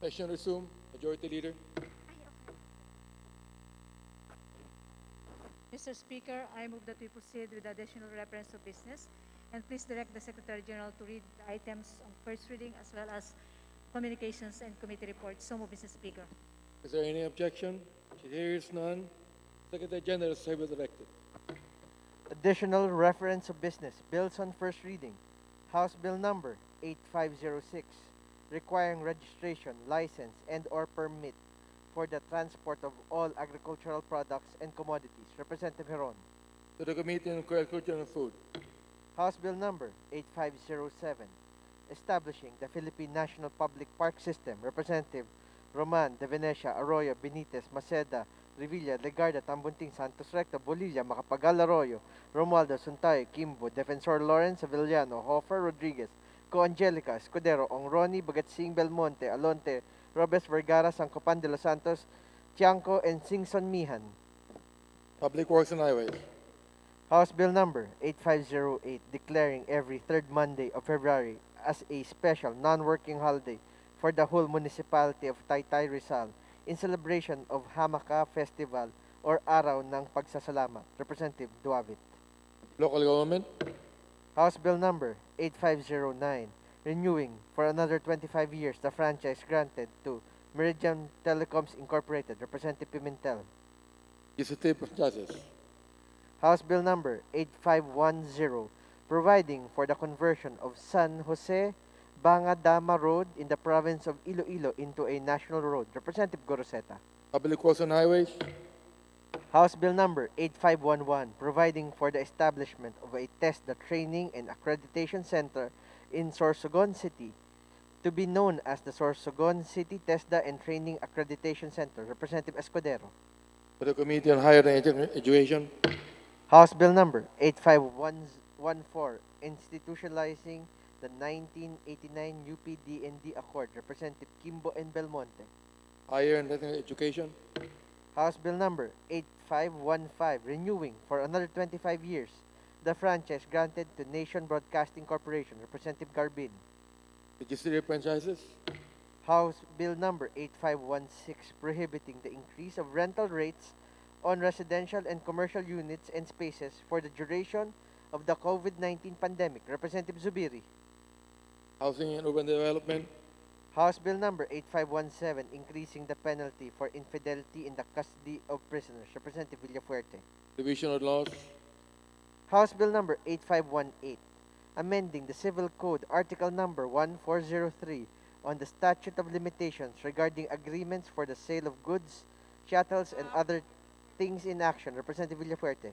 Session resumed. Majority Leader. Mr. Speaker, I move that we proceed with the additional reference of business, and please direct the Secretary General to read the items on first reading as well as communications and committee reports. So move, Mr. Speaker. Is there any objection? Here is none. Secretary General is hereby directed. Additional reference of business. Bills on first reading. House Bill number 8506, requiring registration, license, and/or permit for the transport of all agricultural products and commodities. Representative Heron. To the Committee on Agriculture and Food. House Bill number 8507, establishing the Philippine National Public Park System. Representative Roman De Venecia, Arroyo, Benitez, Maceda, Revilla, Legarda, Tambunting, Santos Recto, Bolilla, Macapagal, Arroyo, Romualdo, Suntay, Kimbo, Defensor Lawrence, Avellano, Hofer, Rodriguez, Co Angelica, Escudero, Ongroni, Bagatsing, Belmonte, Alonte, Robes, Vergara, Sancopan de los Santos, Tiangco, and Singson Mihan. Public Works and Highways. House Bill number 8508, declaring every third Monday of February as a special non-working holiday for the whole municipality of Taytay, Rizal in celebration of Hamaka Festival or Araw ng Pagsasalamat. Representative Duavit. Local Government. House Bill number 8509, renewing for another 25 years the franchise granted to Meridian Telecoms Incorporated. Representative Pimentel. Legislative Processes. House Bill number 8510, providing for the conversion of San Jose Bangadama Road in the province of Iloilo into a national road. Representative Goroseta. Public Works and Highways. House Bill number 8511, providing for the establishment of a TESDA training and accreditation center in Sorsogon City, to be known as the Sorsogon City TESDA and Training Accreditation Center. Representative Escudero. To the Committee on Higher Education. House Bill number 85114, institutionalizing the 1989 UP-DND Accord. Representative Kimbo and Belmonte. Higher and Technical Education. House Bill number 8515, renewing for another 25 years the franchise granted to Nation Broadcasting Corporation. Representative Garbin. Legislative Franchises. House Bill number 8516, prohibiting the increase of rental rates on residential and commercial units and spaces for the duration of the COVID-19 pandemic. Representative Zubiri. Housing and Urban Development. House Bill number 8517, increasing the penalty for infidelity in the custody of prisoners. Representative Villafuerte. Division of Laws. House Bill number 8518, amending the Civil Code Article number 1403 on the statute of limitations regarding agreements for the sale of goods, chattels, and other things in action. Representative Villafuerte.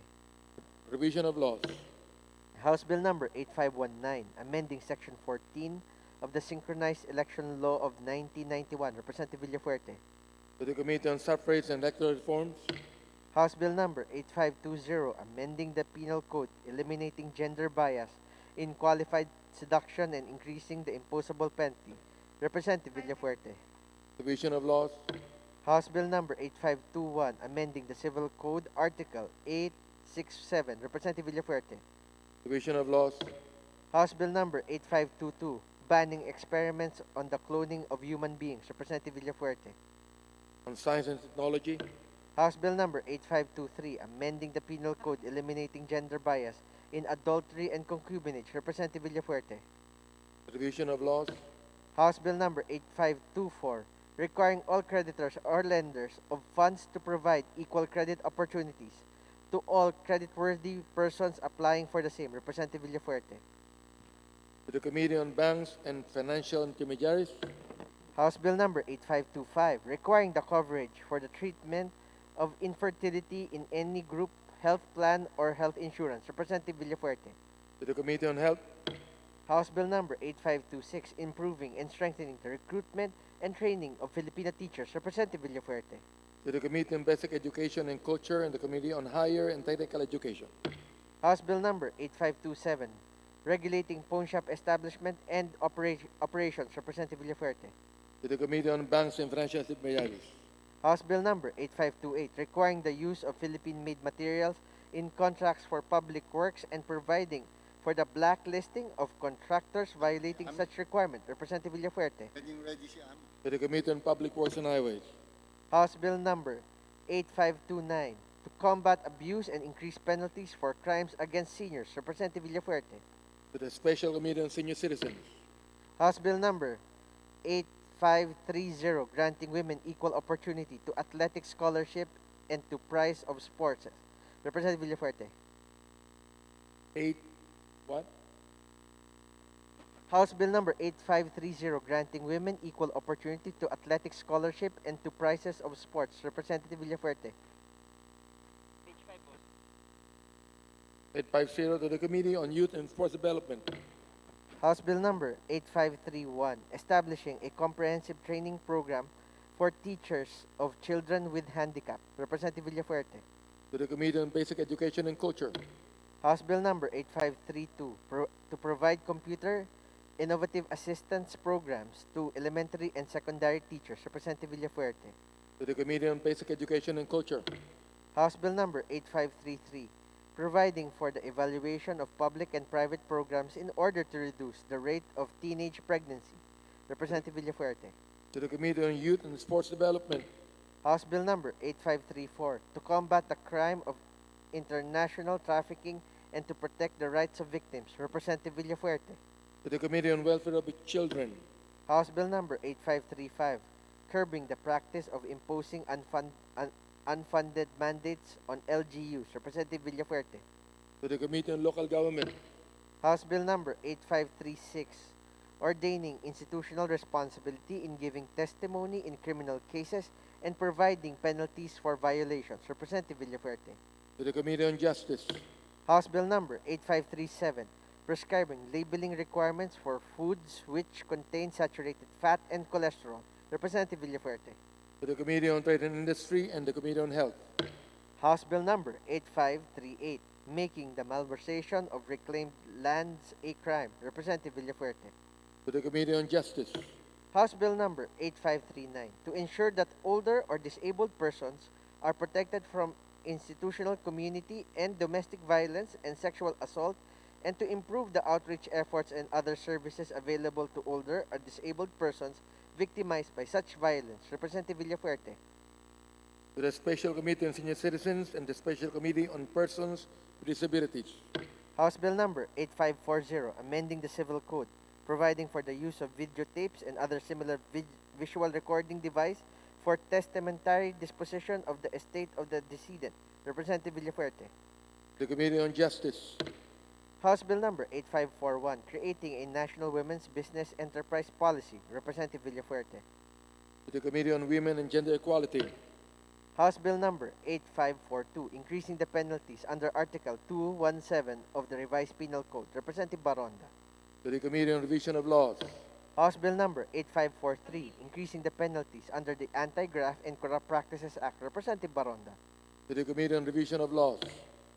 Revision of Laws. House Bill number 8519, amending Section 14 of the Synchronized Election Law of 1991. Representative Villafuerte. To the Committee on Suffrage and Electoral Reforms. House Bill number 8520, amending the Penal Code, eliminating gender bias in qualified seduction and increasing the imposable penalty. Representative Villafuerte. Division of Laws. House Bill number 8521, amending the Civil Code Article 867. Representative Villafuerte. Division of Laws. House Bill number 8522, banning experiments on the cloning of human beings. Representative Villafuerte. On Science and Technology. House Bill number 8523, amending the Penal Code, eliminating gender bias in adultery and concubinage. Representative Villafuerte. Division of Laws. House Bill number 8524, requiring all creditors or lenders of funds to provide equal credit opportunities to all creditworthy persons applying for the same. Representative Villafuerte. To the Committee on Banks and Financial Intermediaries. House Bill number 8525, requiring the coverage for the treatment of infertility in any group health plan or health insurance. Representative Villafuerte. To the Committee on Health. House Bill number 8526, improving and strengthening the recruitment and training of Filipino teachers. Representative Villafuerte. To the Committee on Basic Education and Culture and the Committee on Higher and Technical Education. House Bill number 8527, regulating pawn shop establishment and operations. Representative Villafuerte. To the Committee on Banks and Financial Intermediaries. House Bill number 8528, requiring the use of Philippine-made materials in contracts for public works and providing for the blacklisting of contractors violating such requirement. Representative Villafuerte. Ready si Ami. to the Committee on Public Works and Highways, House Bill number 8529 to combat abuse and increase penalties for crimes against seniors, Representative Villafuerte. to the Special Committee on Senior Citizens, House Bill number 8530 granting women equal opportunity to athletic scholarship and to prize of sports, Representative Villafuerte. 8, what? House Bill number 8530 granting women equal opportunity to athletic scholarship and to prizes of sports, Representative Villafuerte. 850 to the Committee on Youth and Sports Development, House Bill number 8531 establishing a comprehensive training program for teachers of children with handicap, Representative Villafuerte. to the Committee on Basic Education and Culture, House Bill number 8532 to provide computer innovative assistance programs to elementary and secondary teachers, Representative Villafuerte. to the Committee on Basic Education and Culture, House Bill number 8533 providing for the evaluation of public and private programs in order to reduce the rate of teenage pregnancy, Representative Villafuerte. to the Committee on Youth and Sports Development, House Bill number 8534 to combat the crime of international trafficking and to protect the rights of victims, Representative Villafuerte. to the Committee on Welfare of Children, House Bill number 8535 curbing the practice of imposing unfunded mandates on LGUs, Representative Villafuerte. to the Committee on Local Government, House Bill number 8536 ordaining institutional responsibility in giving testimony in criminal cases and providing penalties for violations, Representative Villafuerte. to the Committee on Justice, House Bill number 8537 prescribing labeling requirements for foods which contain saturated fat and cholesterol, Representative Villafuerte. to the Committee on Trade and Industry and the Committee on Health, House Bill number 8538 making the malversation of reclaimed lands a crime, Representative Villafuerte. to the Committee on Justice, House Bill number 8539 to ensure that older or disabled persons are protected from institutional, community, and domestic violence and sexual assault and to improve the outreach efforts and other services available to older or disabled persons victimized by such violence, Representative Villafuerte. to the Special Committee on Senior Citizens and the Special Committee on Persons with Disabilities, House Bill number 8540 amending the Civil Code, providing for the use of videotapes and other similar visual recording device for testamentary disposition of the estate of the decedent, Representative Villafuerte. to the Committee on Justice, House Bill number 8541 creating a national women's business enterprise policy, Representative Villafuerte. to the Committee on Women and Gender Equality, House Bill number 8542 increasing the penalties under Article 217 of the Revised Penal Code, Representative Baronda. to the Committee on Revision of Laws, House Bill number 8543 increasing the penalties under the Anti-Graft and Corrupt Practices Act, Representative Baronda. to the Committee on Revision of Laws,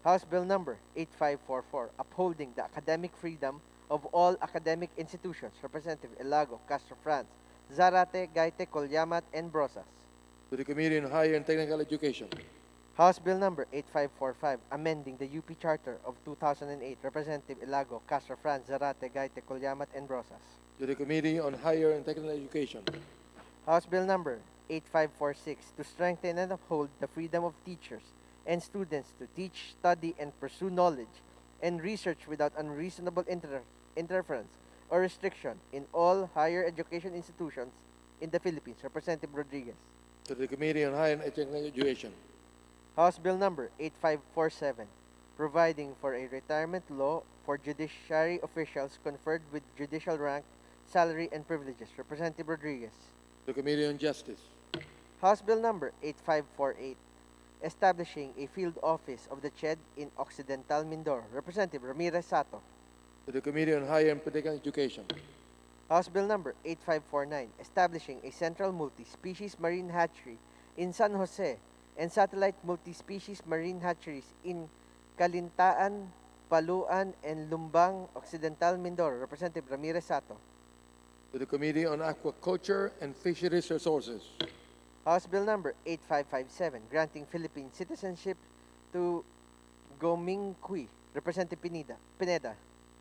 House Bill number 8544 upholding the academic freedom of all academic institutions, Representative Elago, Castro France, Zarate, Gaite, Colyamat, and Brosas. to the Committee on Higher and Technical Education, House Bill number 8545 amending the UP Charter of 2008, Representative Elago, Castro France, Zarate, Gaite, Colyamat, and Brosas. to the Committee on Higher and Technical Education, House Bill number 8546 to strengthen and uphold the freedom of teachers and students to teach, study, and pursue knowledge and research without unreasonable interference or restriction in all higher education institutions in the Philippines, Representative Rodriguez. to the Committee on Higher and Technical Education, House Bill number 8547 providing for a retirement law for judiciary officials conferred with judicial rank, salary, and privileges, Representative Rodriguez. to the Committee on Justice, House Bill number 8548 establishing a field office of the CHED in Occidental Mindoro, Representative Ramirez Sato. to the Committee on Higher and Technical Education, House Bill number 8549 establishing a central multi-species marine hatchery in San Jose and satellite multi-species marine hatcheries in Kalintaan, Paluan, and Lumbang, Occidental Mindoro, Representative Ramirez Sato. to the Committee on Aquaculture and Fisheries Resources, House Bill number 8557 granting Philippine citizenship to Gomingqui, Representative Pineda.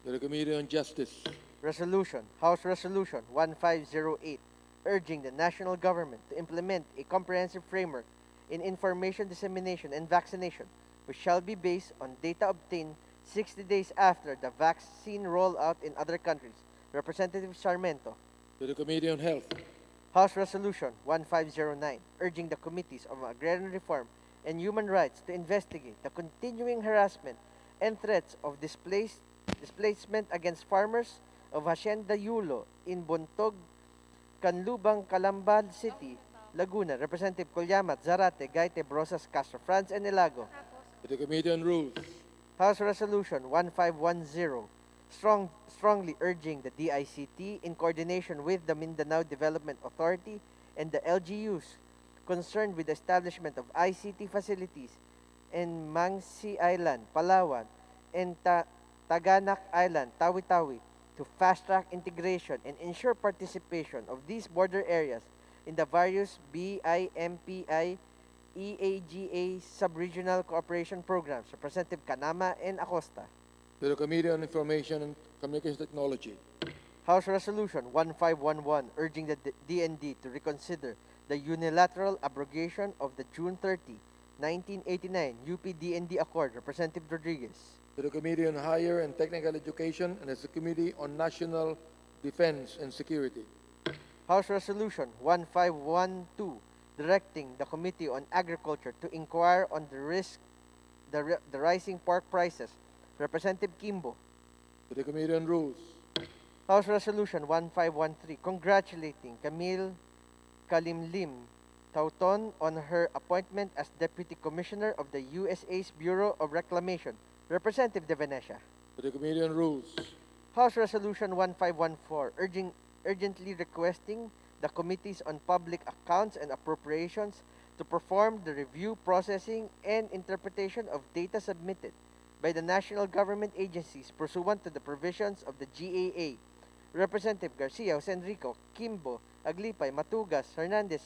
to the Committee on Justice, Resolution, House Resolution 1508 urging the national government to implement a comprehensive framework in information dissemination and vaccination, which shall be based on data obtained 60 days after the vaccine rollout in other countries. Representative Sarmento. To the Committee on Health. House Resolution 1509, urging the Committees of Agrarian Reform and Human Rights to investigate the continuing harassment and threats of displacement against farmers of Hacienda Yulo in Buntog, Canlubang, Calambal City, Laguna. Representative Colyamat, Zarate, Gaite, Brosas, Castro, Franz, and Ilago. To the Committee on Rules. House Resolution 1510, strongly urging the DICT in coordination with the Mindanao Development Authority and the LGUs concerned with the establishment of ICT facilities in Mangsi Island, Palawan, and Taganak Island, Tawi-Tawi, to fast-track integration and ensure participation of these border areas in the various BIMPI EAGA sub-regional cooperation programs. Representative Kanama and Acosta. To the Committee on Information and Communication Technology. House Resolution 1511, urging the DND to reconsider the unilateral abrogation of the June 30, 1989 UP-DND Accord. Representative Rodriguez. To the Committee on Higher and Technical Education and the Committee on National Defense and Security. House Resolution 1512, directing the Committee on Agriculture to inquire on the rising pork prices. Representative Kimbo. To the Committee on Rules. House Resolution 1513, congratulating Camille Kalimlim Tauton on her appointment as Deputy Commissioner of the USA's Bureau of Reclamation. Representative De Venecia. To the Committee on Rules. House Resolution 1514, urgently requesting the Committees on Public Accounts and Appropriations to perform the review, processing, and interpretation of data submitted by the national government agencies pursuant to the provisions of the GAA. Representative Garcia, Jose Enrico, Kimbo, Aglipay, Matugas, Hernandez,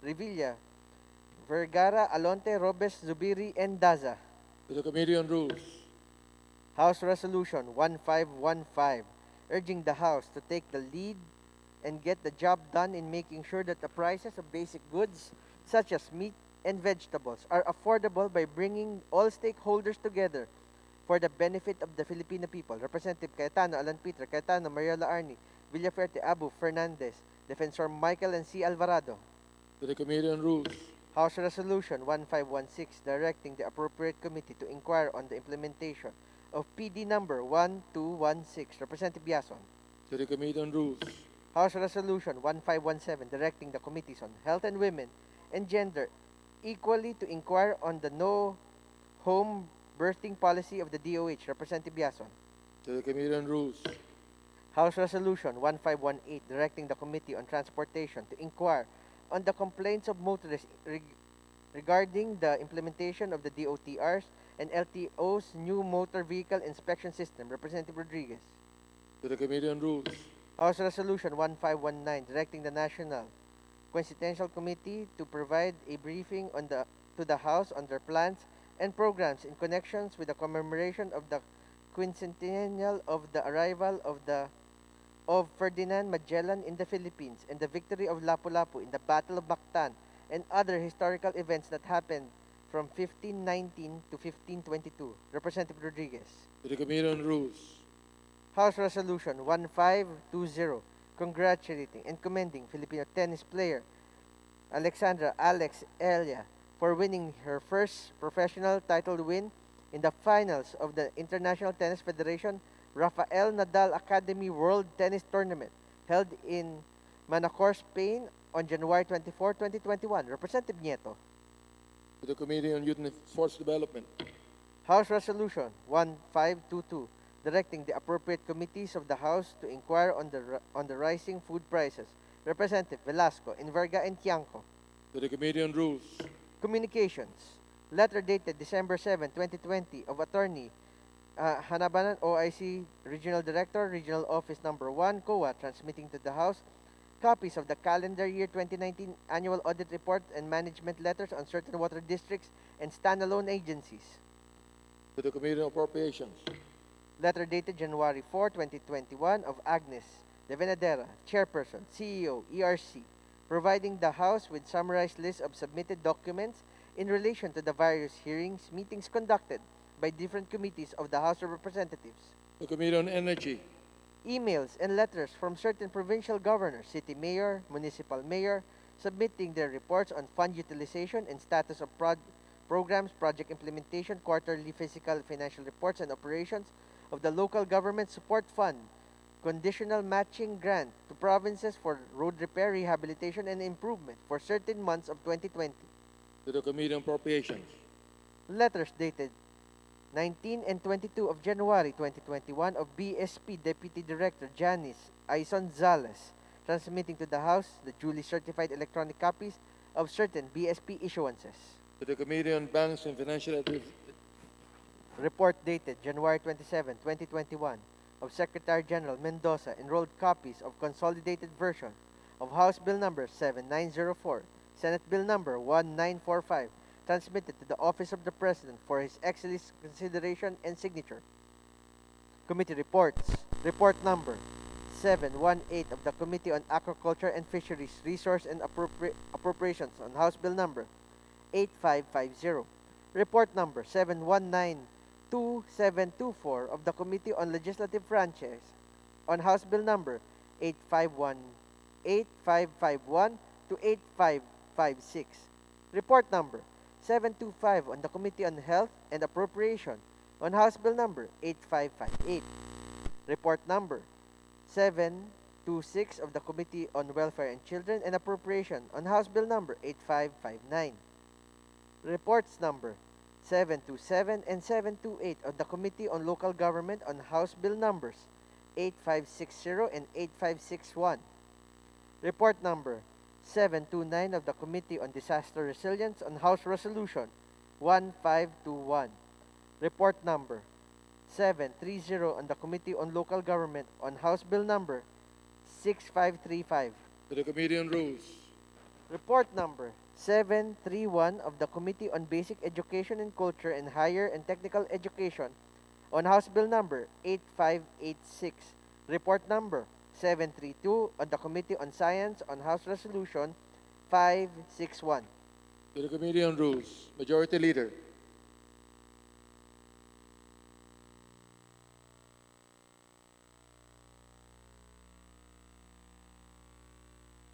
Revilla, Vergara, Alonte, Robes, Zubiri, and Daza. To the Committee on Rules. House Resolution 1515, urging the House to take the lead and get the job done in making sure that the prices of basic goods such as meat and vegetables are affordable by bringing all stakeholders together for the benefit of the Filipino people. Representative Cayetano, Alan Peter, Cayetano, Mariola Arni, Villaferte, Abu, Fernandez, Defensor Michael and C. Alvarado. To the Committee on Rules. House Resolution 1516, directing the appropriate committee to inquire on the implementation of PD number 1216. Representative Biason. To the Committee on Rules. House Resolution 1517, directing the Committees on Health and Women and Gender equally to inquire on the no home birthing policy of the DOH. Representative Biason. To the Committee on Rules. House Resolution 1518, directing the Committee on Transportation to inquire on the complaints of motorists regarding the implementation of the DOTR's and LTO's new motor vehicle inspection system. Representative Rodriguez. To the Committee on Rules. House Resolution 1519, directing the National Constitutional Committee to provide a briefing to the House on their plans and programs in connections with the commemoration of the quincentennial of the arrival of Ferdinand Magellan in the Philippines and the victory of Lapu-Lapu in the Battle of Mactan and other historical events that happened from 1519 to 1522. Representative Rodriguez. To the Committee on Rules. House Resolution 1520, congratulating and commending Filipino tennis player Alexandra Alex Elia for winning her first professional title win in the finals of the International Tennis Federation Rafael Nadal Academy World Tennis Tournament held in Manacor, Spain on January 24, 2021. Representative Nieto. To the Committee on Youth and Force Development. House Resolution 1522, directing the appropriate committees of the House to inquire on the rising food prices. Representative Velasco, Inverga, and Tiangco. To the Committee on Rules. Communications. Letter dated December 7, 2020 of Attorney Hanabanan, OIC Regional Director, Regional Office Number 1, COA, transmitting to the House copies of the calendar year 2019 annual audit report and management letters on certain water districts and standalone agencies. To the Committee on Appropriations. Letter dated January 4, 2021 of Agnes De Venadera, Chairperson, CEO, ERC, providing the House with summarized list of submitted documents in relation to the various hearings, meetings conducted by different committees of the House of Representatives, The Committee on Energy, emails and letters from certain provincial governors, city mayor, municipal mayor, submitting their reports on fund utilization and status of programs, project implementation, quarterly fiscal financial reports and operations of the local government support fund, conditional matching grant to provinces for road repair, rehabilitation, and improvement for certain months of 2020. to the Committee on Appropriations, Letters dated 19 and 22 of January 2021 of BSP Deputy Director Janice Aizon-Zales, transmitting to the House the duly certified electronic copies of certain BSP issuances. to the Committee on Banks and Financial Report dated January 27, 2021 of Secretary General Mendoza enrolled copies of consolidated version of House Bill number 7904, Senate Bill number 1945, transmitted to the Office of the President for His Excellency's consideration and signature. Committee reports. Report number 718 of the Committee on Aquaculture and Fisheries, Resource and Appropriations on House Bill number 8550. Report number 7192724 of the Committee on Legislative Branches on House Bill number 8551 to 8556. Report number 725 on the Committee on Health and Appropriation on House Bill number 8558. Report number 726 of the Committee on Welfare and Children and Appropriation on House Bill number 8559. Reports number 727 and 728 of the Committee on Local Government on House Bill numbers 8560 and 8561. Report number 729 of the Committee on Disaster Resilience on House Resolution 1521. Report number 730 on the Committee on Local Government on House Bill number 6535. to the Committee on Rules, Report number 731 of the Committee on Basic Education and Culture and Higher and Technical Education on House Bill number 8586. Report number 732 on the Committee on Science on House Resolution 561. to the Committee on Rules, Majority Leader,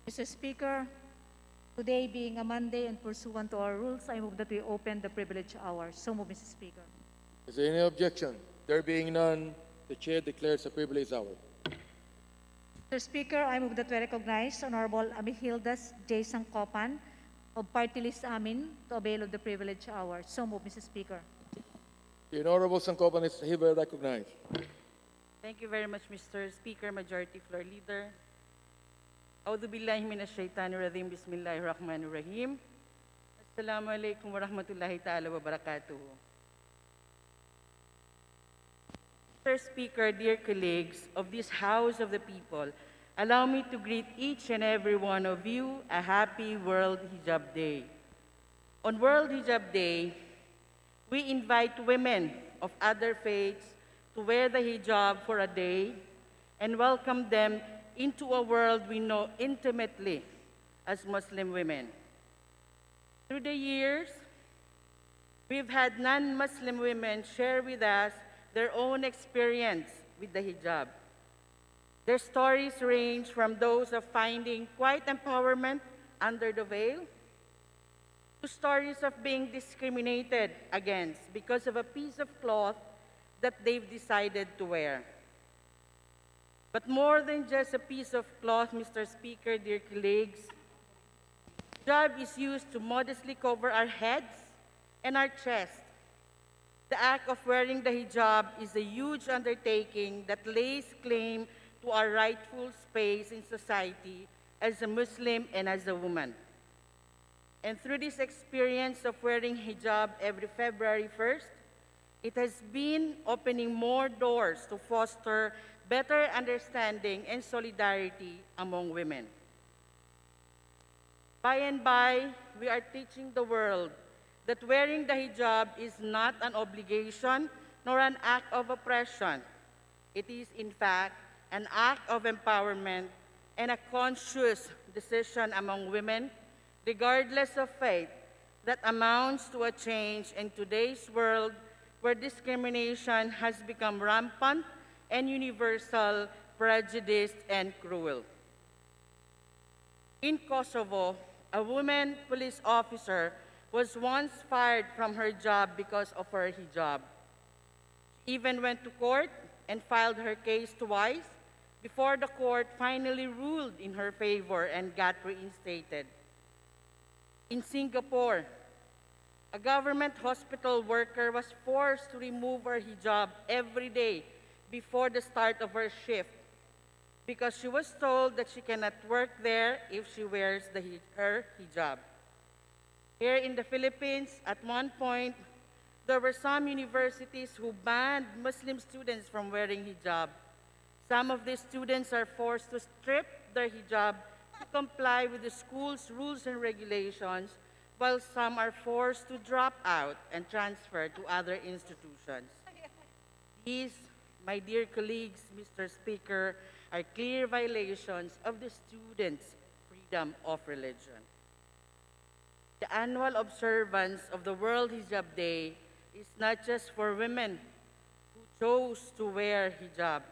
Mr. Speaker, today being a Monday and pursuant to our rules, I move that we open the privilege hour. So move, Mr. Speaker. is there any objection? There being none, the Chair declares a privilege hour. Mr. Speaker, I move that we recognize Honorable Amihildas J. Sangkopan of Party List Amin to avail of the privilege hour. So move, Mr. Speaker. The Honorable Sangkopan is hereby recognized. Thank you very much, Mr. Speaker, Majority Floor Leader. A'udhu billahi minash shaitanir rajim. Bismillahirrahmanir rahim. Assalamu alaikum warahmatullahi ta'ala wabarakatuh. Mr. Speaker, dear colleagues of this House of the People, allow me to greet each and every one of you a happy World Hijab Day. On World Hijab Day, we invite women of other faiths to wear the hijab for a day and welcome them into a world we know intimately as Muslim women. Through the years, we've had non-Muslim women share with us their own experience with the hijab. Their stories range from those of finding quiet empowerment under the veil to stories of being discriminated against because of a piece of cloth that they've decided to wear. But more than just a piece of cloth, Mr. Speaker, dear colleagues, hijab is used to modestly cover our heads and our chest. The act of wearing the hijab is a huge undertaking that lays claim to our rightful space in society as a Muslim and as a woman. And through this experience of wearing hijab every February 1st, it has been opening more doors to foster better understanding and solidarity among women. By and by, we are teaching the world that wearing the hijab is not an obligation nor an act of oppression. It is, in fact, an act of empowerment and a conscious decision among women, regardless of faith, that amounts to a change in today's world where discrimination has become rampant and universal, prejudiced, and cruel. In Kosovo, a woman police officer was once fired from her job because of her hijab. She even went to court and filed her case twice before the court finally ruled in her favor and got reinstated. In Singapore, a government hospital worker was forced to remove her hijab every day before the start of her shift because she was told that she cannot work there if she wears her hijab. Here in the Philippines, at one point, there were some universities who banned Muslim students from wearing hijab. Some of these students are forced to strip their hijab to comply with the school's rules and regulations, while some are forced to drop out and transfer to other institutions. These, my dear colleagues, Mr. Speaker, are clear violations of the students' freedom of religion. The annual observance of the World Hijab Day is not just for women who chose to wear hijab.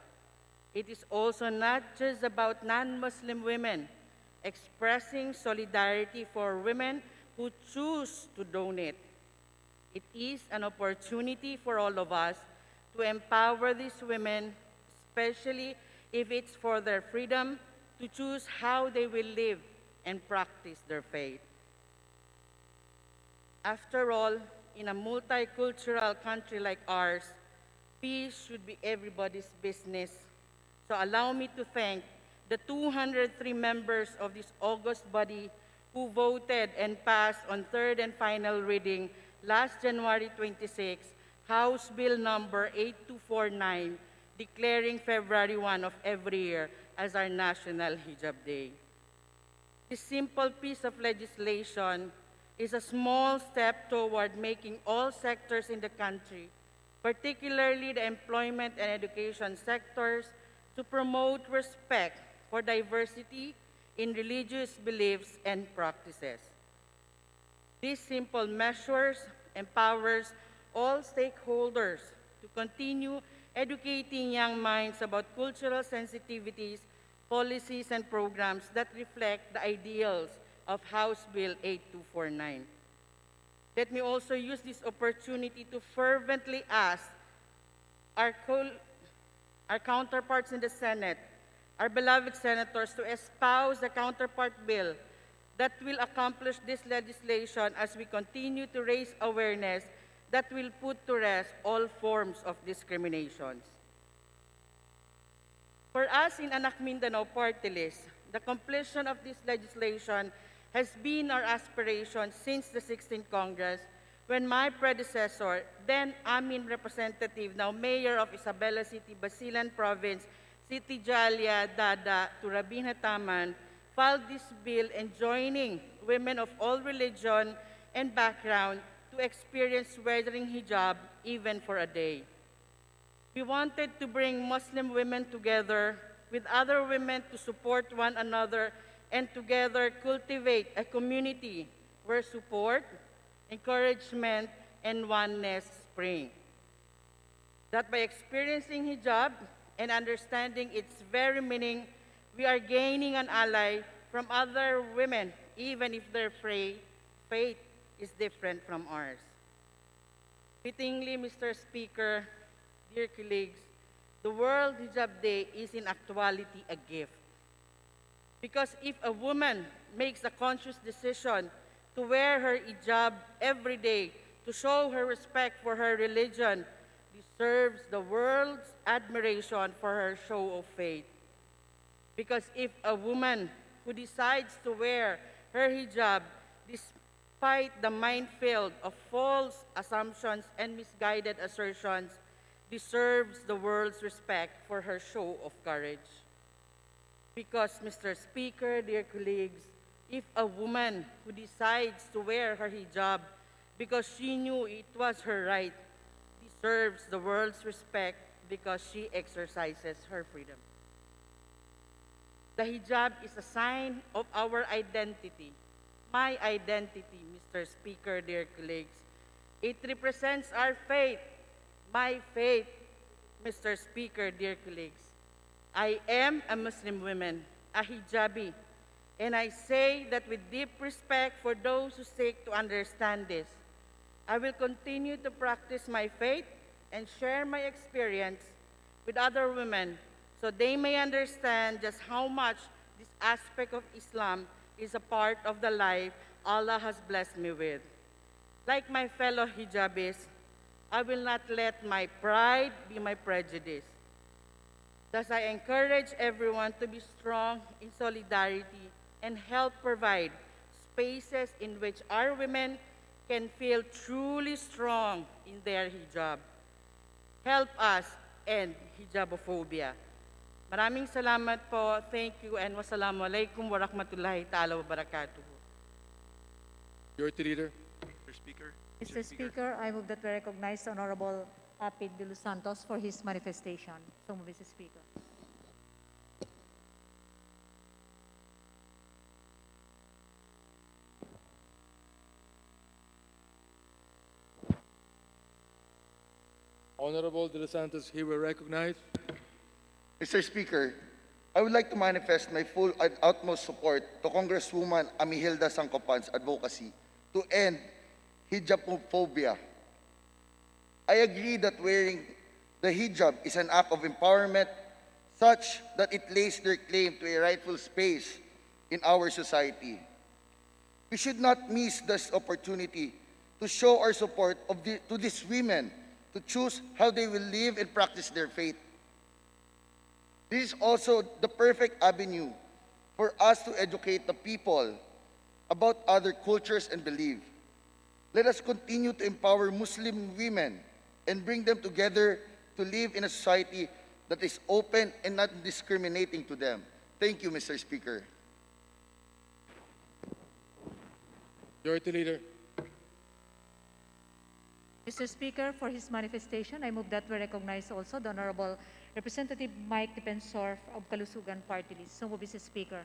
It is also not just about non-Muslim women expressing solidarity for women who choose to donate. It is an opportunity for all of us to empower these women, especially if it's for their freedom to choose how they will live and practice their faith. After all, in a multicultural country like ours, peace should be everybody's business. So allow me to thank the 203 members of this august body who voted and passed on third and final reading last January 26, House Bill number 8249, declaring February 1 of every year as our National Hijab Day. This simple piece of legislation is a small step toward making all sectors in the country, particularly the employment and education sectors, to promote respect for diversity in religious beliefs and practices. These simple measures empowers all stakeholders to continue educating young minds about cultural sensitivities, policies, and programs that reflect the ideals of House Bill 8249. Let me also use this opportunity to fervently ask our counterparts in the Senate, our beloved senators, to espouse the counterpart bill that will accomplish this legislation as we continue to raise awareness that will put to rest all forms of discriminations. For us in Anak Mindanao Party List, the completion of this legislation has been our aspiration since the 16th Congress, when my predecessor, then Amin Representative, now Mayor of Isabela City, Basilan Province, City Jalia Dada Turabin Hataman, filed this bill enjoining women of all religion and background to experience wearing hijab even for a day. We wanted to bring Muslim women together with other women to support one another and together cultivate a community where support, encouragement, and oneness spring. That by experiencing hijab and understanding its very meaning, we are gaining an ally from other women, even if their faith is different from ours. Fittingly, Mr. Speaker, dear colleagues, the World Hijab Day is in actuality a gift. Because if a woman makes a conscious decision to wear her hijab every day to show her respect for her religion, deserves the world's admiration for her show of faith. Because if a woman who decides to wear her hijab despite the minefield of false assumptions and misguided assertions, deserves the world's respect for her show of courage. Because, Mr. Speaker, dear colleagues, if a woman who decides to wear her hijab because she knew it was her right, deserves the world's respect because she exercises her freedom. The hijab is a sign of our identity, my identity, Mr. Speaker, dear colleagues. It represents our faith, my faith, Mr. Speaker, dear colleagues. I am a Muslim woman, a hijabi, and I say that with deep respect for those who seek to understand this. I will continue to practice my faith and share my experience with other women so they may understand just how much this aspect of Islam is a part of the life Allah has blessed me with. Like my fellow hijabis, I will not let my pride be my prejudice. Thus, I encourage everyone to be strong in solidarity and help provide spaces in which our women can feel truly strong in their hijab. Help us end hijabophobia. Maraming salamat po. Thank you and wassalamualaikum warahmatullahi ta'ala wabarakatuh. Majority Leader. Mr. Speaker. Mr. Speaker, I move that we recognize the Honorable Apid de Los Santos for his manifestation. So move, Mr. Speaker. Honorable De Los Santos hereby recognized. Mr. Speaker, I would like to manifest my full and utmost support to Congresswoman Amihilda Sancopan's advocacy to end hijabophobia. I agree that wearing the hijab is an act of empowerment such that it lays their claim to a rightful space in our society. We should not miss this opportunity to show our support to these women to choose how they will live and practice their faith. This is also the perfect avenue for us to educate the people about other cultures and beliefs. Let us continue to empower Muslim women and bring them together to live in a society that is open and not discriminating to them. Thank you, Mr. Speaker. Majority Leader. Mr. Speaker, for his manifestation, I move that we recognize also the Honorable Representative Mike Defensor of Kalusugan Party List. So move, Mr. Speaker.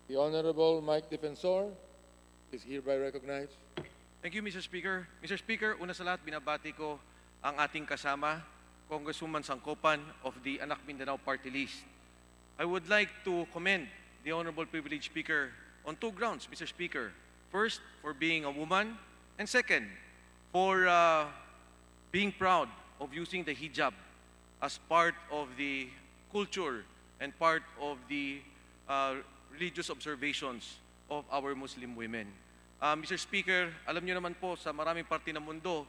The Honorable Mike Defensor is hereby recognized. Thank you, Mr. Speaker. Mr. Speaker, una sa lahat, binabati ko ang ating kasama, Congresswoman Sangcopan of the Anak Mindanao Party List. I would like to commend the Honorable Privileged Speaker on two grounds, Mr. Speaker. First, for being a woman, and second, for being proud of using the hijab as part of the culture and part of the religious observations of our Muslim women. Mr. Speaker, alam niyo naman po sa maraming parte ng mundo,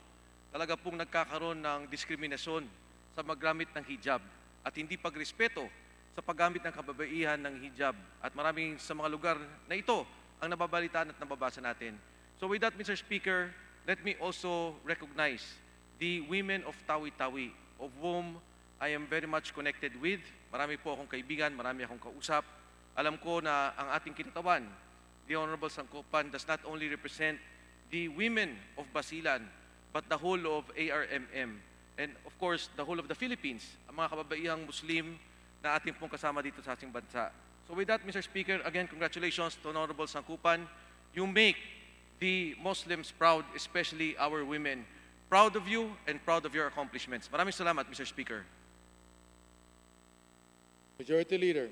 talaga pong nagkakaroon ng diskriminasyon sa maggamit ng hijab at hindi pagrespeto sa paggamit ng kababaihan ng hijab. At maraming sa mga lugar na ito ang nababalitaan at nababasa natin. So with that, Mr. Speaker, let me also recognize the women of Tawi-Tawi, of whom I am very much connected with. Marami po akong kaibigan, marami akong kausap. Alam ko na ang ating kinatawan, the Honorable Sangcopan, does not only represent the women of Basilan, but the whole of ARMM. And of course, the whole of the Philippines, ang mga kababaihang Muslim na ating pong kasama dito sa ating bansa. So with that, Mr. Speaker, again, congratulations to Honorable Sangcopan. You make the Muslims proud, especially our women. Proud of you and proud of your accomplishments. Maraming salamat, Mr. Speaker. Majority Leader.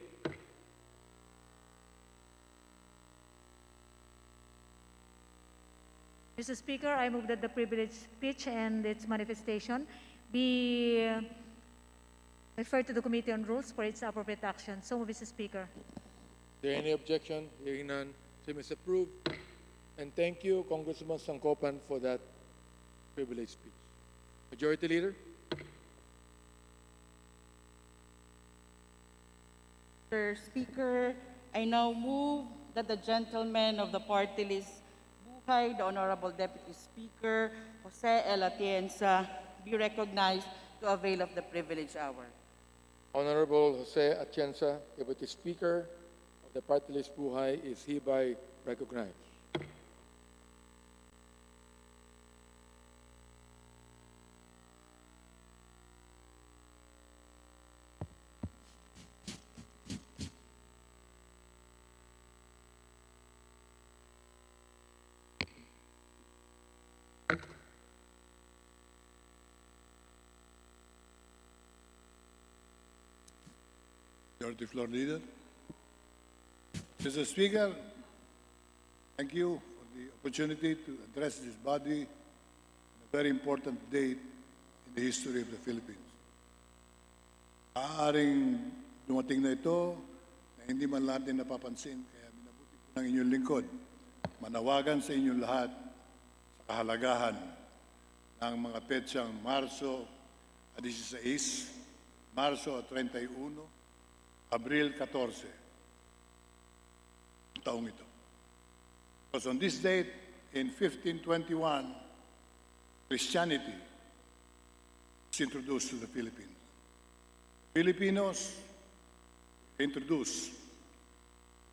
Mr. Speaker, I move that the privileged speech and its manifestation be referred to the Committee on Rules for its appropriate action. So move, Mr. Speaker. Is there any objection? Hearing none, same is approved. And thank you, Congressman Sangcopan, for that privileged speech. Majority Leader. Mr. Speaker, I now move that the gentleman of the party list, Buhay, the Honorable Deputy Speaker, Jose L. Atienza, be recognized to avail of the privilege hour. Honorable Jose Atienza, Deputy Speaker of the Party List Buhay, is hereby recognized. Majority Floor Leader. Mr. Speaker, thank you for the opportunity to address this body on a very important date in the history of the Philippines. Maaaring dumating na ito na hindi man natin napapansin, kaya minabuti po ng inyong lingkod. Manawagan sa inyong lahat sa kahalagahan ng mga petsang Marso 16, Marso 31, Abril 14, taong ito. Because on this date, in 1521, Christianity was introduced to the Philippines. Filipinos introduced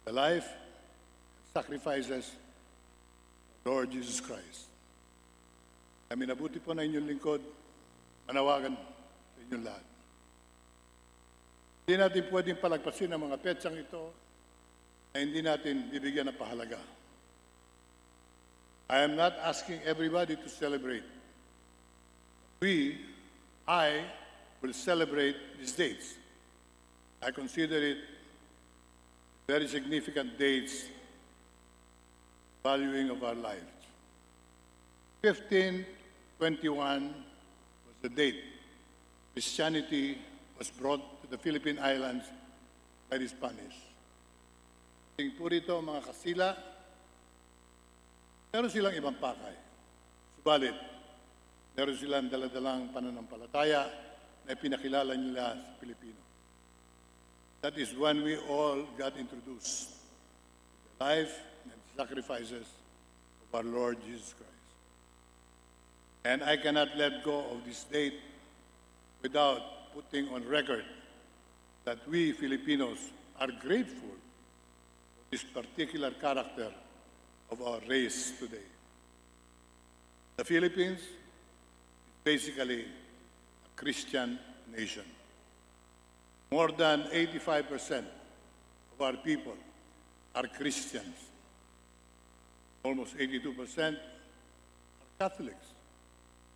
the life and sacrifices of Lord Jesus Christ. Kami nabuti po na inyong lingkod, manawagan sa inyong lahat. Hindi natin pwedeng palagpasin ang mga petsang ito na hindi natin bibigyan ng pahalaga. I am not asking everybody to celebrate. I will celebrate these dates. I consider it very significant dates, valuing of our lives. 1521 was the date Christianity was brought to the Philippine Islands by the Spanish. Tingin po rito mga kasila, meron silang ibang pakay. Subalit, meron silang daladalang pananampalataya na pinakilala nila sa Pilipino. That is when we all got introduced to the life and sacrifices of our Lord Jesus Christ. And I cannot let go of this date without putting on record that we Filipinos are grateful for this particular character of our race today. The Philippines is basically a Christian nation. More than 85% of our people are Christians. Almost 82% are Catholics,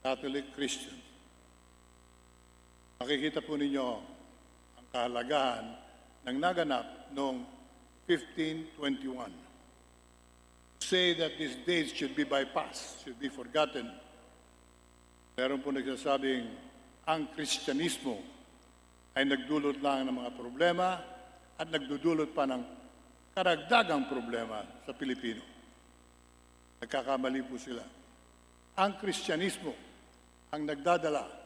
Catholic Christians. Makikita po ninyo ang kahalagahan ng naganap noong 1521. To say that these days should be bypassed, should be forgotten. Meron po nagsasabing ang Kristyanismo ay nagdulot lang ng mga problema at nagdudulot pa ng karagdagang problema sa Pilipino. Nagkakamali po sila. Ang Kristyanismo ang nagdadala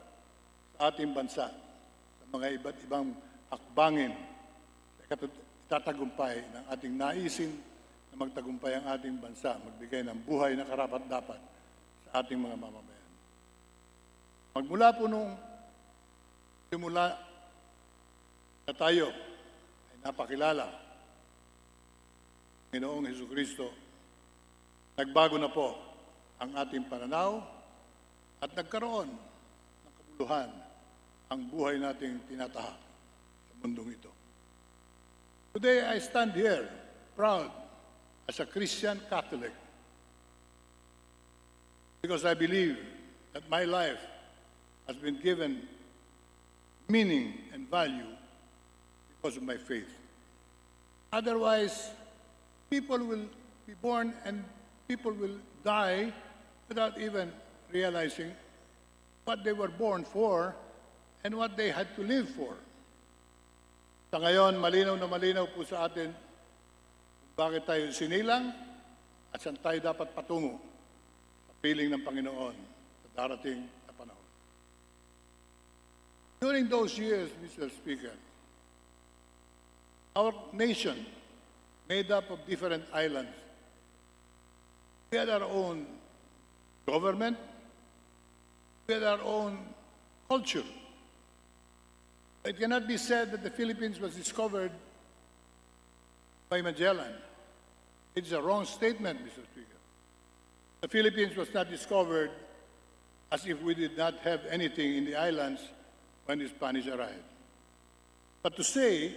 sa ating bansa sa mga iba't ibang hakbangin sa itatagumpay ng ating naisin na magtagumpay ang ating bansa, magbigay ng buhay na karapat-dapat sa ating mga mamamayan. Magmula po nung simula na tayo ay napakilala ng Ginoong Jesucristo, nagbago na po ang ating pananaw at nagkaroon ng kabuluhan ang buhay nating tinatahak sa mundong ito. Today, I stand here proud as a Christian Catholic because I believe that my life has been given meaning and value because of my faith. Otherwise, people will be born and people will die without even realizing what they were born for and what they had to live for. Sa ngayon, malinaw na malinaw po sa atin kung bakit tayo sinilang at saan tayo dapat patungo sa piling ng Panginoon sa darating na panahon. During those years, Mr. Speaker, our nation, made up of different islands, we had our own government, we had our own culture. It cannot be said that the Philippines was discovered by Magellan. It's a wrong statement, Mr. Speaker. The Philippines was not discovered as if we did not have anything in the islands when the Spanish arrived. But to say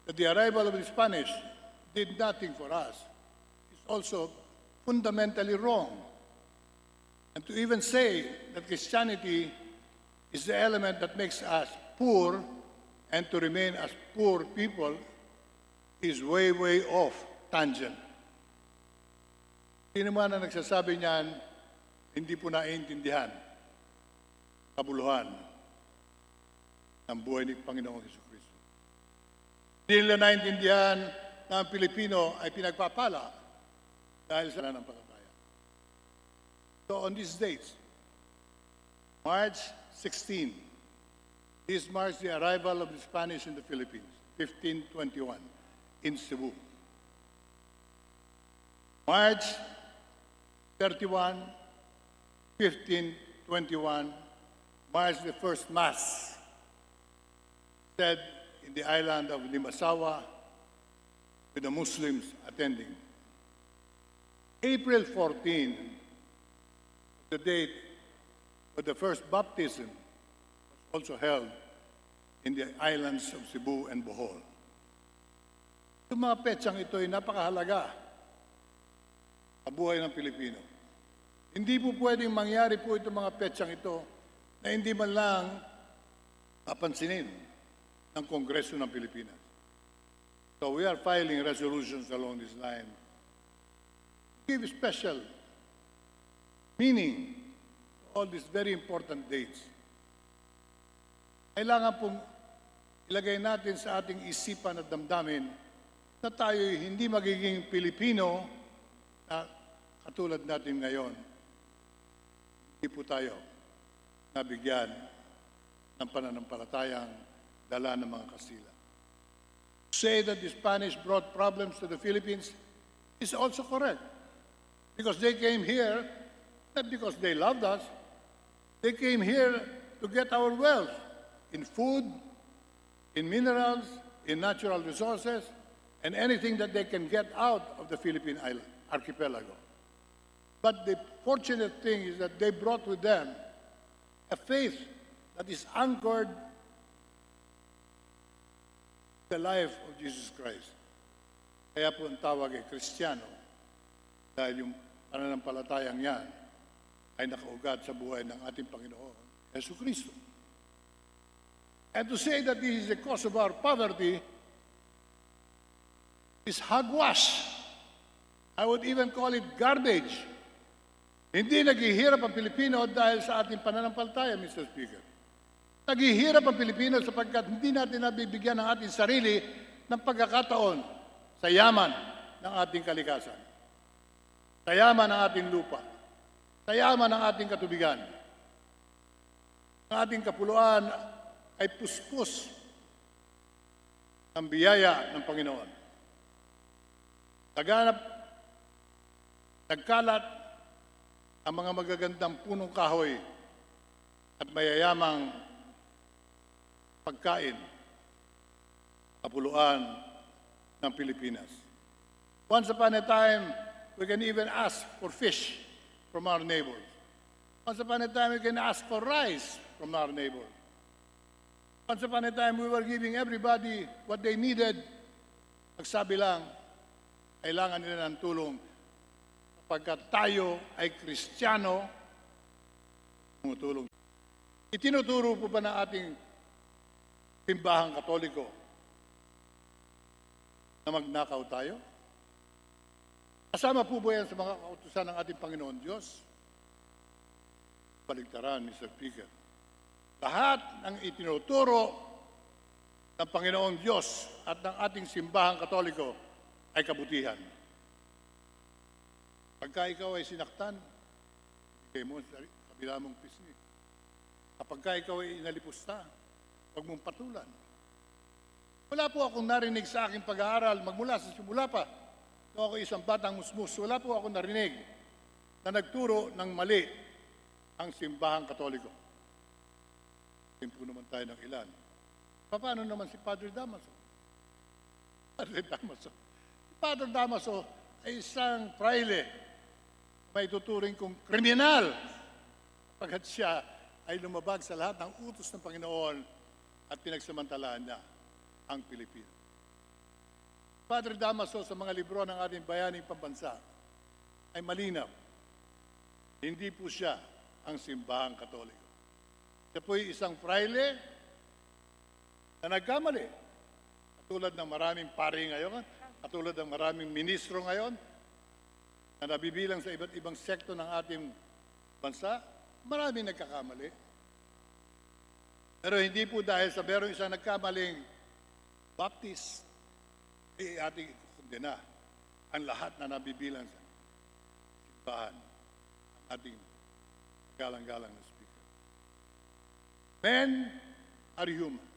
that the arrival of the Spanish did nothing for us is also fundamentally wrong. And to even say that Christianity is the element that makes us poor and to remain as poor people is way, way off tangent. Sino man ang nagsasabi niyan, hindi po naiintindihan kabuluhan ng buhay ni Panginoong Jesucristo. Hindi nila naiintindihan na ang Pilipino ay pinagpapala dahil sa pananampalataya. So on these dates, March 16, this marks the arrival of the Spanish in the Philippines, 1521, in Cebu. March 31, 1521, marks the first Mass said in the island of Limasawa with the Muslims attending. April 14, the date of the first baptism, was also held in the islands of Cebu and Bohol. Yung mga petsang ito ay napakahalaga sa buhay ng Pilipino. Hindi po pwedeng mangyari po itong mga petsang ito na hindi man lang napansinin ng Kongreso ng Pilipinas. So we are filing resolutions along this line. Give special meaning to all these very important dates. Kailangan pong ilagay natin sa ating isipan at damdamin na tayo hindi magiging Pilipino na katulad natin ngayon. Hindi po tayo nabigyan ng pananampalatayang dala ng mga Kastila. To say that the Spanish brought problems to the Philippines is also correct. Because they came here, not because they loved us, they came here to get our wealth in food, in minerals, in natural resources, and anything that they can get out of the Philippine island, archipelago. But the fortunate thing is that they brought with them a faith that is anchored in the life of Jesus Christ. Kaya po ang tawag ay Kristiyano dahil yung pananampalatayang yan ay nakaugat sa buhay ng ating Panginoon, Jesucristo. And to say that this is the cause of our poverty is hogwash. I would even call it garbage. Hindi naghihirap ang Pilipino dahil sa ating pananampalataya, Mr. Speaker. Naghihirap ang Pilipino sapagkat hindi natin nabibigyan ng ating sarili ng pagkakataon sa yaman ng ating kalikasan, sa yaman ng ating lupa, sa yaman ng ating katubigan. Ang ating kapuluan ay puspos ng biyaya ng Panginoon. Nagkalat ang mga magagandang punong kahoy at mayayamang pagkain, kapuluan ng Pilipinas. Once upon a time, we can even ask for fish from our neighbors. Once upon a time, we can ask for rice from our neighbors. Once upon a time, we were giving everybody what they needed. Nagsabi lang, kailangan nila ng tulong. Pagkat tayo ay Kristiyano, tumutulong. Itinuturo po ba ng ating simbahang Katoliko na magnakaw tayo? Kasama po ba yan sa mga kautusan ng ating Panginoon Diyos? Baligtaran, Mr. Speaker. Lahat ng itinuturo ng Panginoong Diyos at ng ating simbahang Katoliko ay kabutihan. Pagka ikaw ay sinaktan, ibigay mo sa kabila mong pisngi. Kapag ikaw ay inalipusta, huwag mong patulan. Wala po akong narinig sa aking pag-aaral magmula sa simula pa. Nung ako isang batang musmus, wala po akong narinig na nagturo ng mali ang simbahang Katoliko. Tingin po naman tayo ng ilan. Paano naman si Padre Damaso? Padre Damaso. Si Padre Damaso ay isang fraile, may tuturing kong kriminal pagkat siya ay lumabag sa lahat ng utos ng Panginoon at pinagsamantalaan niya ang Pilipinas. Padre Damaso sa mga libro ng ating bayaning pambansa ay malinaw. Hindi po siya ang simbahang Katoliko. Siya po ay isang fraile na nagkamali. Katulad ng maraming pari ngayon, katulad ng maraming ministro ngayon, na nabibilang sa iba't ibang sekto ng ating bansa, maraming nagkakamali. Pero hindi po dahil sa merong isang nagkamaling Baptist, ating ikukundena ang lahat na nabibilang sa simbahan ng ating galang-galang na speaker. Men are human.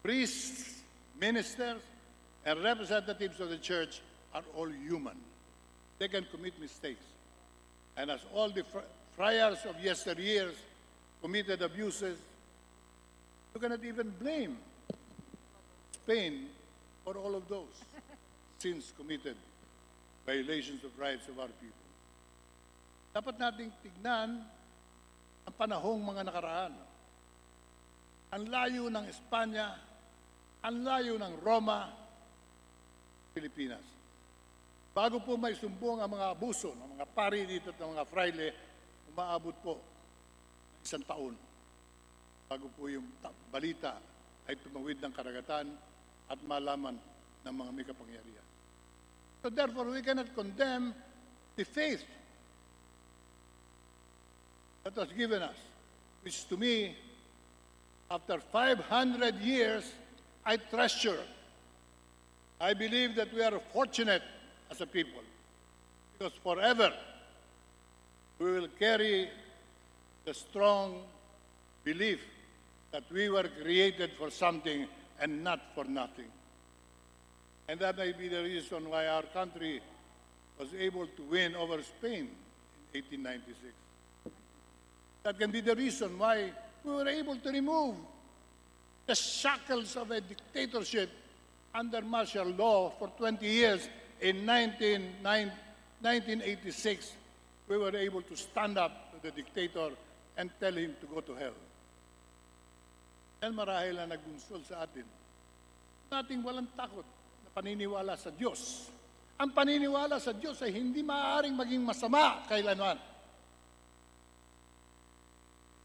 Priests, ministers, and representatives of the church are all human. They can commit mistakes. And as all the friars of yesteryears committed abuses, you cannot even blame Spain for all of those sins committed, violations of rights of our people. Dapat nating tignan ang panahong mga nakaraan. Ang layo ng Espanya, ang layo ng Roma, Pilipinas. Bago po may sumbong ang mga abuso ng mga pari dito at ng mga fraile, umaabot po ng 1 taon. Bago po yung balita ay tumawid ng karagatan at malaman ng mga may kapangyarihan. So therefore, we cannot condemn the faith that was given us, which to me, after 500 years, I treasure. I believe that we are fortunate as a people, because forever we will carry the strong belief that we were created for something and not for nothing. And that may be the reason why our country was able to win over Spain in 1896. That can be the reason why we were able to remove the shackles of a dictatorship under martial law for 20 years. In 1986, we were able to stand up to the dictator and tell him to go to hell. Yan marahil na nagbunsol sa atin. Nating walang takot na paniniwala sa Diyos. Ang paniniwala sa Diyos ay hindi maaaring maging masama kailanman.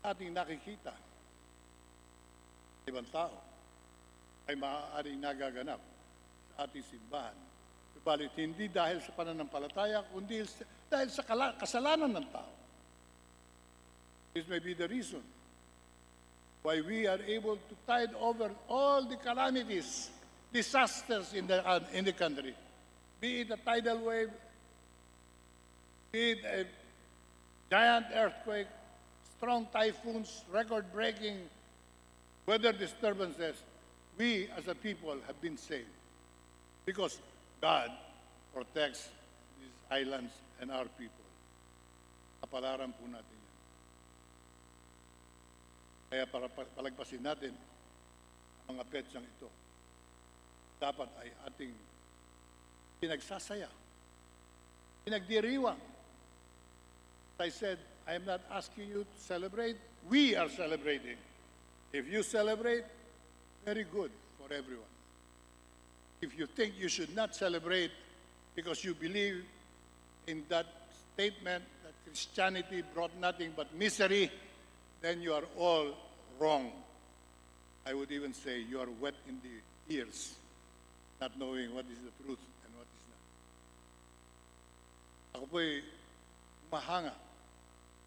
Ating nakikita sa ibang tao ay maaaring nagaganap sa ating simbahan. Subalit hindi dahil sa pananampalataya, kundi dahil sa kasalanan ng tao. This may be the reason why we are able to tide over all the calamities, disasters in the country. Be it a tidal wave, be it a giant earthquake, strong typhoons, record-breaking weather disturbances, we as a people have been saved. Because God protects these islands and our people. Kapalaran po natin yan. Kaya para palagpasin natin ang mga petsang ito, dapat ay ating pinagsasaya, pinagdiriwang. As I said, I am not asking you to celebrate. We are celebrating. If you celebrate, very good for everyone. If you think you should not celebrate because you believe in that statement that Christianity brought nothing but misery, then you are all wrong. I would even say you are wet in the ears, not knowing what is the truth and what is not. Ako po'y mahanga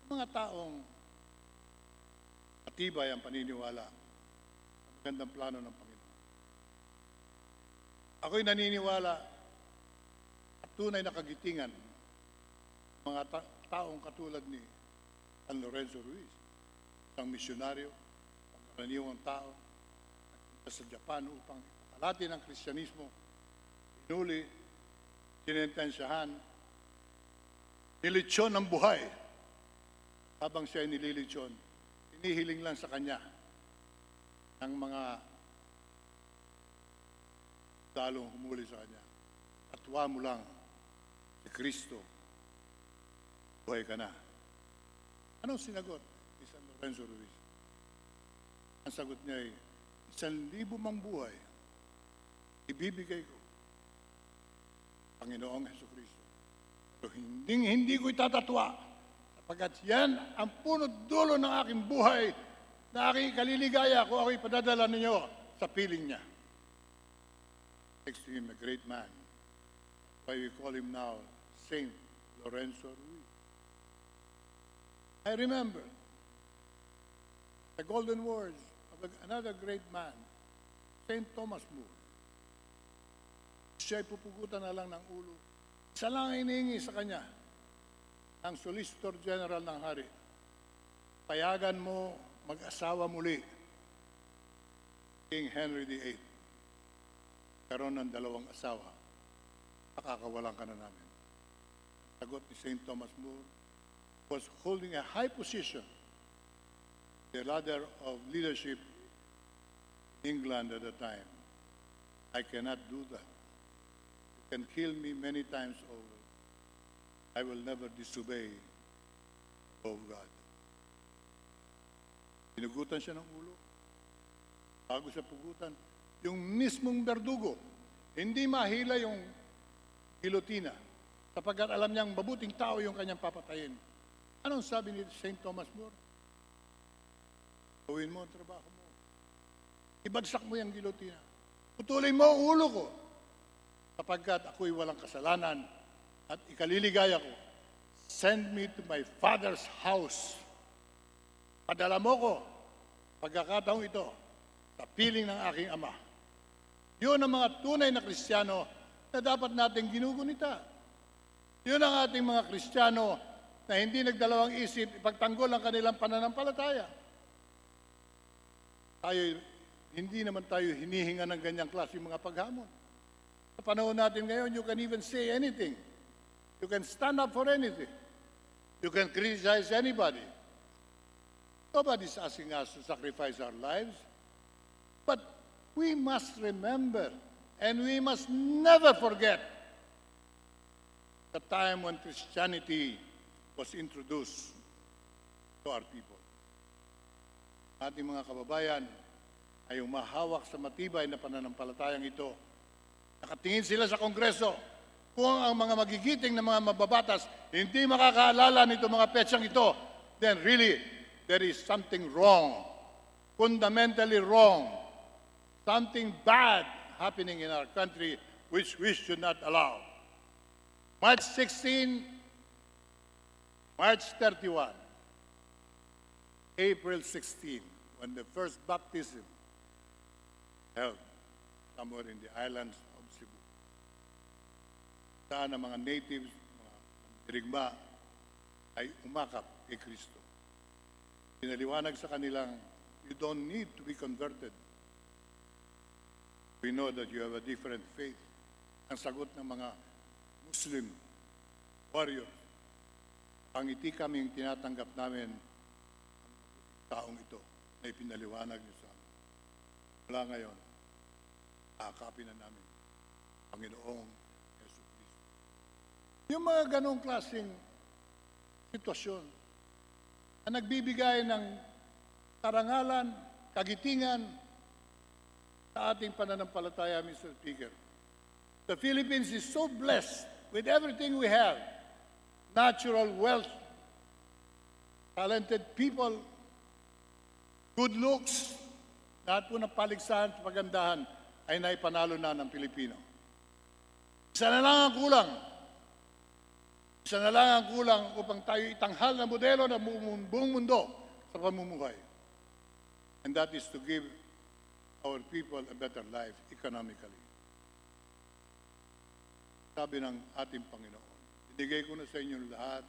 sa mga taong matibay ang paniniwala sa magandang plano ng Panginoon. Ako'y naniniwala at tunay na kagitingan mga taong katulad ni San Lorenzo Ruiz, isang misyonaryo, pangkaraniwang tao, nagpunta sa Japan upang pakalati ng Kristyanismo, pinuli, sinentensyahan, nilitsyon ng buhay. Habang siya ay nililitsyon, inihiling lang sa kanya ng mga dalong humuli sa kanya. Atwa mo lang si Kristo, buhay ka na. Anong sinagot ni San Lorenzo Ruiz? Ang sagot niya ay, 1,000 mang buhay, ibibigay ko, Panginoong Jesucristo. Pero hindi ko itatatwa, sapagkat yan ang punot dulo ng aking buhay, na aking kaliligaya kung ako'y padadala ninyo sa sa piling niya. Next to him, a great man. Why we call him now Saint Lorenzo Ruiz. I remember the golden words of another great man, Saint Thomas More. Siya'y pupugutan na lang ng ulo. Isa lang ang hinihingi sa kanya, ng Solicitor General ng Hari. Payagan mo mag-asawa muli, King Henry VIII. Karoon ng 2 asawa, nakakawalan ka na namin. Sagot ni St. Thomas More was holding a high position, the ladder of leadership in England at the time. I cannot do that. You can kill me many times over. I will never disobey the law of God. Pinugutan siya ng ulo. Bago sa pugutan, yung mismong berdugo, hindi mahila yung gilotina, sapagkat alam niyang mabuting tao yung kanyang papatayin. Anong sabi ni St. Thomas More? Gawin mo ang trabaho mo. Ibagsak mo yung gilotina. Putulin mo ang ulo ko, sapagkat ako'y walang kasalanan at ikaliligaya ko. Send me to my father's house. Padala mo ko, pagkakataong ito, sa piling ng aking ama. Yun ang mga tunay na Kristiyano na dapat nating ginugunita. Yun ang ating mga Kristiyano na hindi nagdalawang isip ipagtanggol ang kanilang pananampalataya. Hindi naman tayo hinihinga ng ganyang klase mga paghamon. Sa panahon natin ngayon, you can even say anything. You can stand up for anything. You can criticize anybody. Nobody's asking us to sacrifice our lives. But we must remember, and we must never forget, the time when Christianity was introduced to our people. Ating mga kababayan ay umahawak sa matibay na pananampalatayang ito. Nakatingin sila sa Kongreso kung ang mga magigiting na mga mababatas hindi makakaalala nito mga petsang ito, then really, there is something wrong, fundamentally wrong, something bad happening in our country which we should not allow. March 16, March 31, April 16, when the first baptism held somewhere in the islands of Cebu. Saan ang mga natives, mga dirigma, ay umakap kay Kristo. Pinaliwanag sa kanilang, you don't need to be converted. We know that you have a different faith. Ang sagot ng mga Muslim warriors, pangiti kaming tinatanggap namin ang taong ito na ipinaliwanag niyo sa amin. Mula ngayon, aakapin na namin Panginoong Yesu Cristo. Yung mga ganong klaseng sitwasyon na nagbibigay ng karangalan, kagitingan sa ating pananampalataya, Mr. Speaker. The Philippines is so blessed with everything we have. Natural wealth, talented people, good looks, lahat po ng paligsahan at pagandahan ay naipanalo na ng Pilipino. Isa na lang ang kulang. Isa na lang ang kulang upang tayo itanghal na modelo ng buong mundo sa pamumuhay. And that is to give our people a better life economically. Sabi ng ating Panginoon, binigay ko na sa inyo lahat,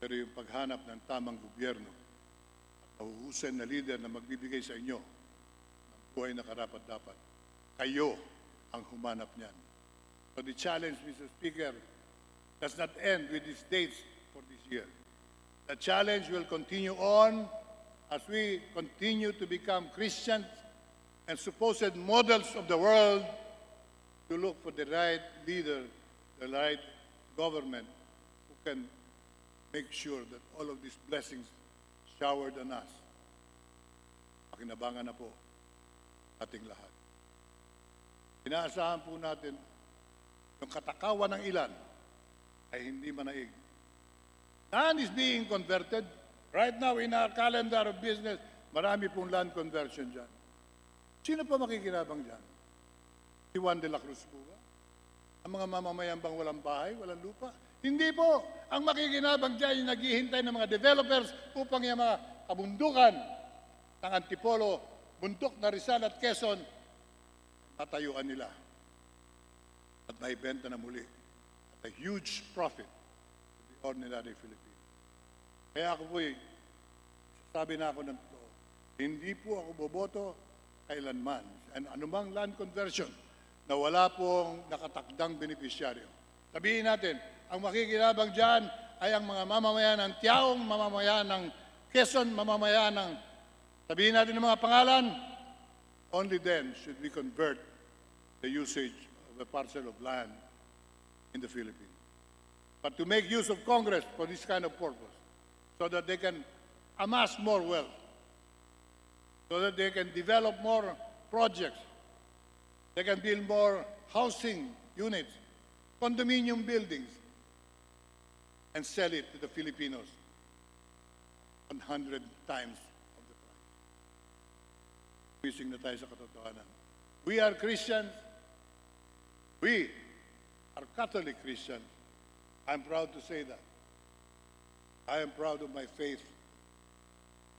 pero yung paghanap ng tamang gobyerno at mahuhusay na leader na magbibigay sa inyo ng buhay na karapat-dapat, kayo ang humanap niyan. So the challenge, Mr. Speaker, does not end with these dates for this year. The challenge will continue on as we continue to become Christians and supposed models of the world to look for the right leader, the right government who can make sure that all of these blessings showered on us, pakinabangan na po ating lahat. Inaasahan po natin yung katakawan ng ilan ay hindi manaig. None is being converted. Right now in our calendar of business, marami pong land conversion dyan. Sino pa makikinabang dyan? Si Juan de la Cruz po ba? Ang mga mamamayan bang walang bahay, walang lupa? Hindi po. Ang makikinabang dyan yung naghihintay ng mga developers upang yung mga kabundukan ng Antipolo, bundok na Rizal at Quezon, tatayuan nila at maibenta na muli at a huge profit to the ordinary Filipino. Kaya ako po'y sabi na ako ng totoo, hindi po ako boboto kailanman. And anumang land conversion na wala pong nakatakdang benepisyaryo. Sabihin natin, ang makikinabang dyan ay ang mga mamamayan ng Tiaong, mamamayan ng Quezon, mamamayan ng, sabihin natin ng mga pangalan, only then should we convert the usage of a parcel of land in the Philippines. But to make use of Congress for this kind of purpose, so that they can amass more wealth, so that they can develop more projects, they can build more housing units, condominium buildings, and sell it to the Filipinos 100 times of the price. Wishing na tayo sa katotohanan. We are Christians. We are Catholic Christians. I'm proud to say that. I am proud of my faith.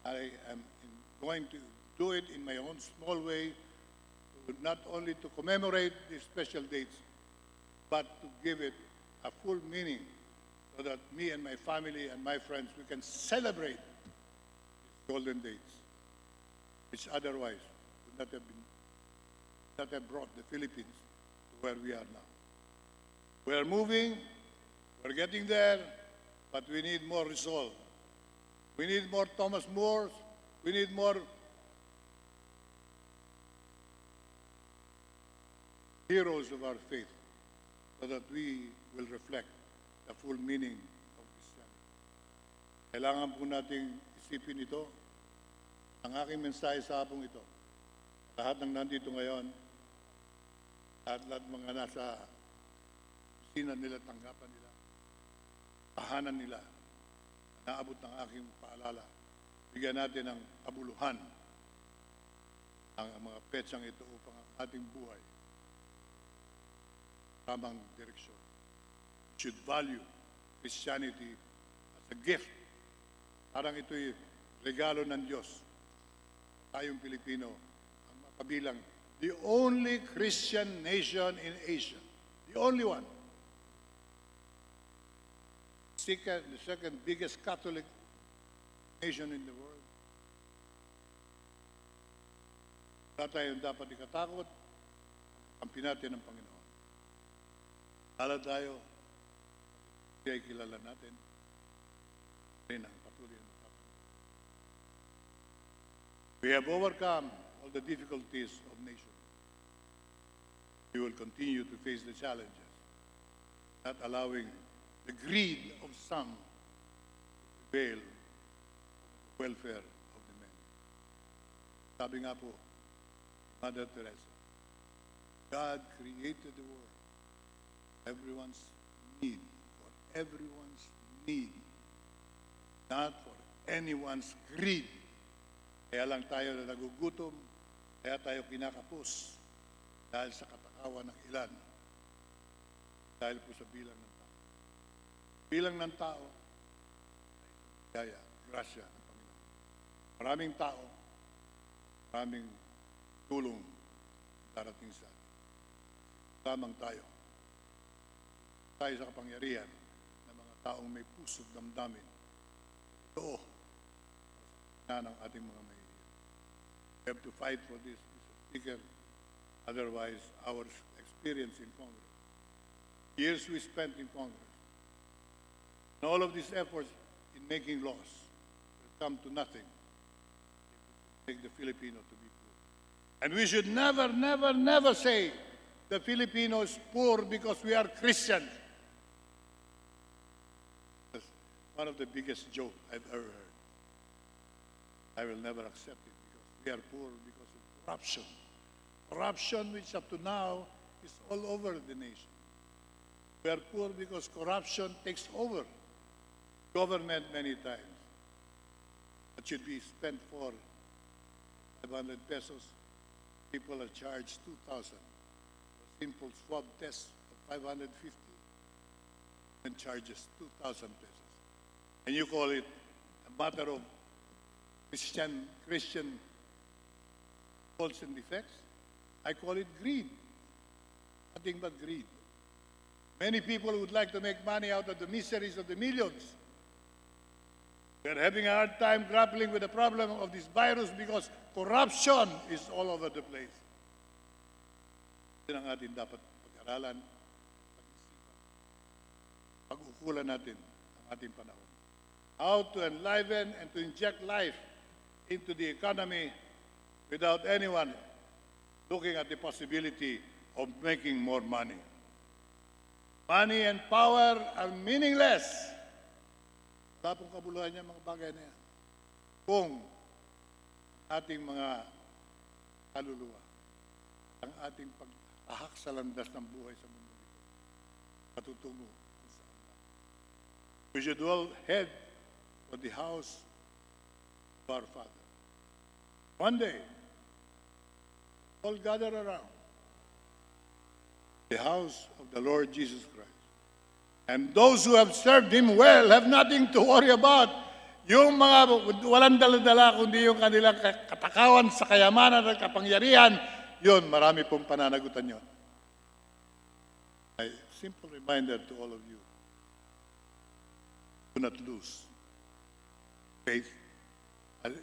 I am going to do it in my own small way, not only to commemorate these special dates, but to give it a full meaning so that me and my family and my friends, we can celebrate these golden dates, which otherwise would not have brought the Philippines to where we are now. We are moving, we're getting there, but we need more resolve. We need more Thomas Moores. We need more heroes of our faith so that we will reflect the full meaning of Christianity. Kailangan po nating isipin ito. Ang aking mensahe sa hapong ito, lahat ng nandito ngayon, at lahat mga nasa opisina nila, tanggapan nila, tahanan nila, naabot ng aking paalala, bigyan natin ng kabuluhan ang mga petsang ito upang ang ating buhay tamang direksyon. We should value Christianity as a gift. Parang ito'y regalo ng Diyos. Tayong Pilipino ang makabilang the only Christian nation in Asia. The only one. The second biggest Catholic nation in the world. Wala tayong dapat ikatakot. Kampi natin ng Panginoon. Lalo tayo, kaya kilala natin, rin ang patuloy na matapang. We have overcome all the difficulties of nations. We will continue to face the challenges, not allowing the greed of some to prevail over the welfare of the many. Sabi nga po, Mother Teresa, God created the world. Everyone's need, for everyone's need, not for anyone's greed. Kaya lang tayo na nagugutom, kaya tayo kinakapos dahil sa katakawan ng ilan, dahil po sa bilang ng tao. Bilang ng tao, ay kaya, grasya ng Panginoon. Maraming tao, maraming tulong darating sa atin. Lamang tayo sa kapangyarihan ng mga taong may puso't damdamin. Totoo na ng ating mga mahihirap. We have to fight for this, Mr. Speaker. Otherwise, our experience in Congress, years we spent in Congress, and all of these efforts in making laws will come to nothing if we make the Filipino to be poor. And we should never, never, never say the Filipino is poor because we are Christians. One of the biggest jokes I've ever heard. I will never accept it because we are poor because of corruption. Corruption which up to now is all over the nation. We are poor because corruption takes over government many times. That should be spent for 500 pesos, people are charged 2,000 for simple swab test of 550 and charges 2,000 pesos. And you call it a matter of Christian faults and defects? I call it greed. Nothing but greed. Many people would like to make money out of the miseries of the millions. We're having a hard time grappling with the problem of this virus because corruption is all over the place. Yan ang atin dapat pag-aralan, pag-isipan, pag-ukulan natin ang ating panahon. How to enliven and to inject life into the economy without anyone looking at the possibility of making more money. Money and power are meaningless. Wala pong kabuluhan niya mga bagay na yan. Kung ating mga kaluluwa, ang ating pag-ahak sa landas ng buhay sa mundo ito, patutungo kung saan na. We should all head for the house of our Father. One day, all gather around the house of the Lord Jesus Christ. And those who have served Him well have nothing to worry about. Yung mga walang dala-dala, kundi yung kanilang katakawan sa kayamanan at kapangyarihan, yun, marami pong pananagutan yun. A simple reminder to all of you, do not lose faith.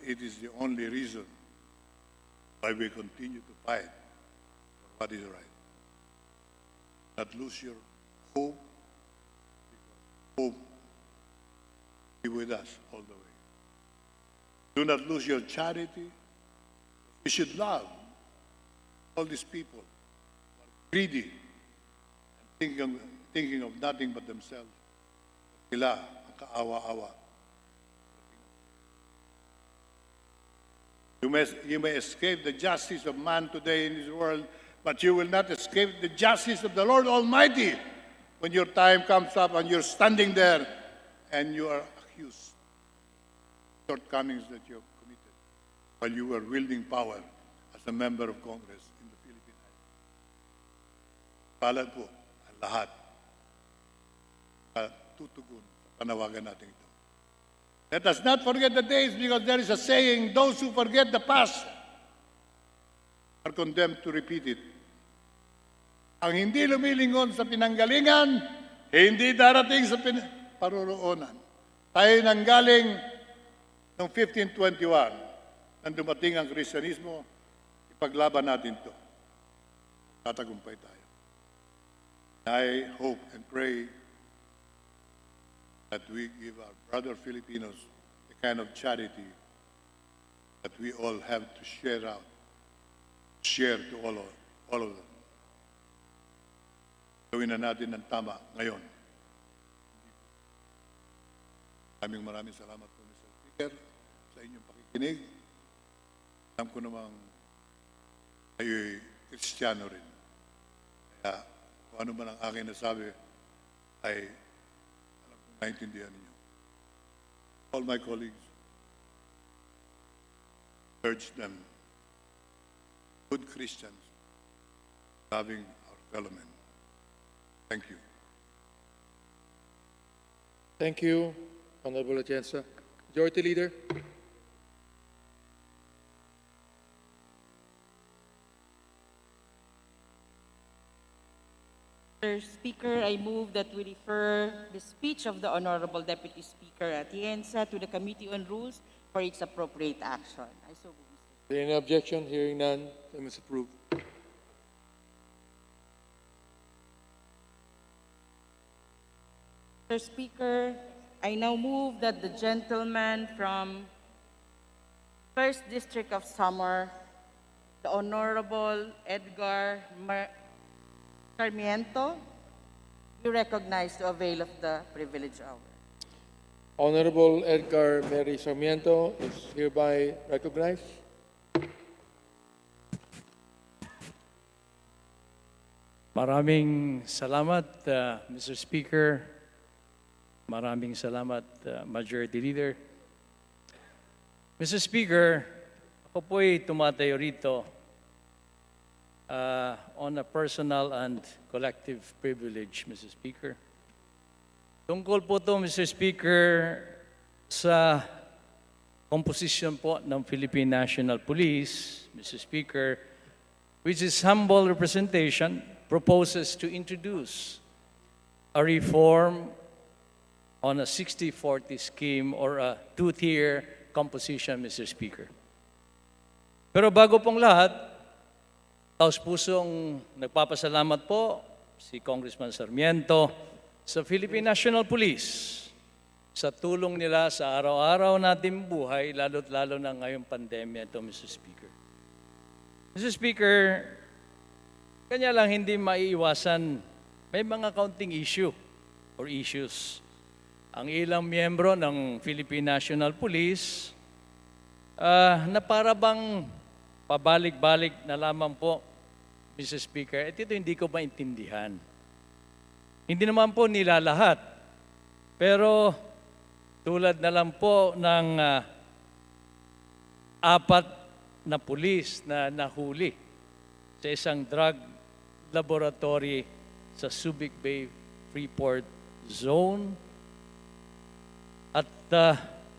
It is the only reason why we continue to fight for what is right. Not lose your hope, because hope be with us all the way. Do not lose your charity. We should love all these people who are greedy and thinking of nothing but themselves. Sila ang kaawa-awa. You may escape the justice of man today in this world, but you will not escape the justice of the Lord Almighty when your time comes up and you're standing there and you are accused of shortcomings that you have committed while you were wielding power as a member of Congress in the Philippines. Palad po ang lahat na tutugon sa panawagan natin ito. Let us not forget the days, because there is a saying, those who forget the past are condemned to repeat it. Ang hindi lumilingon sa pinanggalingan, hindi darating sa paruroonan. Tayo nanggaling noong 1521, nang dumating ang Kristyanismo, ipaglaban natin ito. Tatagumpay tayo. I hope and pray that we give our brother Filipinos the kind of charity that we all have to share out, share to all of them. Gawin na natin ng tama ngayon. Maraming salamat po, Mr. Speaker, sa inyong pakikinig. Alam ko namang kayo'y Kristiyano rin. Kaya kung ano man ang aking nasabi ay alam kong naintindihan ninyo. All my colleagues, urge them, good Christians, loving our fellow men. Thank you. Thank you, Honorable Atienza. Majority Leader. Mr. Speaker, I move that we refer the speech of the Honorable Deputy Speaker Atienza to the Committee on Rules for its appropriate action. I so move, Mr. Is there any objection? Hearing none, then is approved. Mr. Speaker, I now move that the gentleman from 1st District of Samar, the Honorable Edgar Sarmiento, be recognized to avail of the privilege hour. Honorable Edgar Mary Sarmiento is hereby recognized. Maraming salamat, Mr. Speaker. Maraming salamat, Majority Leader. Mr. Speaker, ako po'y tumatayo rito on a personal and collective privilege, Mr. Speaker. Tungkol po to, Mr. Speaker, sa composition po ng Philippine National Police, Mr. Speaker, which is humble representation, proposes to introduce a reform on a 60-40 scheme or a two-tier composition, Mr. Speaker. Pero bago pong lahat, taos-pusong nagpapasalamat po si Congressman Sarmiento sa Philippine National Police sa tulong nila sa araw-araw nating buhay, lalo't-lalo na ngayong pandemya ito, Mr. Speaker. Mr. Speaker, kanya lang hindi maiiwasan, may mga counting issue or issues. Ang ilang miyembro ng Philippine National Police na para bang pabalik-balik na lamang po, Mr. Speaker, at ito hindi ko maintindihan. Hindi naman po nila lahat, pero tulad na lang po ng 4 na pulis na nahuli sa isang drug laboratory sa Subic Bay Freeport Zone. At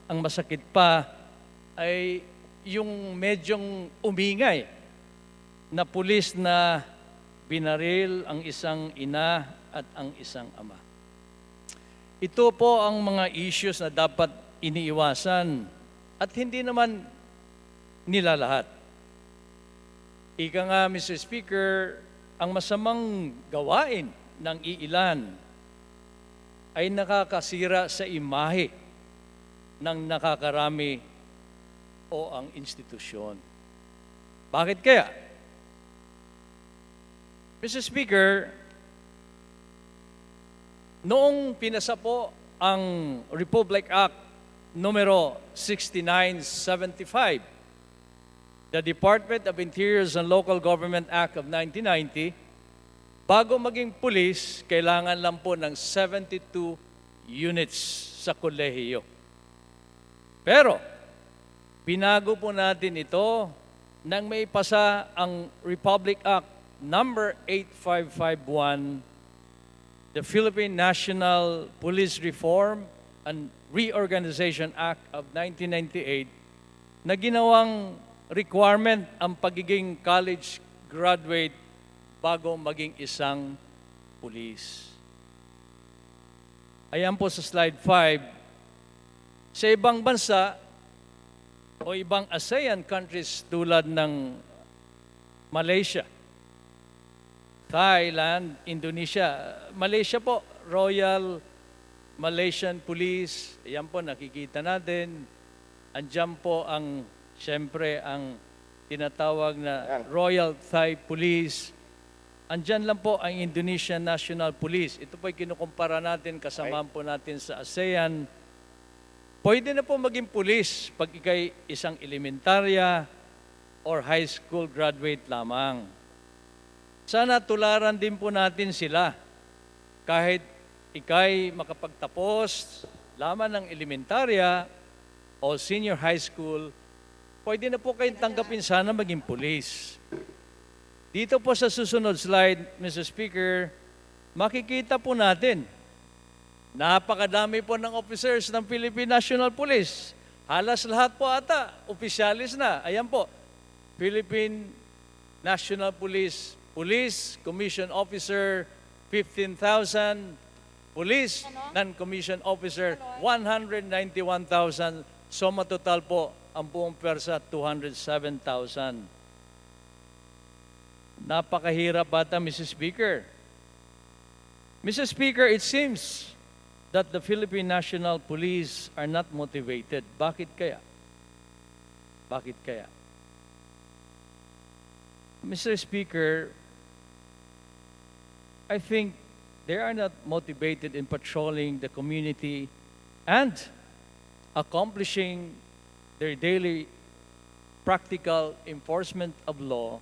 ang masakit pa ay yung medyong umingay na pulis na binaril ang isang ina at ang isang ama. Ito po ang mga issues na dapat iniiwasan at hindi naman nila lahat. Ika nga, Mr. Speaker, ang masamang gawain ng iilan ay nakakasira sa imahe ng nakakarami o ang institusyon. Bakit kaya? Mr. Speaker, noong pinasa po ang Republic Act numero 6975, the Department of Interiors and Local Government Act of 1990, bago maging pulis, kailangan lang po ng 72 units sa kolehiyo. Pero, binago po natin ito nang may pasa ang Republic Act number 8551, the Philippine National Police Reform and Reorganization Act of 1998, na ginawang requirement ang pagiging college graduate bago maging isang pulis. Ayan po sa slide 5. Sa ibang bansa o ibang ASEAN countries tulad ng Malaysia, Thailand, Indonesia, Malaysia po, Royal Malaysian Police, ayan po nakikita natin. Andiyan po ang, siyempre, ang tinatawag na Royal Thai Police. Andyan lang po ang Indonesian National Police. Ito po ay kinukumpara natin, kasamaan po natin sa ASEAN. Pwede na po maging pulis pag ikay isang elementarya or high school graduate lamang. Sana tularan din po natin sila kahit ikay makapagtapos lamang ng elementarya o senior high school, pwede na po kayong tanggapin sana maging pulis. Dito po sa susunod slide, Mr. Speaker, makikita po natin, napakadami po ng officers ng Philippine National Police. Halos lahat po ata, opisyalis na. Ayan po, Philippine National Police, Police Commission Officer, 15,000, Police Non-Commissioned Officer, 191,000. Soma total po, ang buong persa, 207,000. Napakahirap ata, Mr. Speaker. Mr. Speaker, it seems that the Philippine National Police are not motivated. Bakit kaya? Bakit kaya? Mr. Speaker, I think they are not motivated in patrolling the community and accomplishing their daily practical enforcement of law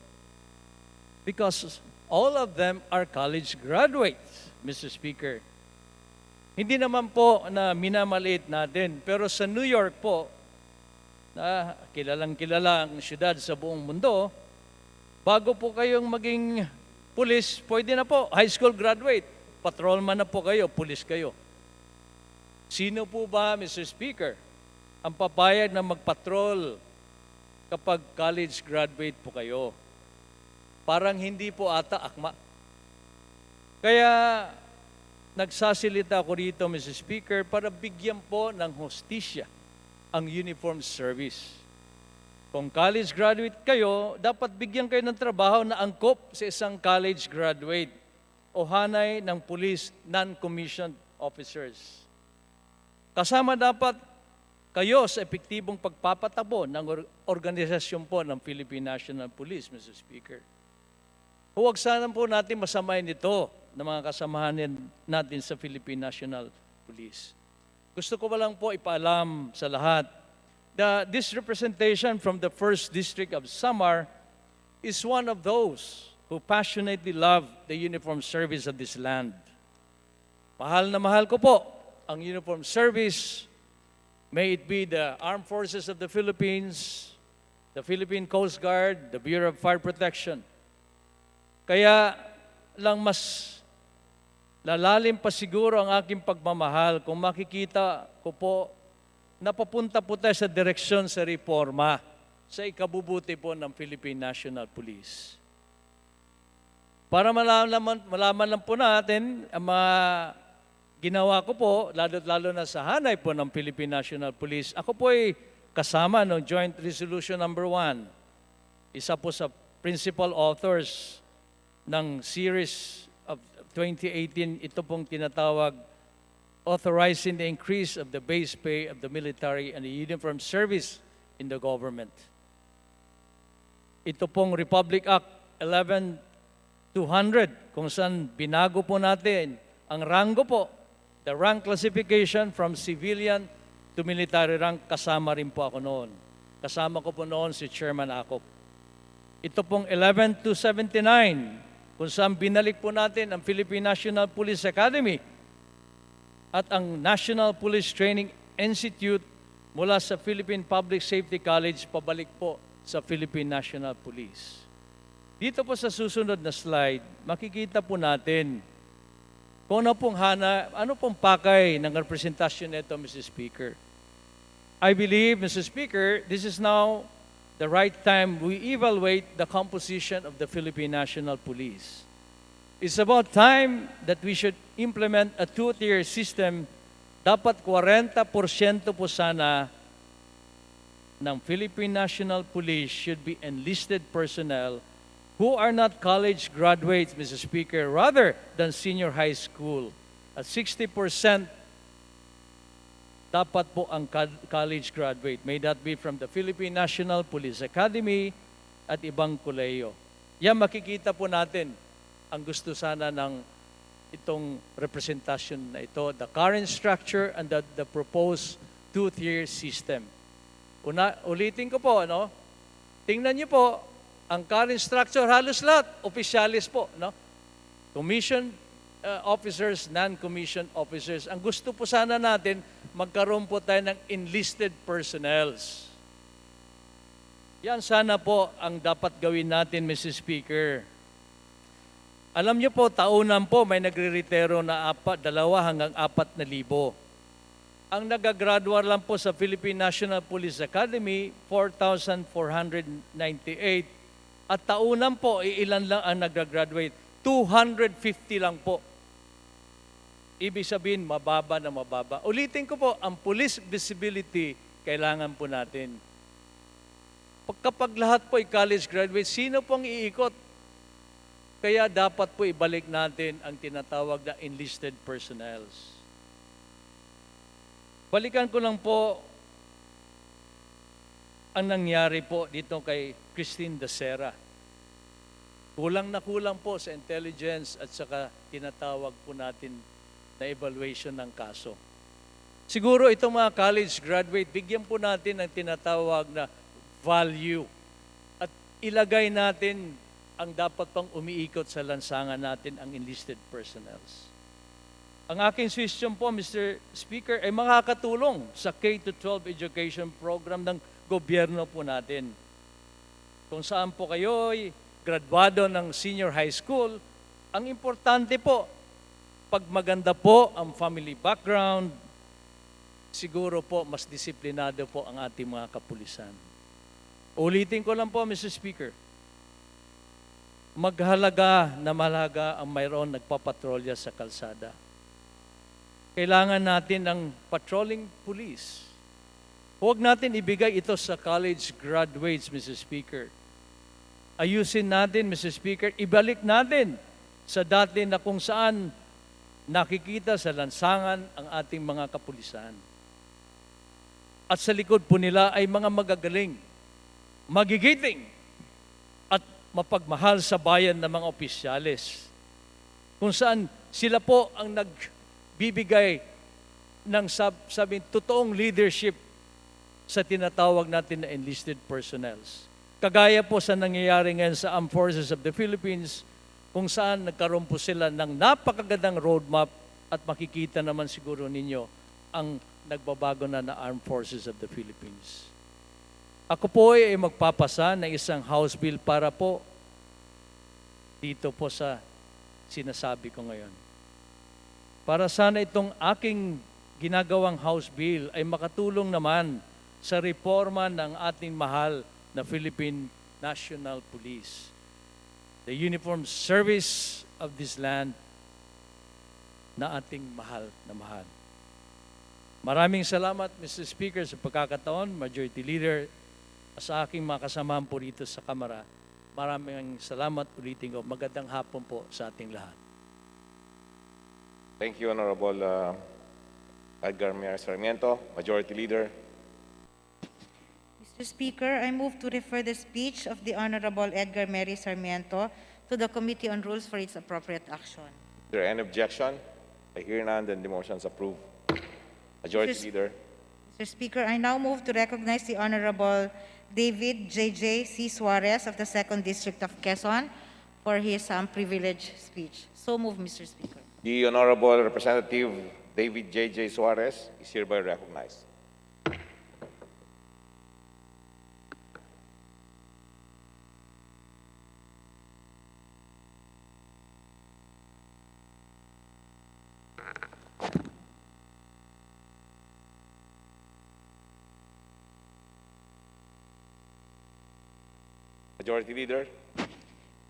because all of them are college graduates, Mr. Speaker. Hindi naman po na minamaliit natin, pero sa New York po, na kilalang-kilala ang syudad sa buong mundo, Bago po kayong maging pulis, pwede na po, high school graduate. Patrolman na po kayo, pulis kayo. Sino po ba, Mr. Speaker, ang papayag na magpatrol kapag college graduate po kayo? Parang hindi po ata akma. Kaya nagsasalita ako rito, Mr. Speaker, para bigyan po ng hustisya ang uniform service. Kung college graduate kayo, dapat bigyan kayo ng trabaho na angkop sa isang college graduate o hanay ng police non-commissioned officers. Kasama dapat kayo sa epektibong pagpapatabo ng organisasyon po ng Philippine National Police, Mr. Speaker. Huwag sana po natin masamayin ito ng mga kasamahan natin sa Philippine National Police. Gusto ko lang po ipaalam sa lahat that this representation from the 1st District of Samar is one of those who passionately love the uniform service of this land. Mahal na mahal ko po ang uniform service, may it be the Armed Forces of the Philippines, the Philippine Coast Guard, the Bureau of Fire Protection. Kaya lang mas lalalim pa siguro ang aking pagmamahal kung makikita ko po napapunta po tayo sa direksyon sa reforma sa ikabubuti po ng Philippine National Police. Para malaman lang po natin ang mga ginawa ko po, lalo na sa hanay po ng Philippine National Police. Ako po ay kasama ng Joint Resolution Number 1. Isa po sa principal authors ng series of 2018, ito pong tinatawag authorizing the increase of the base pay of the military and the uniform service in the government. Ito pong Republic Act 11-200 kung saan binago po natin ang ranggo po, the rank classification from civilian to military rank, kasama rin po ako noon. Kasama ko po noon si Chairman Acop. Ito pong 11-79 kung saan binalik po natin ang Philippine National Police Academy at ang National Police Training Institute mula sa Philippine Public Safety College pabalik po sa Philippine National Police. Dito po sa susunod na slide, makikita po natin kung ano pong pakay ng representasyon nito, Mr. Speaker. I believe, Mr. Speaker, this is now the right time we evaluate the composition of the Philippine National Police. It's about time that we should implement a two-tier system. Dapat 40% po sana ng Philippine National Police should be enlisted personnel who are not college graduates, Mr. Speaker, rather than senior high school. At 60% dapat po ang college graduate. May that be from the Philippine National Police Academy at ibang kolehiyo. Yan makikita po natin ang gusto sana ng itong representasyon na ito, the current structure and the proposed two-tier system. Ulitin ko po, tingnan niyo po, ang current structure, halos lahat, opisyalis po, commissioned officers, non-commissioned officers. Ang gusto po sana natin, magkaroon po tayo ng enlisted personnels. Yan sana po ang dapat gawin natin, Mr. Speaker. Alam niyo po, taunan po may nagre-retiro na 2 hanggang 4,000. Ang nagagraduate lang po sa Philippine National Police Academy, 4,498. At taunan po, ilan lang ang nagagraduate? 250 lang po. Ibig sabihin, mababa na mababa. Ulitin ko po, ang police visibility, kailangan po natin. Kapag lahat po ay college graduate, sino pong iikot? Kaya dapat po ibalik natin ang tinatawag na enlisted personnels. Balikan ko lang po ang nangyari po dito kay Christine Dacera. Kulang na kulang po sa intelligence at saka tinatawag po natin na evaluation ng kaso. Siguro itong mga college graduate, bigyan po natin ng tinatawag na value at ilagay natin ang dapat pang umiikot sa lansangan natin ang enlisted personnels. Ang aking suggestion po, Mr. Speaker, ay makakatulong sa K-12 education program ng gobyerno po natin. Kung saan po kayo graduado ng senior high school, ang importante po, pag maganda po ang family background, siguro po mas disiplinado po ang ating mga kapulisan. Ulitin ko lang po, Mr. Speaker, maghalaga na malaga ang mayroon nagpapatrolya sa kalsada. Kailangan natin ng patrolling police. Huwag natin ibigay ito sa college graduates, Mr. Speaker. Ayusin natin, Mr. Speaker, ibalik natin sa dati na kung saan nakikita sa lansangan ang ating mga kapulisan. At sa likod po nila ay mga magagaling, magigiting, at mapagmahal sa bayan ng mga opisyales. Kung saan sila po ang nagbibigay ng sabing totoong leadership sa tinatawag natin na enlisted personnels. Kagaya po sa nangyayari ngayon sa Armed Forces of the Philippines, kung saan nagkaroon po sila ng napakagandang roadmap at makikita naman siguro ninyo ang nagbabago na Armed Forces of the Philippines. Ako po ay magpapasa ng isang House Bill para po dito po sa sinasabi ko ngayon. Para sana itong aking ginagawang House Bill ay makatulong naman sa reforma ng ating mahal na Philippine National Police. The uniform service of this land na ating mahal na mahal. Maraming salamat, Mr. Speaker, sa pagkakataon, Majority Leader, sa aking mga kasamahan po rito sa Kamara. Maraming salamat ulitin ko. Magandang hapon po sa ating lahat. Thank you, Honorable Edgar Mayor Sarmiento, Majority Leader. Mr. Speaker, I move to refer the speech of the Honorable Edgar Mary Sarmiento to the Committee on Rules for its appropriate action. Is there any objection? I hear none, then the motion is approved. Majority Leader. Mr. Speaker, I now move to recognize the Honorable David J.J. C. Suarez of the 2nd District of Quezon for his privileged speech. So move, Mr. Speaker. The Honorable Representative David J.J. Suarez is hereby recognized. Majority Leader.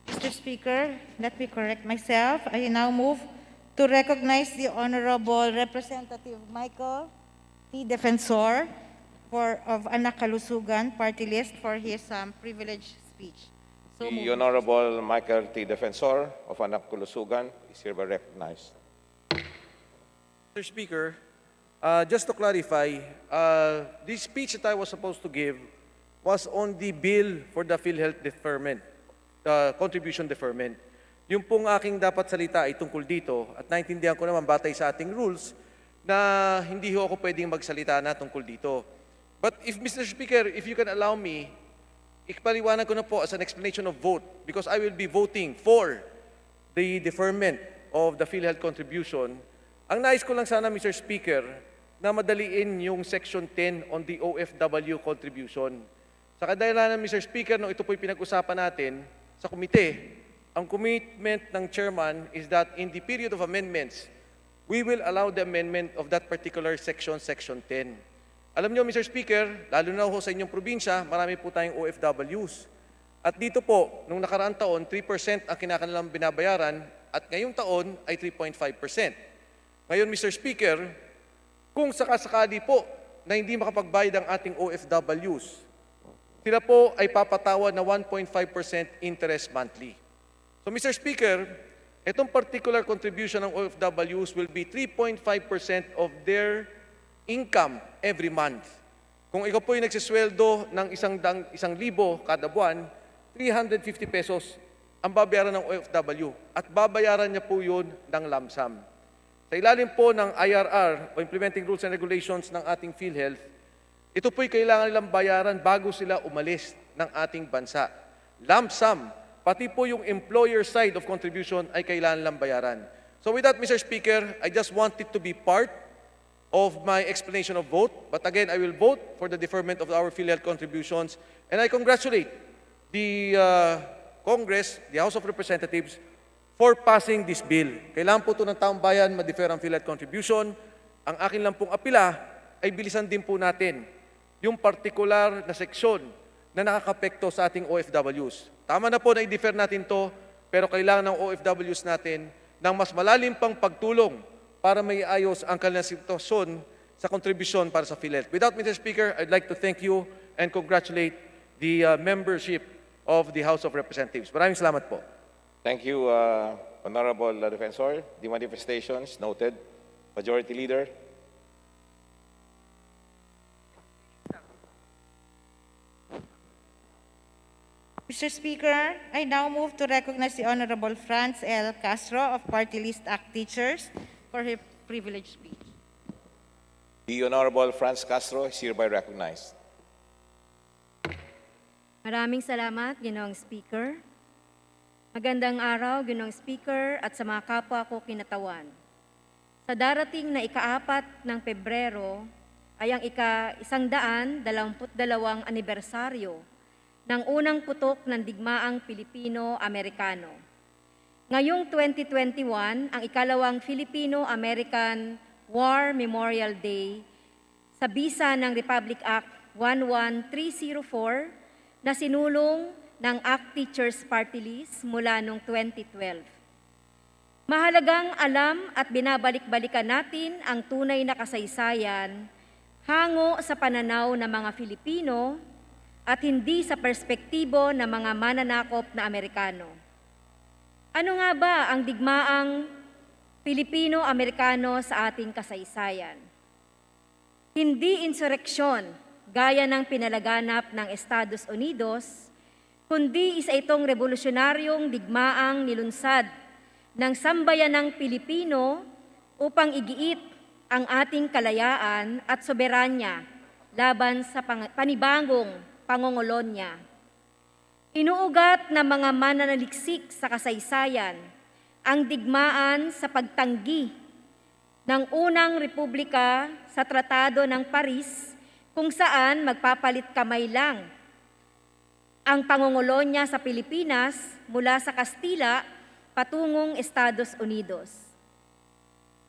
Mr. Speaker, let me correct myself. I now move to recognize the Honorable Representative Michael T. Defensor of Anak Kalusugan Party List for his privileged speech. So The moved. Honorable Michael T. Defensor of Anak Kalusugan is hereby recognized. Mr. Speaker, just to clarify, this speech that I was supposed to give was on the bill for the PhilHealth deferment, contribution deferment. Yung pong aking dapat salita ay tungkol dito at naintindihan ko naman batay sa ating rules na hindi ho ako pwedeng magsalita na tungkol dito. But if, Mr. Speaker, if you can allow me, ipaliwanag ko na po as an explanation of vote because I will be voting for the deferment of the PhilHealth contribution. Ang nais ko lang sana, Mr. Speaker, na madaliin yung Section 10 on the OFW contribution. Sa kadahilanan, Mr. Speaker, nung ito po'y pinag-usapan natin sa komite, ang commitment ng chairman is that in the period of amendments, we will allow the amendment of that particular section, Section 10. Alam niyo, Mr. Speaker, lalo na ho sa inyong probinsya, marami po tayong OFWs. At dito po, nung nakaraang taon, 3% ang kinakanilang binabayaran at ngayong taon ay 3.5%. Ngayon, Mr. Speaker, kung sakasakali po na hindi makapagbayad ang ating OFWs, sila po ay papatawad na 1.5% interest monthly. So, Mr. Speaker, itong particular contribution ng OFWs will be 3.5% of their income every month. Kung ikaw po ay nagsisweldo ng 1,000 kada buwan, 350 pesos ang babayaran ng OFW at babayaran niya po yun ng lump sum. Sa ilalim po ng IRR o Implementing Rules and Regulations ng ating PhilHealth, ito po'y kailangan nilang bayaran bago sila umalis ng ating bansa. Lump sum, pati po yung employer side of contribution ay kailangan nilang bayaran. So with that, Mr. Speaker, I just want it to be part of my explanation of vote. But again, I will vote for the deferment of our PhilHealth contributions. And I congratulate the Congress, the House of Representatives, for passing this bill. Kailangan po ito ng taong bayan ma-defer ang PhilHealth contribution. Ang akin lang pong apila ay bilisan din po natin yung particular na seksyon na nakakapekto sa ating OFWs. Tama na po na i-defer natin to, pero kailangan ng OFWs natin ng mas malalim pang pagtulong para may ayos ang kanilang sitwasyon sa kontribusyon para sa PhilHealth. Without Mr. Speaker, I'd like to thank you and congratulate the membership of the House of Representatives. Maraming salamat po. Thank you, Honorable Defensor. The manifestations noted. Majority Leader. Mr. Speaker, I now move to recognize the Honorable Franz L. Castro of Party List Act Teachers for her privileged speech. The Honorable Franz Castro is hereby recognized. Maraming salamat, Ginoong Speaker. Magandang araw, Ginoong Speaker, at sa mga kapwa ko kinatawan. Sa darating na ika-4 ng Pebrero ay ang ika-122 anibersaryo ng unang putok ng digmaang Pilipino-Amerikano. Ngayong 2021, ang ikalawang Filipino-American War Memorial Day sa bisa ng Republic Act 11304 na sinulong ng ACT Teachers Party List mula noong 2012. Mahalagang alam at binabalik-balikan natin ang tunay na kasaysayan hango sa pananaw ng mga Filipino at hindi sa perspektibo ng mga mananakop na Amerikano. Ano nga ba ang digmaang Pilipino-Amerikano sa ating kasaysayan? Hindi insureksyon gaya ng pinalaganap ng Estados Unidos, kundi isa itong revolusyonaryong digmaang nilunsad ng sambayanang Pilipino upang igiit ang ating kalayaan at soberanya laban sa panibagong pangongolonya. Inuugat ng mga mananaliksik sa kasaysayan ang digmaan sa pagtanggi ng unang republika sa Tratado ng Paris kung saan magpapalit kamay lang ang pangongolonya sa Pilipinas mula sa Kastila patungong Estados Unidos.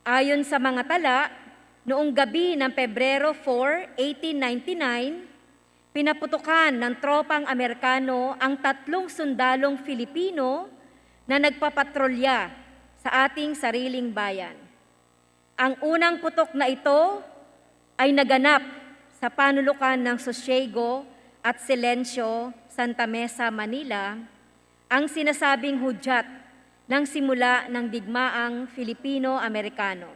Ayon sa mga tala, noong gabi ng Pebrero 4, 1899, pinaputukan ng tropang Amerikano ang 3 sundalong Filipino na nagpapatrolya sa ating sariling bayan. Ang unang putok na ito ay naganap sa panulukan ng Sosiego at Silencio, Santa Mesa, Manila, ang sinasabing hudyat ng simula ng digmaang Filipino-Amerikano.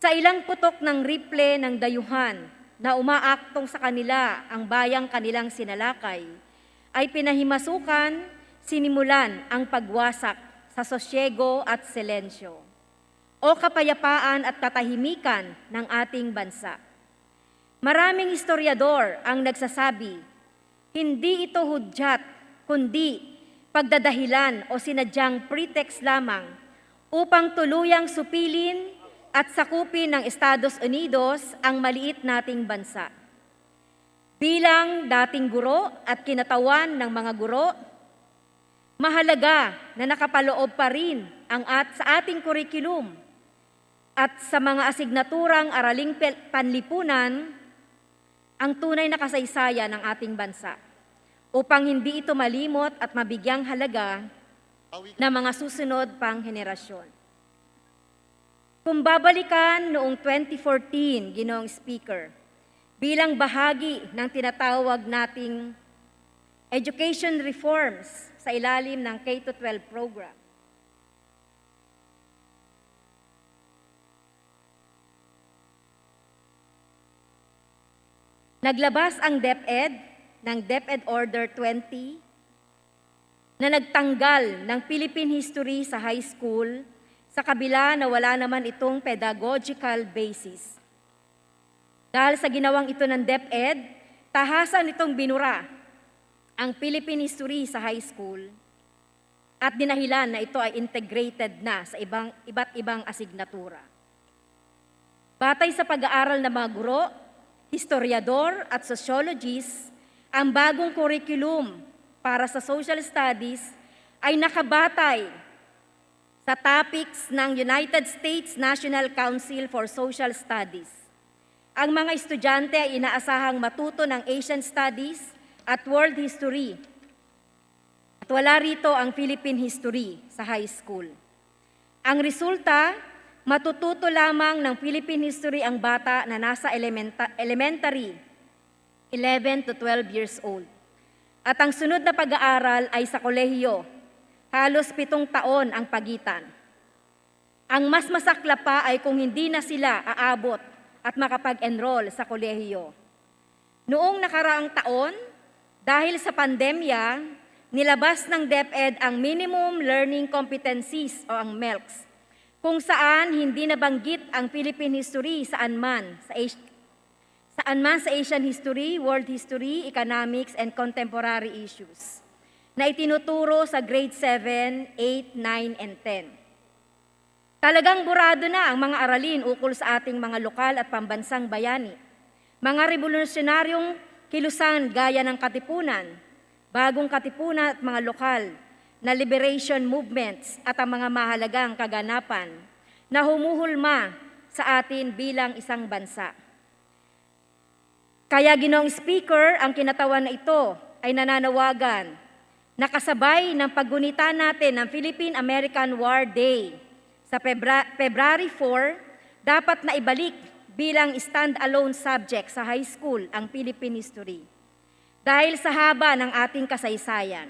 Sa ilang putok ng rifle ng dayuhan na umaaktong sa kanila ang bayang kanilang sinalakay, ay pinahimasukan, sinimulan ang pagwasak sa Sosiego at Silencio, o kapayapaan at katahimikan ng ating bansa. Maraming historiador ang nagsasabi, hindi ito hudyat, kundi pagdadahilan o sinadyang pretext lamang upang tuluyang supilin at sakupin ng Estados Unidos ang maliit nating bansa. Bilang dating guro at kinatawan ng mga guro, mahalaga na nakapaloob pa rin sa ating kurikulum at sa mga asignaturang araling panlipunan ang tunay na kasaysayan ng ating bansa upang hindi ito malimot at mabigyang halaga ng mga susunod pang henerasyon. Kung babalikan noong 2014, Ginoong Speaker, bilang bahagi ng tinatawag nating education reforms sa ilalim ng K-12 program, naglabas ang DepEd ng DepEd Order 20 na nagtanggal ng Philippine History sa high school sa kabila na wala naman itong pedagogical basis. Dahil sa ginawang ito ng DepEd, tahasan itong binura ang Philippine History sa high school at dinahilan na ito ay integrated na sa iba't ibang asignatura. Batay sa pag-aaral ng mga guro, historiador at sociologists, ang bagong curriculum para sa Social Studies ay nakabatay sa topics ng United States National Council for Social Studies. Ang mga estudyante ay inaasahang matuto ng Asian Studies at World History. At wala rito ang Philippine History sa high school. Ang resulta, matututo lamang ng Philippine History ang bata na nasa elementary, 11 to 12 years old. At ang sunod na pag-aaral ay sa kolehiyo, halos 7 taon ang pagitan. Ang mas masakla pa ay kung hindi na sila aabot at makapag-enroll sa kolehiyo. Noong nakaraang taon, dahil sa pandemya, nilabas ng DepEd ang Minimum Learning Competencies o ang MELCs, kung saan hindi nabanggit ang Philippine History saan man sa Asian History, World History, Economics, and Contemporary Issues na itinuturo sa grade 7, 8, 9, and 10. Talagang burado na ang mga aralin ukol sa ating mga lokal at pambansang bayani. Mga revolusyonaryong kilusan gaya ng Katipunan, Bagong Katipunan at mga lokal na liberation movements at ang mga mahalagang kaganapan na humuhulma sa atin bilang isang bansa. Kaya Ginoong Speaker, ang kinatawan na ito ay nananawagan na kasabay ng paggunita natin ng Philippine-American War Day sa February 4, dapat na ibalik bilang stand-alone subject sa high school ang Philippine History. Dahil sa haba ng ating kasaysayan.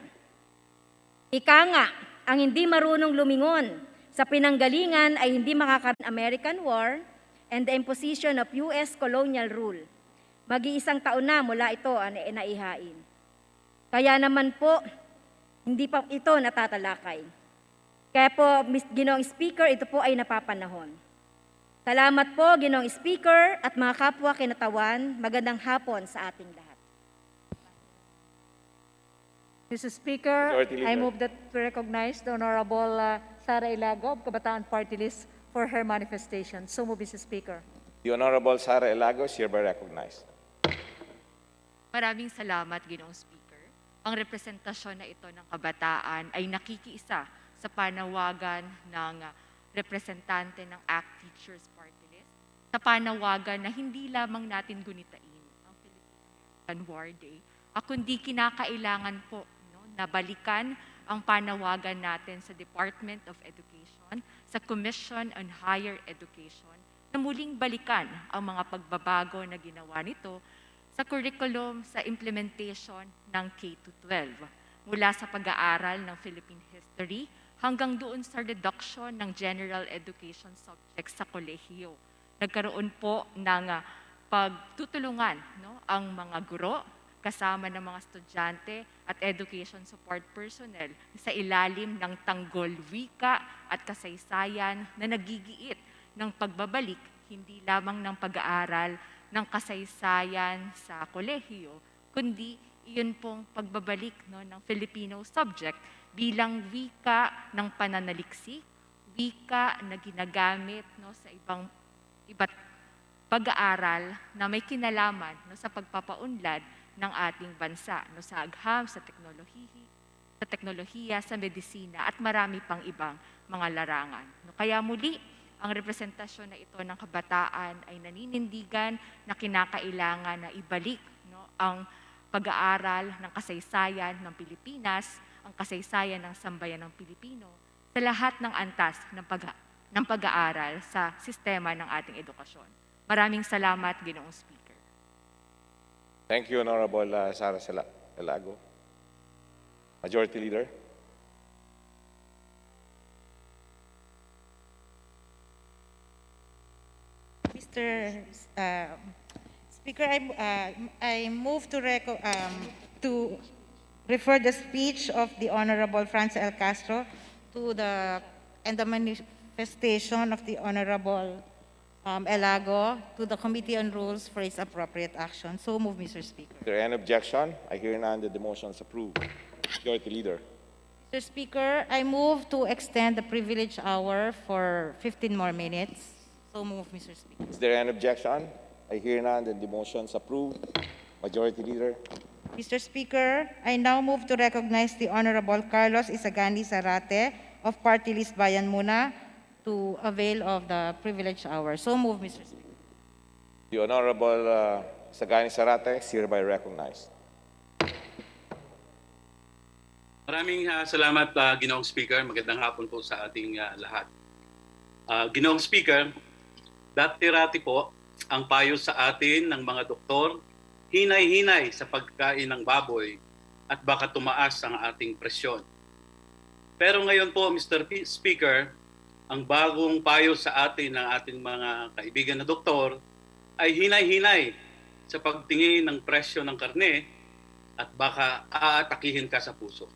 Ika nga, ang hindi marunong lumingon sa pinanggalingan ay hindi makakaroon American War and the imposition of U.S. colonial rule. Mag-iisang taon na mula ito ang naihain. Kaya naman po, hindi pa ito natatalakay. Kaya po, Ginoong Speaker, ito po ay napapanahon. Salamat po, Ginoong Speaker at mga kapwa kinatawan. Magandang hapon sa ating lahat. Mr. Speaker, Majority Leader. I move that to recognize the Honorable Sara Ilago of Kabataan Party List for her manifestation. So move, Mr. Speaker. The Honorable Sara Ilago is hereby recognized. Maraming salamat, Ginoong Speaker. Ang representasyon na ito ng kabataan ay nakikiisa sa panawagan ng representante ng ACT Teachers Party List sa panawagan na hindi lamang natin gunitain ang Philippine-American War Day, kundi kinakailangan po na balikan ang panawagan natin sa Department of Education, sa Commission on Higher Education, na muling balikan ang mga pagbabago na ginawa nito sa curriculum sa implementation ng K-12, mula sa pag-aaral ng Philippine History hanggang doon sa reduction ng general education subjects sa kolehiyo. Nagkaroon po ng pagtutulungan ang mga guro, kasama ng mga estudyante at education support personnel sa ilalim ng tanggol wika at kasaysayan na nagigiit ng pagbabalik hindi lamang ng pag-aaral ng kasaysayan sa kolehiyo, kundi iyon pong pagbabalik ng Filipino subject bilang wika ng pananaliksik, wika na ginagamit sa iba't pag-aaral na may kinalaman sa pagpapaunlad ng ating bansa, sa agham, sa teknolohiya, sa medisina, at marami pang ibang mga larangan. Kaya muli, ang representasyon na ito ng kabataan ay naninindigan na kinakailangan na ibalik ang pag-aaral ng kasaysayan ng Pilipinas, ang kasaysayan ng sambayan ng Pilipino, sa lahat ng antas ng pag-aaral sa sistema ng ating edukasyon. Maraming salamat, Ginoong Speaker. Thank you, Honorable Sara Ilago. Majority Leader. Mr. Speaker, I move to refer the speech of the Honorable Franz L. Castro and the manifestation of the Honorable Elago to the Committee on Rules for its appropriate action. So move, Mr. Speaker. Is there any objection? I hear none that the motion is approved. Majority Leader. Mr. Speaker, I move to extend the privilege hour for 15 more minutes. So move, Mr. Speaker. Is there any objection? I hear none that the motion is approved. Majority Leader. Mr. Speaker, I now move to recognize the Honorable Carlos Isagani Zarate of Party List Bayan Muna to avail of the privileged hour. So move, Mr. Speaker. The Honorable Sagani Sarate is hereby recognized. Maraming salamat, Ginoong Speaker. Magandang hapon po sa ating lahat. Ginoong Speaker, dati-rati po ang payo sa atin ng mga doktor, hinay-hinay sa pagkain ng baboy at baka tumaas ang ating presyon. Pero ngayon po, Mr. Speaker, ang bagong payo sa atin ng ating mga kaibigan na doktor ay hinay-hinay sa pagtingin ng presyo ng karne at baka aatakihin ka sa puso.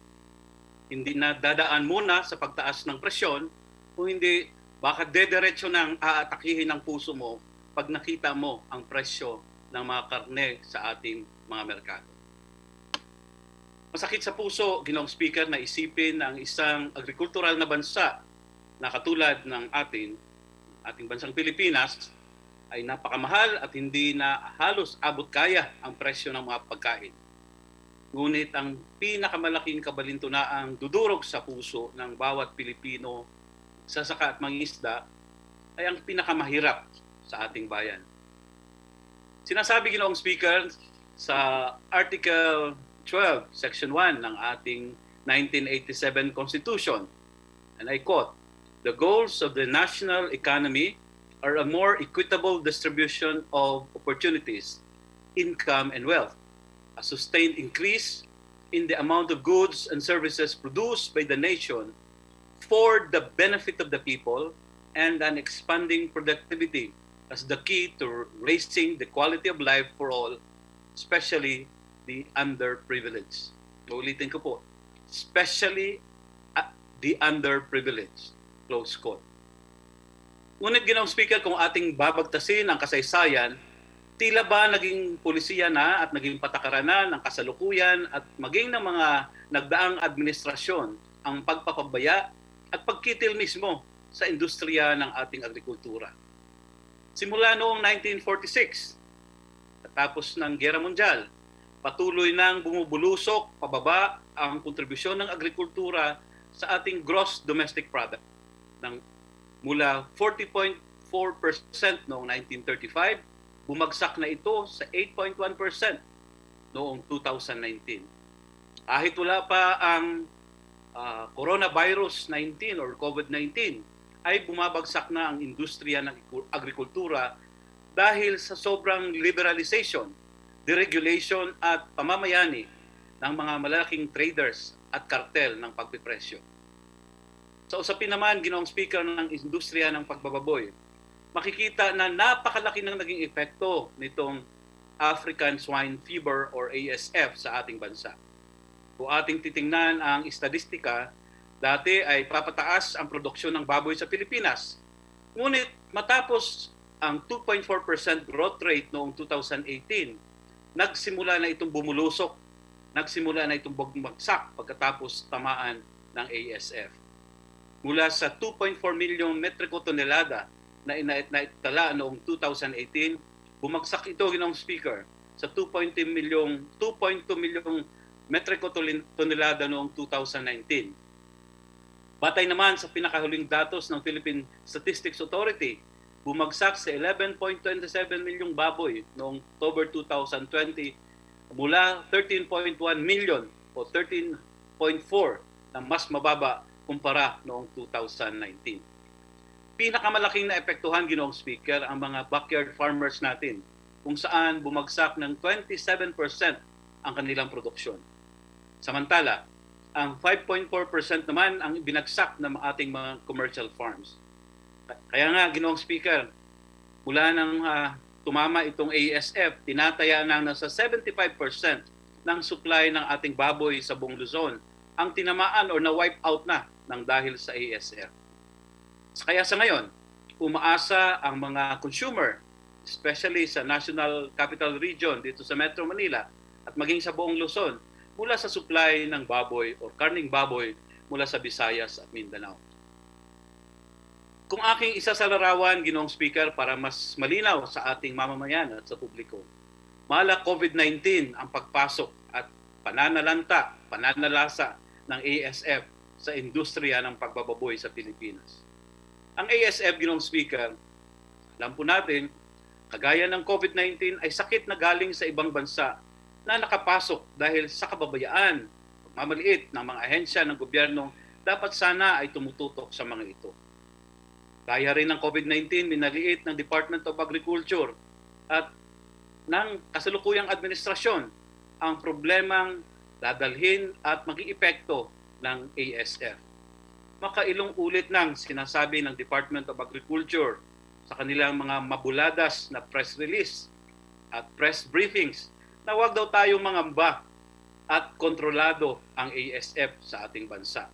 Hindi na dadaan muna sa pagtaas ng presyon, kung hindi baka dediretso nang aatakihin ng puso mo pag nakita mo ang presyo ng mga karne sa ating mga merkado. Masakit sa puso, Ginoong Speaker, na isipin na ang isang agrikultural na bansa na katulad ng ating bansang Pilipinas ay napakamahal at hindi na halos abot kaya ang presyo ng mga pagkain. Ngunit ang pinakamalaking kabalintunaang dudurog sa puso ng bawat Pilipino, sasaka at mangingisda ay ang pinakamahirap sa ating bayan. Sinasabi, Ginoong Speaker, sa Article 12, Section 1 ng ating 1987 Constitution, and I quote, "The goals of the national economy are a more equitable distribution of opportunities, income, and wealth, a sustained increase in the amount of goods and services produced by the nation for the benefit of the people, and an expanding productivity as the key to raising the quality of life for all, especially the underprivileged." Uulitin ko po, especially the underprivileged. Close quote. Ngunit, Ginoong Speaker, kung ating babagtasin ang kasaysayan, tila ba naging pulisiya na at naging patakaran na ng kasalukuyan at maging ng mga nagdaang administrasyon ang pagpapabaya at pagkitil mismo sa industriya ng ating agrikultura. Simula noong 1946, tapos ng Giyera Mundial, patuloy nang bumubulusok pababa ang kontribusyon ng agrikultura sa ating gross domestic product ng mula 40.4% noong 1935, bumagsak na ito sa 8.1% noong 2019. Kahit wala pa ang coronavirus 19 or COVID-19, ay bumabagsak na ang industriya ng agrikultura dahil sa sobrang liberalization, deregulation at pamamayani ng mga malalaking traders at kartel ng pagpipresyo. Sa usapin naman, Ginoong Speaker, ng industriya ng pagbababoy, makikita na napakalaki ng naging epekto nitong African Swine Fever or ASF sa ating bansa. Kung ating titingnan ang estadistika, dati ay papataas ang produksyon ng baboy sa Pilipinas. Ngunit matapos ang 2.4% growth rate noong 2018, nagsimula na itong bumulusok, nagsimula na itong bumagsak pagkatapos tamaan ng ASF. Mula sa 2.4 milyong metriko tonelada na inaitala noong 2018, bumagsak ito, Ginoong Speaker, sa 2.2 milyong metriko tonelada noong 2019. Batay naman sa pinakahuling datos ng Philippine Statistics Authority, bumagsak sa 11.27 milyong baboy noong October 2020 mula 13.1 million o 13.4 na mas mababa kumpara noong 2019. Pinakamalaking naepektuhan, Ginoong Speaker, ang mga backyard farmers natin kung saan bumagsak ng 27% ang kanilang produksyon. Samantala, ang 5.4% naman ang binagsak ng ating mga commercial farms. Kaya nga, Ginoong Speaker, mula nang tumama itong ASF, tinataya na nasa 75% ng supply ng ating baboy sa buong Luzon ang tinamaan o na-wipe out na ng dahil sa ASF. Kaya sa ngayon, umaasa ang mga consumer, especially sa National Capital Region dito sa Metro Manila at maging sa buong Luzon, mula sa supply ng baboy o karning baboy mula sa Visayas at Mindanao. Kung aking isa sa larawan, Ginoong Speaker, para mas malinaw sa ating mamamayan at sa publiko, mala COVID-19 ang pagpasok at pananalanta, pananalasa ng ASF sa industriya ng pagbababoy sa Pilipinas. Ang ASF, Ginoong Speaker, alam po natin, kagaya ng COVID-19 ay sakit na galing sa ibang bansa na nakapasok dahil sa kababayaan, pagmamaliit ng mga ahensya ng gobyerno, dapat sana ay tumututok sa mga ito. Kaya rin ng COVID-19, minaliit ng Department of Agriculture at ng kasalukuyang administrasyon ang problemang dadalhin at maging epekto ng ASF. Makailong ulit nang sinasabi ng Department of Agriculture sa kanilang mga mabuladas na press release at press briefings na huwag daw tayong mangamba at kontrolado ang ASF sa ating bansa.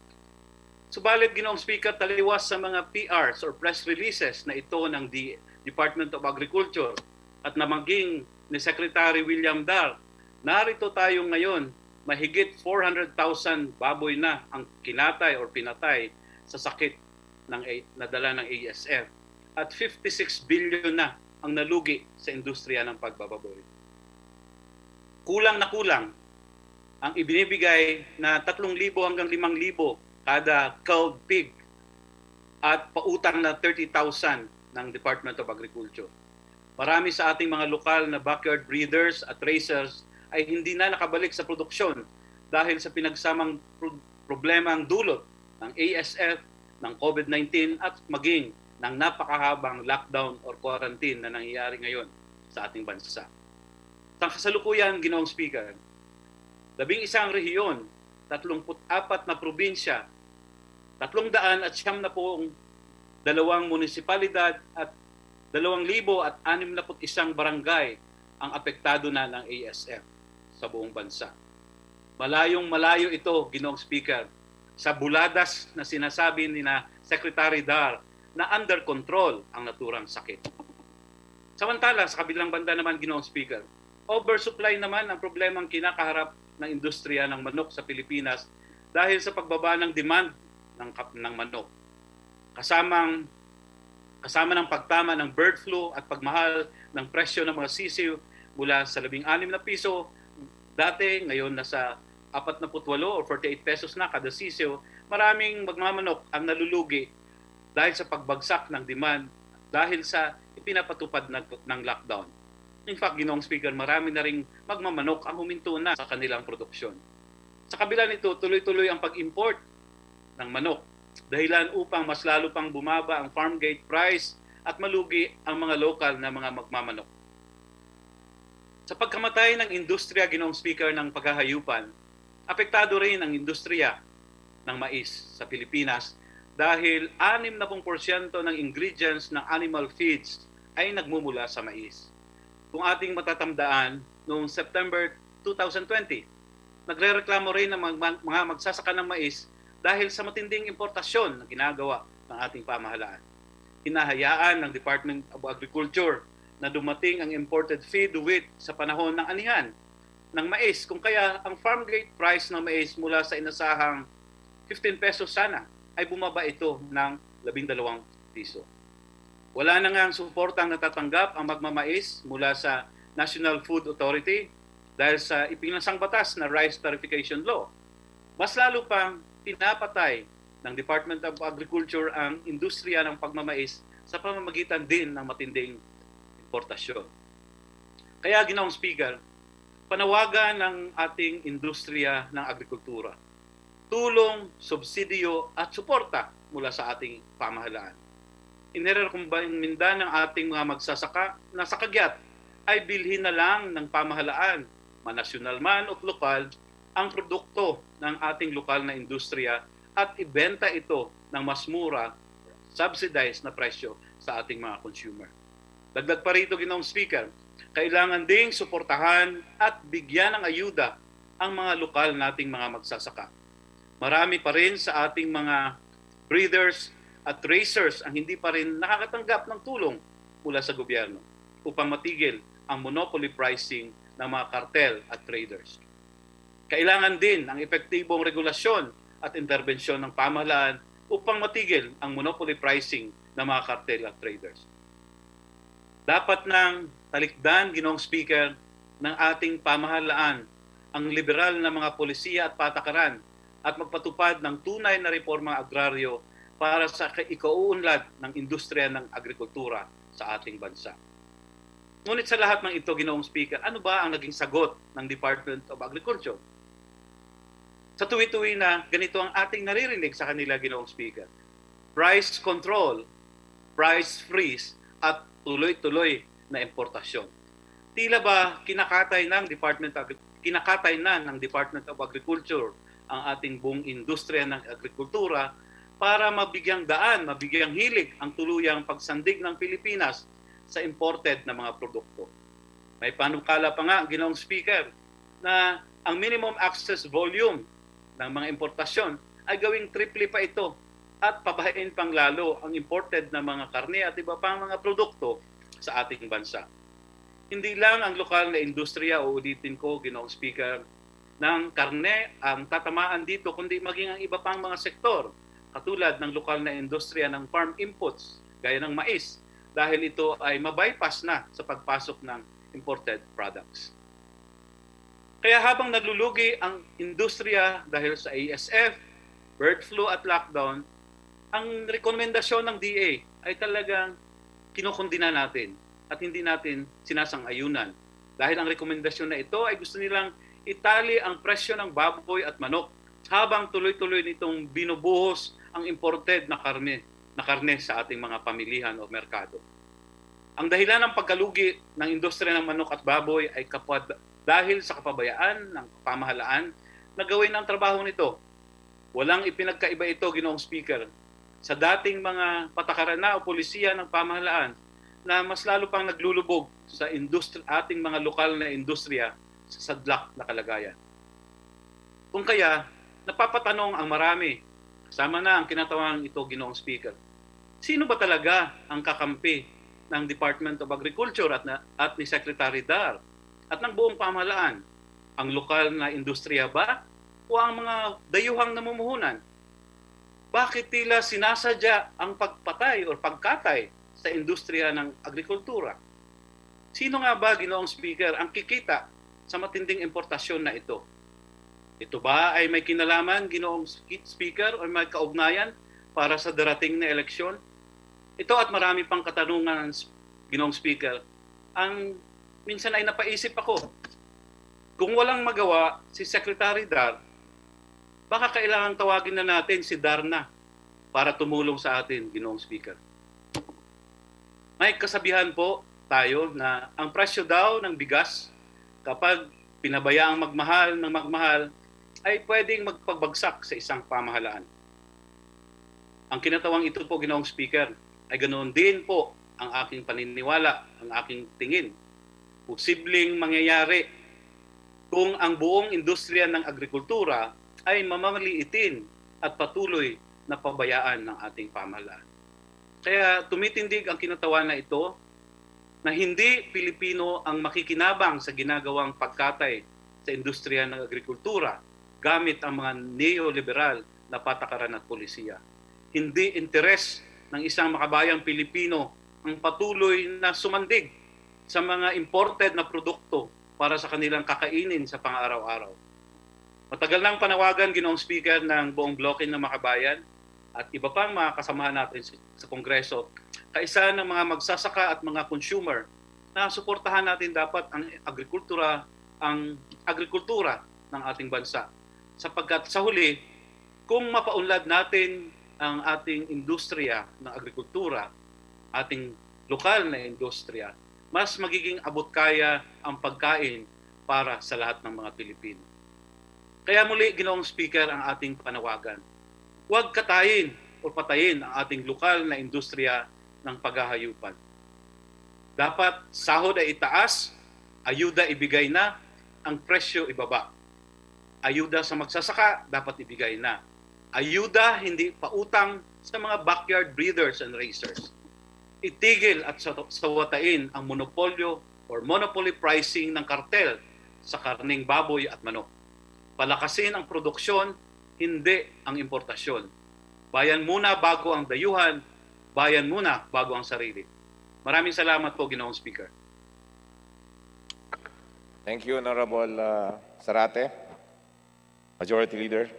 Subalit, Ginoong Speaker, taliwas sa mga PRs or press releases na ito ng Department of Agriculture at na maging ni Secretary William Dar, narito tayo ngayon, mahigit 400,000 baboy na ang kinatay or pinatay sa sakit ng nadala ng ASF at 56 billion na ang nalugi sa industriya ng pagbababoy. Kulang na kulang ang ibinibigay na 3,000 hanggang 5,000 kada culled pig at pautang na 30,000 ng Department of Agriculture. Marami sa ating mga lokal na backyard breeders at racers ay hindi na nakabalik sa produksyon dahil sa pinagsamang problemang dulot ng ASF, ng COVID-19 at maging ng napakahabang lockdown or quarantine na nangyayari ngayon sa ating bansa. Sa kasalukuyan, Ginoong Speaker, 11 rehiyon, 34 na probinsya, 300 at 2 munisipalidad at 2,061 barangay ang apektado na ng ASF sa buong bansa. Malayong malayo ito, Ginoong Speaker, sa buladas na sinasabi ni na Secretary Dar na under control ang naturang sakit. Samantala, sa kabilang banda naman, Ginoong Speaker, oversupply naman ang problemang kinakaharap ng industriya ng manok sa Pilipinas dahil sa pagbaba ng demand ng manok. Kasama ng pagtama ng bird flu at pagmahal ng presyo ng mga sisiw mula sa 16 na piso dati, ngayon nasa 48 o 48 pesos na kada sisiw, maraming magmamanok ang nalulugi dahil sa pagbagsak ng demand dahil sa ipinapatupad ng lockdown. In fact, Ginoong Speaker, marami na ring magmamanok ang huminto na sa kanilang produksyon. Sa kabila nito, tuloy-tuloy ang pag-import ng manok, dahilan upang mas lalo pang bumaba ang farm gate price at malugi ang mga lokal na mga magmamanok. Sa pagkamatay ng industriya, Ginoong Speaker, ng paghahayupan, apektado rin ang industriya ng mais sa Pilipinas dahil 60% ng ingredients ng animal feeds ay nagmumula sa mais. Kung ating matatandaan, noong September 2020, nagrereklamo rin ng mga magsasaka ng mais dahil sa matinding importasyon na ginagawa ng ating pamahalaan. Hinahayaan ng Department of Agriculture na dumating ang imported feed wheat sa panahon ng anihan ng mais. Kung kaya ang farm gate price ng mais mula sa inasahang 15 pesos sana ay bumaba ito ng 12 piso. Wala na nga ang suportang natatanggap ang magmamais mula sa National Food Authority dahil sa ipinasang batas na Rice Tarification Law. Mas lalo pang pinapatay ng Department of Agriculture ang industriya ng pagmamais sa pamamagitan din ng matinding importasyon. Kaya, Ginoong Speaker, panawagan ng ating industriya ng agrikultura, tulong, subsidiyo at suporta mula sa ating pamahalaan. Inirekomenda ng ating mga magsasaka na sa kagyat ay bilhin na lang ng pamahalaan, manasyonal man o lokal, ang produkto ng ating lokal na industriya at ibenta ito ng mas mura, subsidized na presyo sa ating mga consumer. Dagdag pa rito, Ginoong Speaker, kailangan ding suportahan at bigyan ng ayuda ang mga lokal nating mga magsasaka. Marami pa rin sa ating mga breeders at racers ang hindi pa rin nakakatanggap ng tulong mula sa gobyerno upang matigil ang monopoly pricing ng mga kartel at traders. Kailangan din ang epektibong regulasyon at interbensyon ng pamahalaan upang matigil ang monopoly pricing ng mga kartel at traders. Dapat nang talikdan, Ginoong Speaker, ng ating pamahalaan ang liberal na mga polisiya at patakaran at magpatupad ng tunay na reforma agraryo para sa ikauunlad ng industriya ng agrikultura sa ating bansa. Ngunit sa lahat ng ito, Ginoong Speaker, ano ba ang naging sagot ng Department of Agriculture? Sa tuwi-tuwi na ganito ang ating naririnig sa kanila, Ginoong Speaker. Price control, price freeze, at tuloy-tuloy na importasyon. Tila ba kinakatay na ng Department of Agriculture ang ating buong industriya ng agrikultura para mabigyang daan, mabigyang hilig ang tuluyang pagsandig ng Pilipinas sa imported na mga produkto. May panukala pa nga, Ginoong Speaker, na ang minimum access volume ng mga importasyon ay gawing triple pa ito at pabahain pang lalo ang imported na mga karne at iba pang mga produkto sa ating bansa. Hindi lang ang lokal na industriya, uulitin ko, Ginoong Speaker, ng karne ang tatamaan dito, kundi maging ang iba pang mga sektor, katulad ng lokal na industriya ng farm inputs, gaya ng mais, dahil ito ay mabypass na sa pagpasok ng imported products. Kaya habang naglulugi ang industriya dahil sa ASF, bird flu at lockdown, ang rekomendasyon ng DA ay talagang kinukundina natin at hindi natin sinasang-ayunan. Dahil ang rekomendasyon na ito ay gusto nilang itali ang presyo ng baboy at manok habang tuloy-tuloy nitong binubuhos ang imported na karne sa ating mga pamilihan o merkado. Ang dahilan ng pagkalugi ng industriya ng manok at baboy ay dahil sa kapabayaan ng pamahalaan na gawin ang trabaho nito. Walang ipinagkaiba ito, Ginoong Speaker, sa dating mga patakaran na o polisiya ng pamahalaan na mas lalo pang naglulubog sa ating mga lokal na industriya sa sadlak na kalagayan. Kung kaya, napapatanong ang marami, kasama na ang kinatawang ito, Ginoong Speaker, sino ba talaga ang kakampi ng Department of Agriculture at ni Secretary Dar at ng buong pamahalaan? Ang lokal na industriya ba o ang mga dayuhang namumuhunan? Bakit tila sinasadya ang pagpatay o pagkatay sa industriya ng agrikultura? Sino nga ba, Ginoong Speaker, ang kikita sa matinding importasyon na ito? Ito ba ay may kinalaman, Ginoong Speaker, o may kaugnayan para sa darating na eleksyon? Ito at marami pang katanungan, Ginoong Speaker, ang minsan ay napaisip ako. Kung walang magawa si Secretary Dar, baka kailangan tawagin na natin si Darna para tumulong sa atin, Ginoong Speaker. May kasabihan po tayo na ang presyo daw ng bigas kapag pinabayaang magmahal ng magmahal ay pwedeng magpagbagsak sa isang pamahalaan. Ang kinatawang ito po, Ginoong Speaker, ay ganoon din po ang aking paniniwala, ang aking tingin. Posibleng mangyayari kung ang buong industriya ng agrikultura ay mamamaliitin at patuloy na pabayaan ng ating pamahalaan. Kaya tumitindig ang kinatawan na ito na hindi Pilipino ang makikinabang sa ginagawang pagkatay sa industriya ng agrikultura gamit ang mga neoliberal na patakaran at polisiya. Hindi interes ng isang makabayang Pilipino ang patuloy na sumandig sa mga imported na produkto para sa kanilang kakainin sa pang-araw-araw. Matagal nang panawagan, Ginoong Speaker, ng buong bloke ng makabayan at iba pang mga kasamahan natin sa Kongreso, kaisa ng mga magsasaka at mga consumer na suportahan natin dapat ang agrikultura ng ating bansa. Sapagkat sa huli, kung mapaunlad natin ang ating industriya ng agrikultura, ating lokal na industriya, mas magiging abot kaya ang pagkain para sa lahat ng mga Pilipino. Kaya muli, Ginoong Speaker, ang ating panawagan. Huwag katayin o patayin ang ating lokal na industriya ng paghahayupan. Dapat sahod ay itaas, ayuda ibigay na, ang presyo ibaba. Ayuda sa magsasaka, dapat ibigay na. Ayuda, hindi pautang sa mga backyard breeders and racers. Itigil at sawatain ang monopolyo or monopoly pricing ng kartel sa karning baboy at manok. Palakasin ang produksyon, hindi ang importasyon. Bayan muna bago ang dayuhan, bayan muna bago ang sarili. Maraming salamat po, Ginoong Speaker. Thank you, Honorable Zarate. Majority Leader.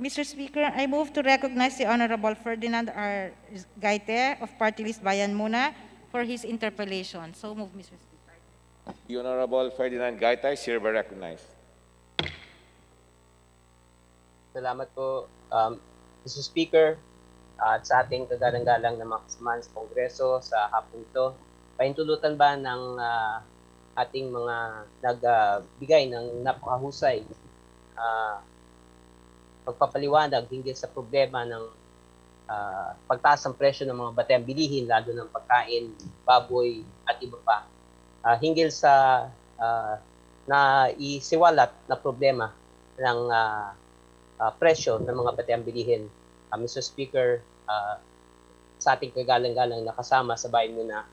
Mr. Speaker, I move to recognize the Honorable Ferdinand R. Gaite of Party List Bayan Muna for his interpellation. So move, Mr. Speaker. The Honorable Ferdinand Gaitay is hereby recognized. Salamat po, Mr. Speaker, at sa ating kagalang-galang na mga kasamahan sa Kongreso sa hapon ito. Paintulutan ba ng ating mga nagbigay ng napakahusay pagpapaliwanag hinggil sa problema ng pagtaas ng presyo ng mga batayang bilihin, lalo ng pagkain, baboy at iba pa. Hinggil sa naisiwalat na problema ng presyo ng mga batayang bilihin. Mr. Speaker, sa ating kagalang-galang nakasama sa bayan muna,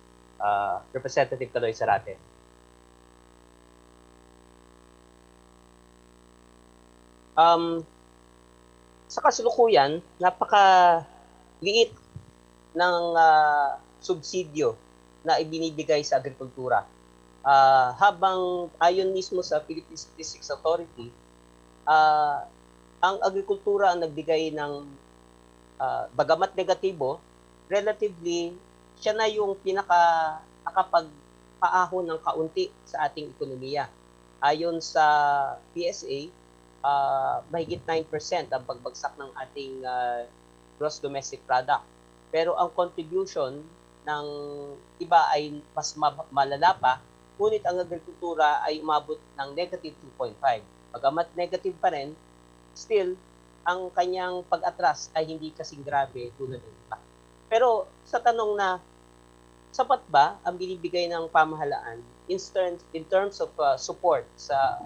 Representative Kaloy Zarate. Sa kasalukuyan, napakaliit ng subsidyo na ibinibigay sa agrikultura. Habang ayon mismo sa Philippine Statistics Authority, ang agrikultura ang nagbigay ng bagamat negatibo, relatively siya na yung nakapagpaahon ng kaunti sa ating ekonomiya. Ayon sa PSA, mahigit 9% ang pagbagsak ng ating gross domestic product. Pero ang contribution ng iba ay mas malala pa, ngunit ang agrikultura ay umabot ng negative 2.5. Bagamat negative pa rin, still, ang kanyang pag-atras ay hindi kasing grabe tulad ng iba. Pero sa tanong na, sapat ba ang binibigay ng pamahalaan in terms of support sa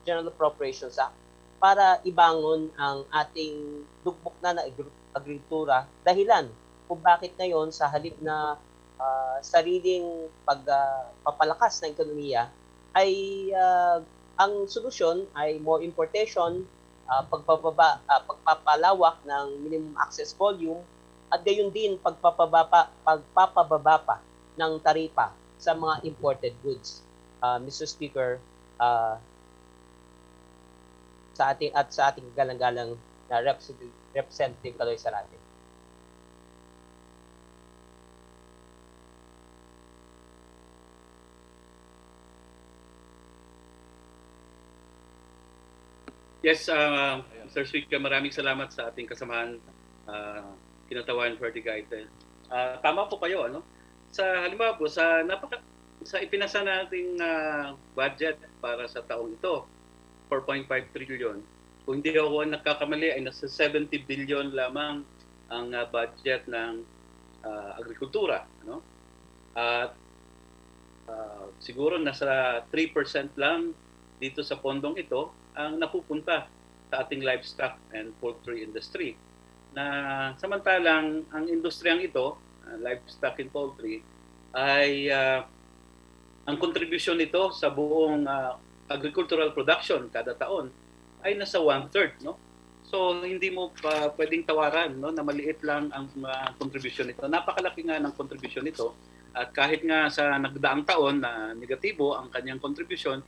General Appropriations Act para ibangon ang ating dugbok na agrikultura, dahilan kung bakit ngayon sa halip na sariling pagpapalakas ng ekonomiya ay ang solusyon ay more importation, pagpapalawak ng minimum access volume at gayon din pagpapababa pa ng taripa sa mga imported goods. Mr. Speaker, sa ating galang-galang na Representative Kaloy Zarate. Yes, Mr. Speaker, maraming salamat sa ating kasamahan, kinatawan for the guidance. Tama po kayo, ano? Sa halimbawa po, sa ipinasa nating budget para sa taong ito, 4.5 trillion. Kung hindi ako nagkakamali, ay nasa 70 billion lamang ang budget ng agrikultura. Ano? At siguro nasa 3% lang dito sa pondong ito ang napupunta sa ating livestock and poultry industry. Na samantalang ang industriyang ito, livestock and poultry, ay ang contribution nito sa buong agricultural production kada taon ay nasa 1/3, no? So hindi mo pa pwedeng tawaran, no, na maliit lang ang contribution nito. Napakalaki nga ng contribution nito at kahit nga sa nagdaang taon na negatibo ang kanyang contribution,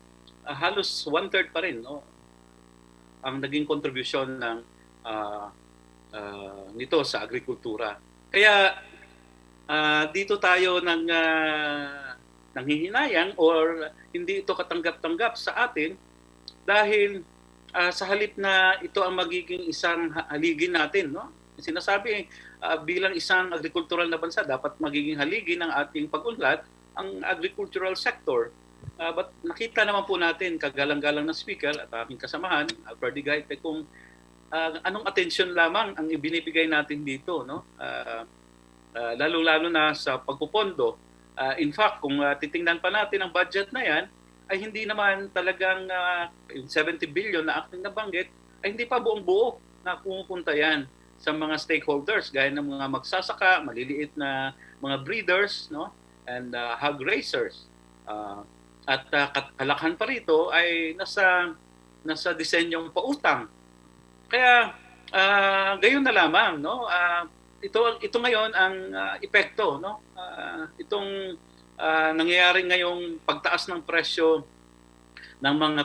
halos 1/3 pa rin, no, ang naging contribution ng nito sa agrikultura. Kaya dito tayo nanghihinayang or hindi ito katanggap-tanggap sa atin dahil sa halip na ito ang magiging isang haligi natin, no? Sinasabi bilang isang agricultural na bansa dapat magiging haligi ng ating pag-unlad ang agricultural sector. But nakita naman po natin kagalang-galang na speaker at aming kasamahan, Alfred Gaite, kung anong atensyon lamang ang ibinibigay natin dito, no? Lalo-lalo na sa pagpupondo. In fact, kung titingnan pa natin ang budget na yan, ay hindi naman talagang yung 70 billion na aking nabanggit, ay hindi pa buong-buo na pumupunta yan sa mga stakeholders, gaya ng mga magsasaka, maliliit na mga breeders, no, and hog raisers. At kalakhan pa rito ay nasa disenyong pautang. Kaya gayon na lamang, no, ito ngayon ang epekto, no, itong nangyayari ngayong pagtaas ng presyo ng mga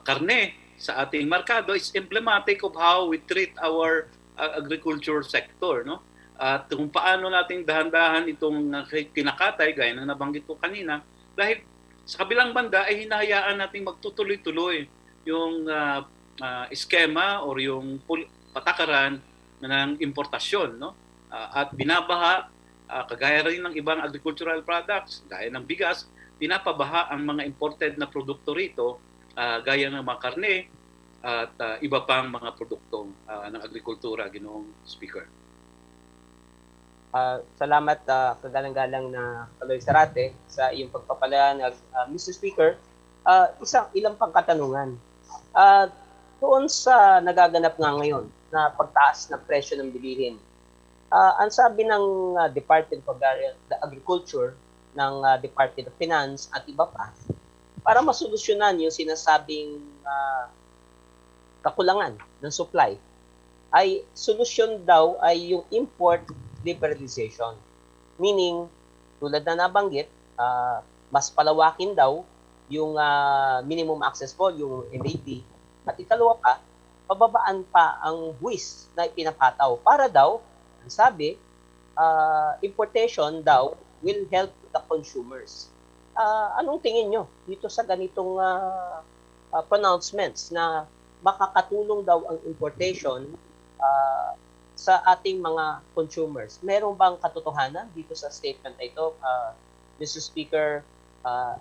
karne sa ating merkado is emblematic of how we treat our agriculture sector, no? At kung paano nating dahan-dahan itong kinakatay, gaya ng nabanggit ko kanina, dahil sa kabilang banda ay hinahayaan nating magtutuloy-tuloy yung eskema or yung patakaran ng importasyon, no? At binabaha, kagaya rin ng ibang agricultural products, gaya ng bigas, pinapabaha ang mga imported na produkto rito, gaya ng mga karne at iba pang mga produkto ng agrikultura, Ginoong Speaker. Salamat, kagalang-galang na Kaloy Zarate, sa iyong pagpapaliwanag, Mr. Speaker. Ilang pang katanungan. Doon sa nagaganap nga ngayon na pagtaas ng presyo ng bilihin, ang sabi ng Department of Agriculture, ng Department of Finance at iba pa, para masolusyonan yung sinasabing kakulangan ng supply, ay solusyon daw ay yung import liberalization. Meaning, tulad na nabanggit, mas palawakin daw yung minimum access volume, yung MAP, at ikalawa pa, pababaan pa ang buwis na ipinapataw para daw, ang sabi, importation daw will help the consumers. Anong tingin nyo dito sa ganitong pronouncements na makakatulong daw ang importation sa ating mga consumers? Meron bang katotohanan dito sa statement na ito, Mr. Speaker,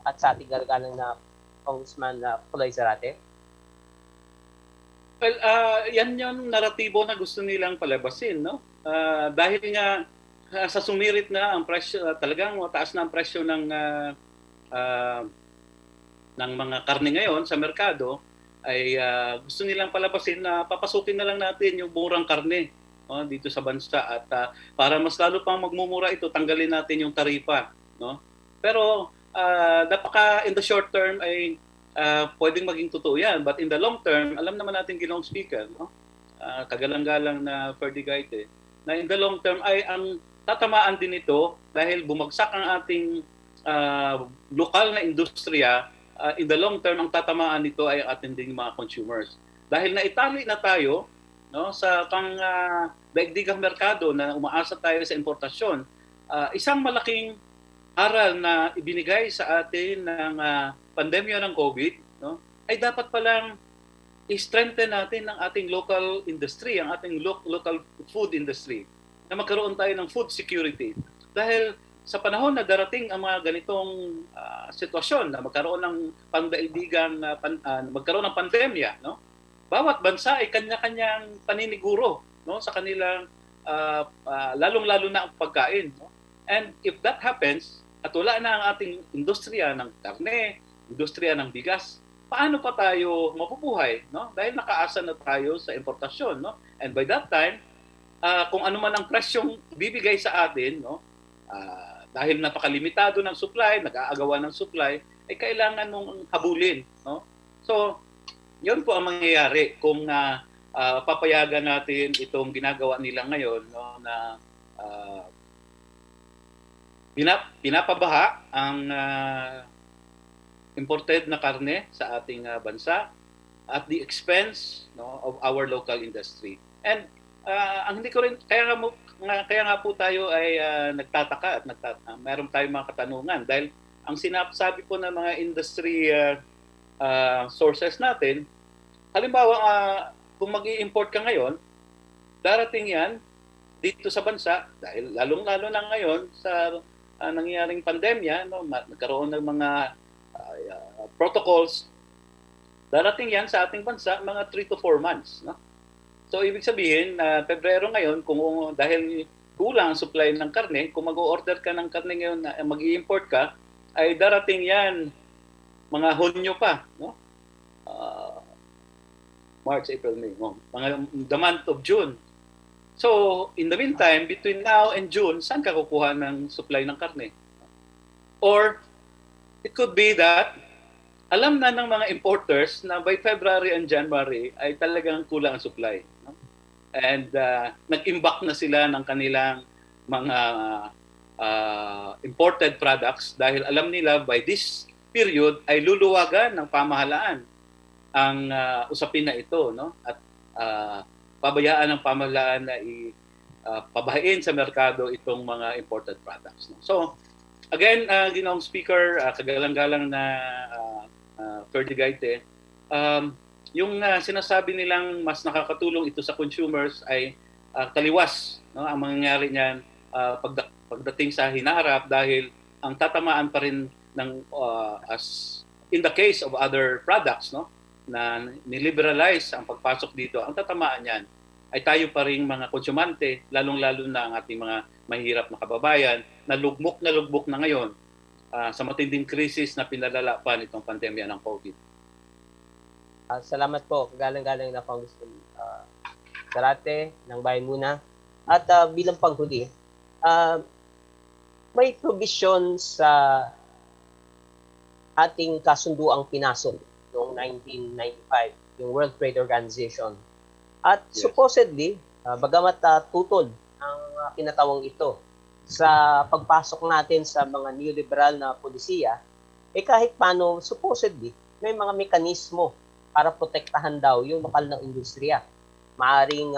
at sa ating galagalang na Congressman Kaloy Zarate? Well, yan yung naratibo na gusto nilang palabasin, no? Dahil nga sa sumirit na ang presyo, talagang mataas na ang presyo ng mga karne ngayon sa merkado, ay gusto nilang palabasin na papasukin na lang natin yung murang karne dito sa bansa, at para mas lalo pang magmumura ito, tanggalin natin yung taripa, no? Pero in the short term ay pwedeng maging totoo yan, but in the long term, alam naman natin, Ginoong Speaker, no? Kagalang-galang na Ferdigite, na in the long term ay ang tatamaan din ito dahil bumagsak ang ating lokal na industriya. In the long term, ang tatamaan nito ay ating ding mga consumers. Dahil naitali na tayo, no, sa daigdigang merkado na umaasa tayo sa importasyon, isang malaking aral na ibinigay sa atin ng pandemya ng COVID, no, ay dapat palang i-strengthen natin ang ating local industry, ang ating local food industry, na magkaroon tayo ng food security. Dahil sa panahon na darating ang mga ganitong sitwasyon na magkaroon ng pandaigdigang magkaroon ng pandemya, no? Bawat bansa ay kanya-kanyang paniniguro, no, sa kanilang lalong-lalo na ang pagkain, no? And if that happens, at wala na ang ating industriya ng karne, industriya ng bigas, paano pa tayo mapubuhay, no? Dahil nakaasa na tayo sa importasyon, no? And by that time, kung ano man ang presyong bibigay sa atin, no, dahil napakalimitado ng supply, nag-aagawa ng supply, ay kailangan mong habulin, no? So, yun po ang mangyayari kung papayagan natin itong ginagawa nila ngayon, no, na pinapabaha ang imported na karne sa ating bansa at the expense, no, of our local industry. And ang hindi ko rin, kaya nga po tayo ay nagtataka at meron tayong mga katanungan dahil ang sinasabi po ng mga industry sources natin, halimbawa kung mag-i-import ka ngayon, darating yan dito sa bansa dahil lalong-lalo na ngayon sa nangyaring pandemya, no, nagkaroon ng mga protocols, darating yan sa ating bansa mga 3 to 4 months, no? So ibig sabihin, Pebrero ngayon, kung dahil kulang ang supply ng karne, kung mag-o-order ka ng karne ngayon na mag-i-import ka, ay darating yan mga Hunyo pa, no? March, April, May, no? The month of June. So, in the meantime, between now and June, saan ka kukuha ng supply ng karne? Or, it could be that, alam na ng mga importers na by February and January ay talagang kulang ang supply. No? And nag-imbak na sila ng kanilang mga imported products dahil alam nila by this period ay luluwagan ng pamahalaan ang usapin na ito, no? At pabayaan ng pamahalaan na pabahain sa merkado itong mga imported products. No? So, again, Ginoong Speaker, kagalang-galang na Ferdigate, yung sinasabi nilang mas nakakatulong ito sa consumers ay taliwas. No? Ang mangyayari niyan pagdating sa hinaharap dahil ang tatamaan pa rin ng as in the case of other products, no, na niliberalize ang pagpasok dito, ang tatamaan niyan ay tayo pa rin mga konsumante, lalong-lalo na ang ating mga mahirap na kababayan na lugmok na ngayon sa matinding krisis na pinalala pa nitong pandemya ng COVID. Salamat po, kagalang-galang na Congressman Zarate ng Bayan Muna. At bilang panghuli, may provision sa ating kasunduang pinasok noong 1995, yung World Trade Organization. At supposedly, bagamat tutol ang kinatawang ito sa pagpasok natin sa mga neoliberal na polisiya, kahit paano, supposedly, may mga mekanismo para protektahan daw yung lokal na industriya. Maaring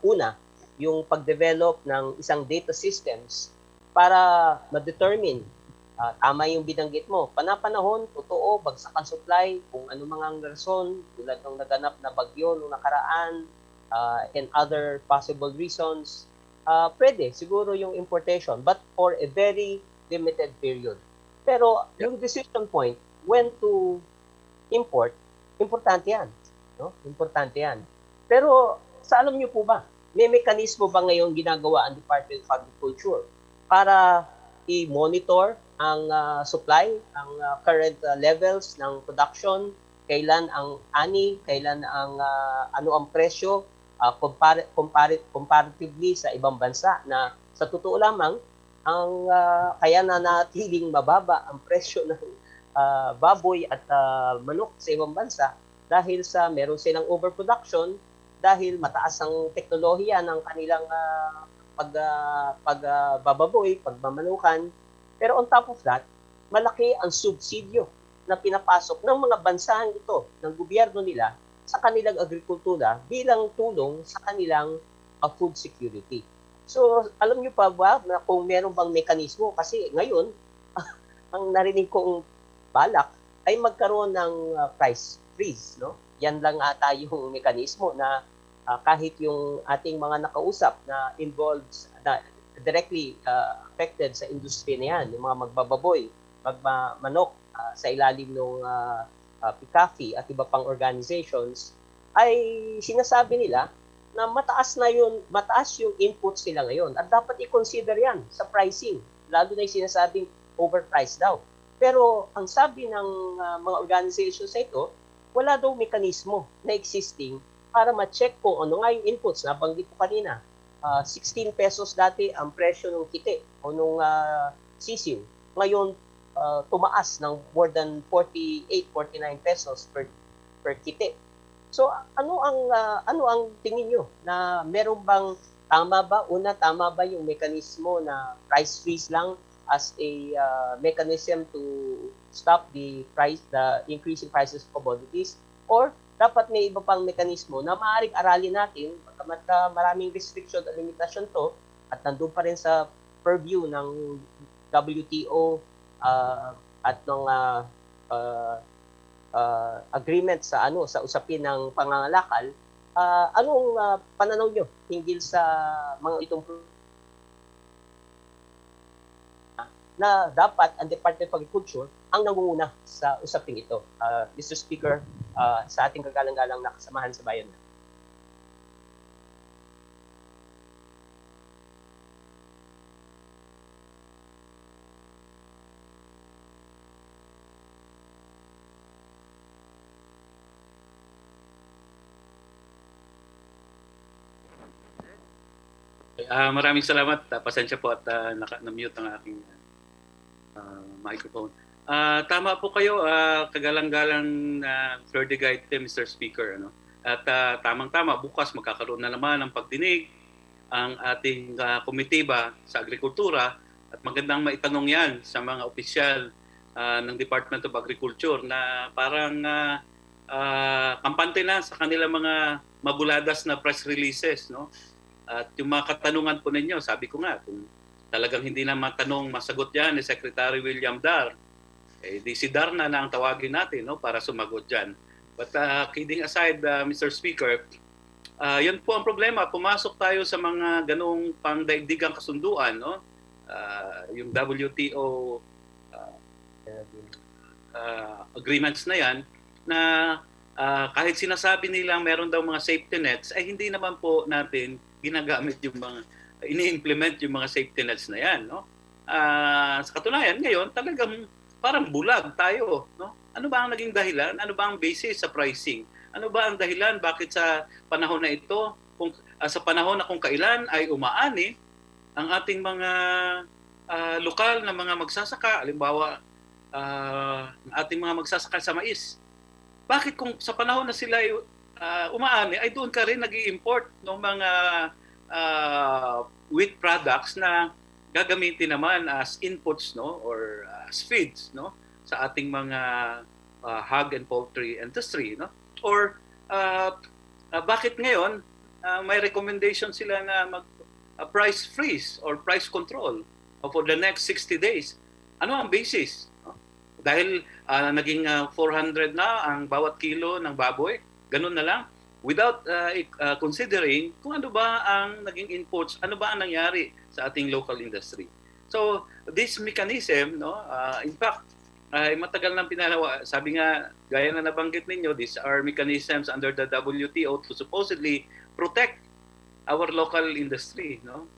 una, yung pag-develop ng isang data systems para ma-determine, tama yung binanggit mo, panapanahon, totoo, bagsak ang supply, kung ano mga rason, tulad ng naganap na bagyo nung nakaraan, and other possible reasons, pwede siguro yung importation, but for a very limited period. Pero yung decision point, when to import, importante yan. No? Importante yan. Pero sa alam niyo po ba, may mekanismo ba ngayon ginagawa ang Department of Agriculture para i-monitor ang supply, ang current levels ng production, kailan ang ani, kailan ang ano ang presyo comparatively sa ibang bansa na sa totoo lamang ang kaya na natiling mababa ang presyo ng baboy at manok sa ibang bansa dahil sa meron silang overproduction dahil mataas ang teknolohiya ng kanilang pagbababoy, pagmamanukan. Pero on top of that, malaki ang subsidyo na pinapasok ng mga bansahan ito, ng gobyerno nila, sa kanilang agrikultura bilang tulong sa kanilang food security. So, alam niyo pa ba na kung meron bang mekanismo? Kasi ngayon, ang narinig kong balak ay magkaroon ng price freeze. No? Yan lang ata yung mekanismo na kahit yung ating mga nakausap na involved, na directly affected sa industry na yan, yung mga magbababoy, magmanok sa ilalim ng PICAFI at iba pang organizations, ay sinasabi nila na mataas yung inputs nila ngayon at dapat i-consider yan sa pricing, lalo na yung sinasabing overpriced daw. Pero ang sabi ng mga organizations na ito, wala daw mekanismo na existing para ma-check kung ano nga yung inputs. Nabanggit ko kanina, 16 pesos dati ang presyo ng kite o nung sisiw. Ngayon, tumaas ng more than 48, 49 pesos per kite. So ano ang tingin nyo na meron bang tama ba yung mekanismo na price freeze lang as a mechanism to stop the increasing prices of commodities, or dapat may iba pang mekanismo na maaaring aralin natin pagkamat maraming restriction at limitasyon to at nandun pa rin sa purview ng WTO at ng agreement sa usapin ng pangangalakal. Anong pananaw nyo hinggil sa mga itong na dapat ang Department of Agriculture ang nangunguna sa usaping ito? Mr. Speaker, sa ating kagalang-galang na kasamahan sa bayan. Maraming salamat. Pasensya po at na-mute ang aking microphone. Tama po kayo, kagalang-galang na Ferdigate, Mr. Speaker. Ano? At tamang-tama, bukas magkakaroon na naman ng pagdinig ang ating komitiba sa agrikultura at magandang maitanong yan sa mga opisyal ng Department of Agriculture na parang kampante na sa kanilang mga mabuladas na press releases, no? At yung mga katanungan po ninyo, sabi ko nga, kung talagang hindi na matanong, masagot yan ni Secretary William Dar, di si Dar na ang tawagin natin, no, para sumagot dyan. But kidding aside, Mr. Speaker, yun po ang problema. Pumasok tayo sa mga ganong pangdaigdigang kasunduan, no? Yung WTO agreements na yan, na kahit sinasabi nilang meron daw mga safety nets, ay hindi naman po natin ginagamit yung mga, ini-implement yung mga safety nets na yan, no? Sa katunayan, ngayon, talagang parang bulag tayo, no? Ano ba ang naging dahilan? Ano ba ang basis sa pricing? Ano ba ang dahilan bakit sa panahon na ito, sa panahon na kung kailan ay umaani ang ating mga lokal na mga magsasaka, halimbawa ang ating mga magsasaka sa mais, bakit kung sa panahon na sila ay umaani ay doon ka rin nag-i-import ng mga wheat products na gagamitin naman as inputs, no, or as feeds, no, sa ating mga hog and poultry industry, no? Or bakit ngayon may recommendation sila na mag price freeze or price control for the next 60 days? Ano ang basis? No? Dahil naging 400 na ang bawat kilo ng baboy, ganun na lang, without considering kung ano ba ang naging inputs, ano ba ang nangyari sa ating local industry. So this mechanism, no, in fact, ay matagal nang pinalawa. Sabi nga, gaya na nabanggit ninyo, these are mechanisms under the WTO to supposedly protect our local industry, no?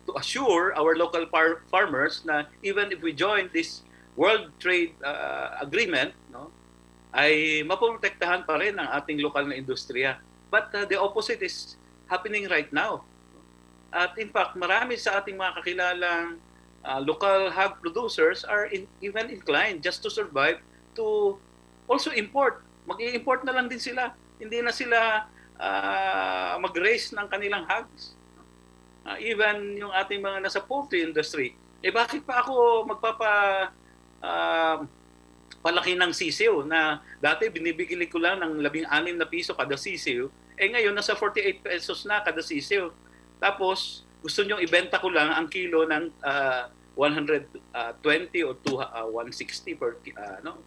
To assure our local farmers na even if we join this World Trade Agreement, no, ay mapoprotektahan pa rin ang ating lokal na industriya. But the opposite is happening right now. At in fact, marami sa ating mga kakilalang local hog producers are even inclined just to survive to also import. Mag-i-import na lang din sila. Hindi na sila mag-raise ng kanilang hogs. Even yung ating mga nasa poultry industry, bakit pa ako palaki ng sisiw na dati binibigili ko lang ng 16 na piso kada sisiw, ngayon nasa 48 pesos na kada sisiw. Tapos gusto nyo ibenta ko lang ang kilo ng 120 o 160 per no.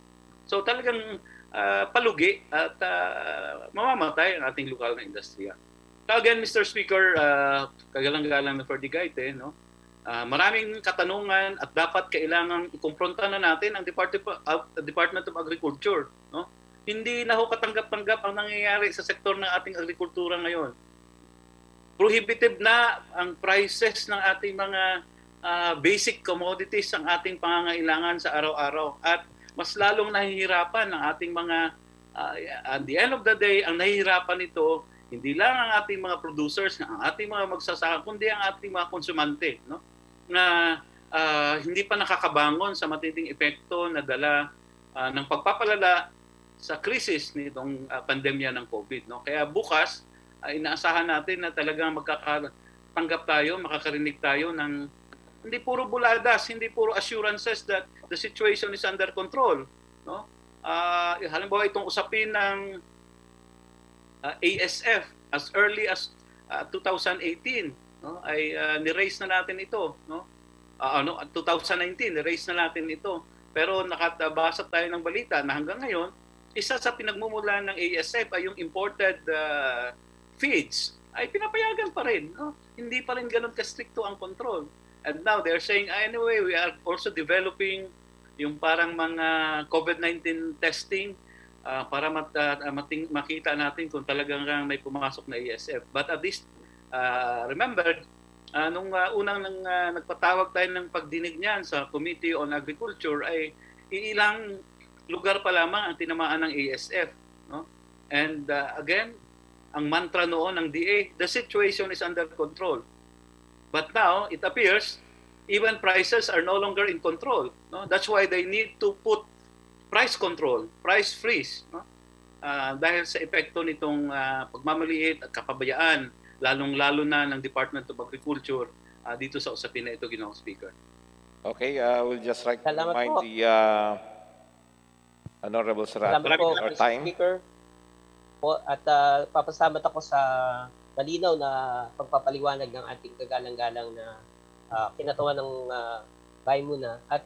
So talagang palugi at mamamatay ang ating lokal na industriya. So again, Mr. Speaker, kagalang-galang na Ferdigaite, no? Maraming katanungan at dapat kailangang ikumpronta na natin ang Department of Agriculture, no? Hindi na ho katanggap-tanggap ang nangyayari sa sektor ng ating agrikultura ngayon. Prohibitive na ang prices ng ating mga basic commodities ang ating pangangailangan sa araw-araw at mas lalong nahihirapan ang ating mga at the end of the day, ang nahihirapan ito hindi lang ang ating mga producers, ang ating mga magsasaka, kundi ang ating mga konsumante, no? Na hindi pa nakakabangon sa matinding epekto na dala ng pagpapalala sa krisis nitong pandemya ng COVID, no? Kaya bukas inaasahan natin na talagang magkakatanggap tayo, makakarinig tayo ng hindi puro buladas, hindi puro assurances that the situation is under control, no? Halimbawa itong usapin ng ASF as early as 2018, no, ay ni-raise na natin ito, no? 2019 ni-raise na natin ito. Pero nakabasa tayo ng balita na hanggang ngayon isa sa pinagmumulan ng ASF ay yung imported feeds ay pinapayagan pa rin, no? Hindi pa rin ganoon ka-stricto ang control. And now they're saying anyway, we are also developing yung parang mga COVID-19 testing para makita natin kung talagang may pumasok na ASF. But at least, remember, nung unang nagpatawag tayo ng pagdinig niyan sa Committee on Agriculture ay ilang lugar pa lamang ang tinamaan ng ASF, no? And again, ang mantra noon ng DA, the situation is under control. But now, it appears, even prices are no longer in control, no? That's why they need to put price control, price freeze, no? Dahil sa epekto nitong pagmamaliit at kapabayaan lalong-lalo na ng Department of Agriculture dito sa usapin na ito, Ginoong Speaker. Okay, we'll just like to Salamat remind po. the Honorable Sarate Salamat po, our Mr. time. Speaker. Po, at papasalamat ako sa malinaw na pagpapaliwanag ng ating kagalang-galang na kinatawan ng bahay muna. At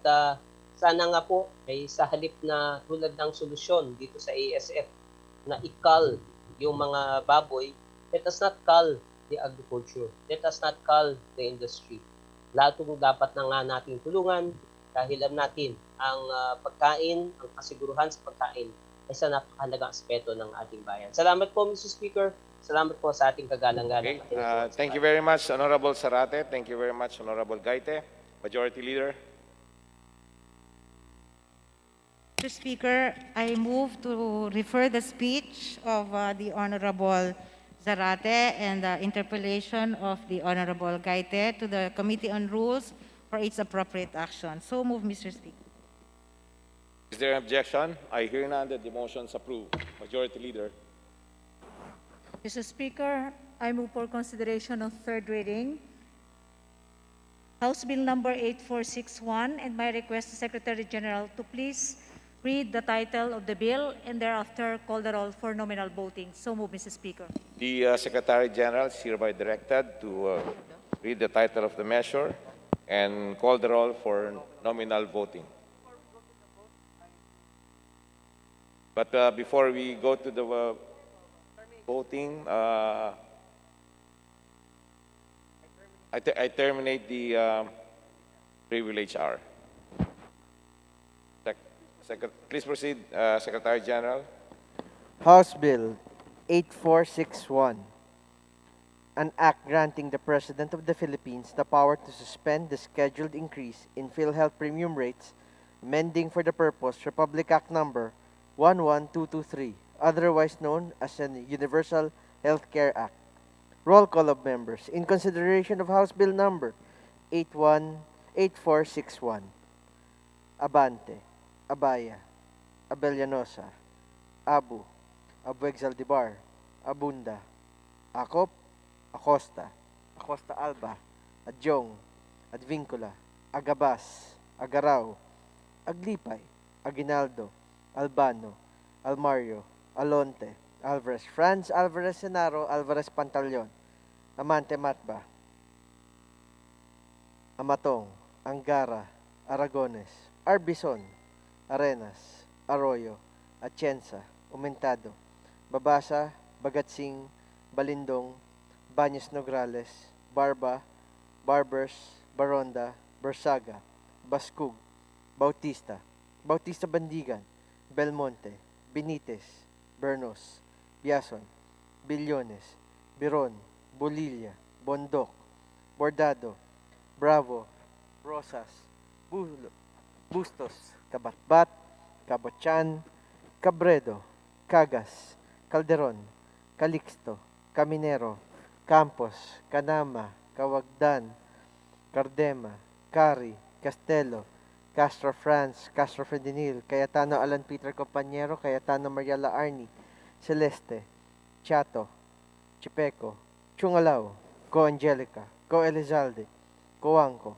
sana nga po ay sa halip na tulad ng solusyon dito sa ASF na ikal yung mga baboy, let us not cull the agriculture. Let us not cull the industry. Lahat ng dapat na nga nating tulungan dahil alam natin ang pagkain, ang kasiguruhan sa pagkain ay sa napakahalagang aspeto ng ating bayan. Salamat po, Mr. Speaker. Salamat po sa ating kagalang-galang. Okay, thank you very much, Honorable Sarate. Thank you very much, Honorable Gaite. Majority Leader. Mr. Speaker, I move to refer the speech of the Honorable Zarate and the interpellation of the Honorable Gaite to the Committee on Rules for its appropriate action. So move, Mr. Speaker. Is there an objection? I hear none that the motion is approved. Majority Leader. Mr. Speaker, I move for consideration of third reading House Bill number 8461, and my request to Secretary General to please read the title of the bill and thereafter call the roll for nominal voting. So move, Mr. Speaker. The Secretary General is hereby directed to read the title of the measure and call the roll for nominal voting. But before we go to the voting, I terminate the privilege hour. Please proceed, Secretary General. House Bill 8461, an act granting the President of the Philippines the power to suspend the scheduled increase in PhilHealth premium rates, amending for the purpose Republic Act number 11223, otherwise known as the Universal Health Care Act. Roll call of members in consideration of House Bill number 8461. Abante, Abaya, Abellanosa, Abu, Abuexaldibar, Abunda, Acop, Acosta, Acosta Alba, Adjong, Advincula, Agabas, Agaraw, Aglipay, Aguinaldo, Albano, Almario, Alonte, Alvarez Franz, Alvarez Senaro, Alvarez Pantaleon, Amante Matba, Amatong, Angara, Aragones, Arbison, Arenas, Arroyo, Atienza, Umentado, Babasa, Bagatsing, Balindong, Baños Nograles, Barba, Barbers, Baronda, Bersaga, Baskug, Bautista, Bautista Bandigan, Belmonte, Benitez, Bernos, Biason, Billones, Biron, Bolilla, Bondok, Bordado, Bravo, Rosas, Bustos, Kabatbat, Kabochan, Cabredo, Cagas, Calderon, Calixto, Caminero, Campos, Canama, Cawagdan, Cardema, Cari, Castelo, Castro France, Castro Fredinil, Cayetano Alan Peter Compañero, Cayetano Mariela Arni, Celeste, Chato, Chipeco, Chungalaw, Co Angelica, Co Elizalde, Coanco,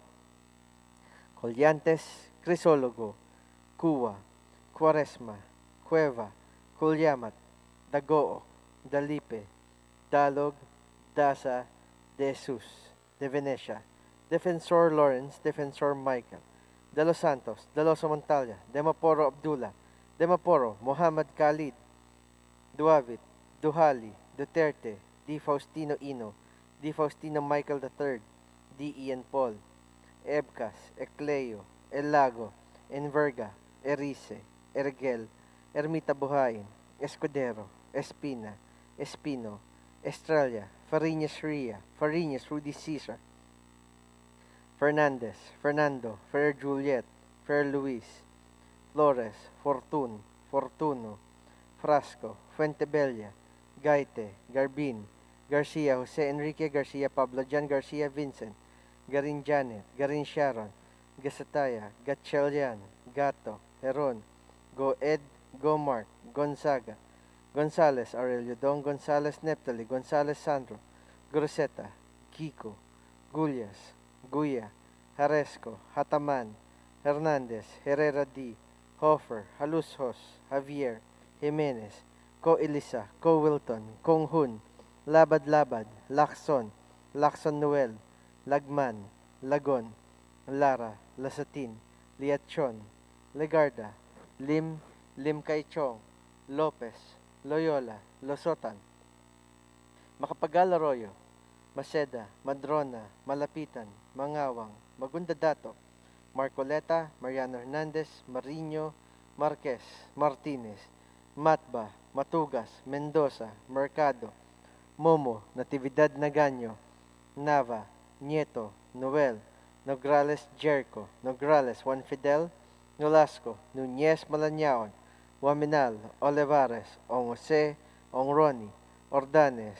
Colliantes, Crisologo, Cuwa, Quaresma, Cueva, Culyamat, Dagoo, Dalipe, Dalog, Dasa, De Jesus, De Venecia, Defensor Lawrence, Defensor Michael, De Los Santos, De Los Montalia, Demaporo Abdullah, Demaporo, Muhammad Khalid, Duavit, Duhali, Duterte, D. Faustino Ino, D. Faustino Michael III, D. Ian Paul, Ebcas, Ecleo, El Lago, Enverga, Erice, Ergel, Ermita Buhayin, Escudero, Espina, Espino, Estrella, Fariñas Ria, Fariñas Rudy Cesar, Fernandez, Fernando, Fer Juliet, Fer Luis, Flores, Fortun, Fortuno, Frasco, Fuentebella, Gaite, Garbin, Garcia, Jose Enrique Garcia, Pablo Jan Garcia Vincent, Garin Janet, Garin Sharon, Gasataya, Gatchelian, Gato, Heron, Go Ed, Go Mark, Gonzaga, Gonzales Aurelio, Don Gonzales Neptali, Gonzales Sandro, Groseta, Kiko, Gullas, Guya, Haresco, Hataman, Hernandez, Herrera D., Hofer, Halushos, Javier, Jimenez, Ko Elisa, Ko Wilton, Kong Hun, Labad-Labad, Lacson, Lacson Noel, Lagman, Lagon, Lara, Lasatin, Liachon, Legarda, Lim, Lim Kay Chong, Lopez, Loyola, Losotan, Macapagal Arroyo, Maceda, Madrona, Malapitan, Mangawang, Magundadato, Marcoleta, Mariano Hernandez, Mariño, Marquez, Martinez, Matba, Matugas, Mendoza, Mercado, Momo, Natividad Nagaño, Nava, Nieto, Noel, Nograles Jericho, Nograles Juan Fidel, Nolasco, Nunez Malañaon, Waminal, Olivares, Ong Jose, Ong Ronnie, Ordanes,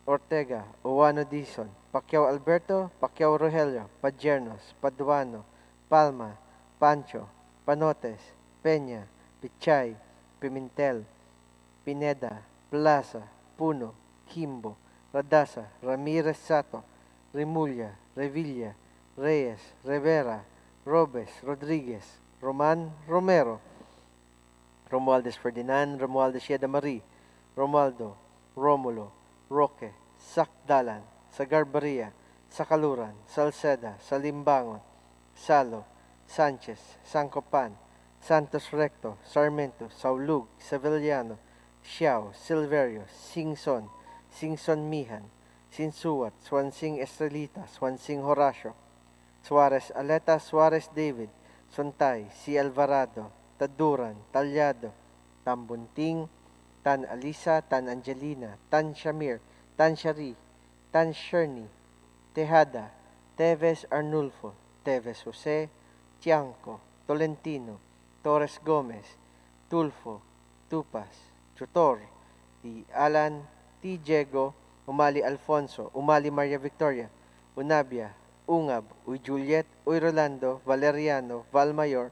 Ortega, Uwano Dizon, Pacquiao Alberto, Pacquiao Rogelio, Padjernos, Paduano, Palma, Pancho, Panotes, Peña, Pichay, Pimentel, Pineda, Plaza, Puno, Kimbo, Radasa, Ramirez Sato, Remulla, Revilla, Reyes, Rivera, Robes, Rodriguez, Roman, Romero, Romualdez Ferdinand, Romualdez Yeda Marie, Romualdo, Romulo, Roque, Sakdalan, Sagarbaria, Sakaluran, Salceda, Salimbangon, Salo, Sanchez, Sancopan, Santos Recto, Sarmiento, Saulug, Sevillano, Xiao, Silverio, Singson, Singson Mihan, Sinsuat, Swansing Estrelita, Swansing Horacio, Suarez Aleta, Suarez David, Sontay, Si Alvarado, Taduran, Talyado, Tambunting, Tan Alisa, Tan Angelina, Tan Shamir, Tan Shari, Tan Sherni, Tejada, Teves Arnulfo, Teves Jose, Tianco, Tolentino, Torres Gomez, Tulfo, Tupas, Tutor, T. Alan, T. Diego, Umali Alfonso, Umali Maria Victoria, Unabia, Ungab, Uy Juliet, Uy Rolando, Valeriano, Valmayor,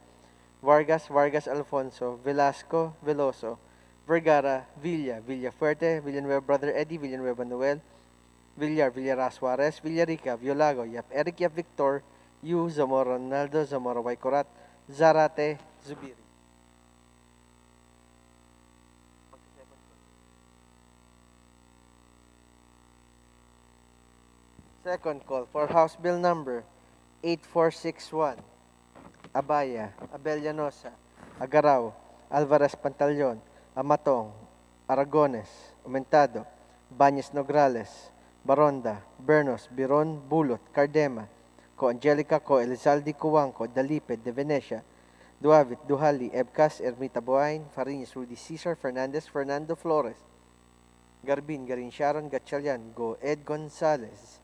Vargas, Vargas Alfonso, Velasco, Veloso, Vergara, Villa, Villafuerte, Villanueva Brother Eddie, Villanueva Noel, Villar, Villara Suarez, Villarica, Violago, Yap Eric, Yap Victor, Yu, Zamora Ronaldo, Zamora Waycorat, Zarate, Zubiri. Second call for House Bill number 8461. Abaya, Abellanosa, Agaraw, Alvarez Pantaleon, Amatong, Aragones, Aumentado, Bañez Nograles, Baronda, Bernos, Biron, Bulot, Cardema, Co Angelica, Co Elizalde Cuanco, Dalipe, De Venecia, Duavit, Duhali, Ebcas, Ermita Buain, Fariñas, Rudy Cesar, Fernandez, Fernando Flores, Garbin, Garin Sharon, Gatchalian, Go Ed Gonzalez,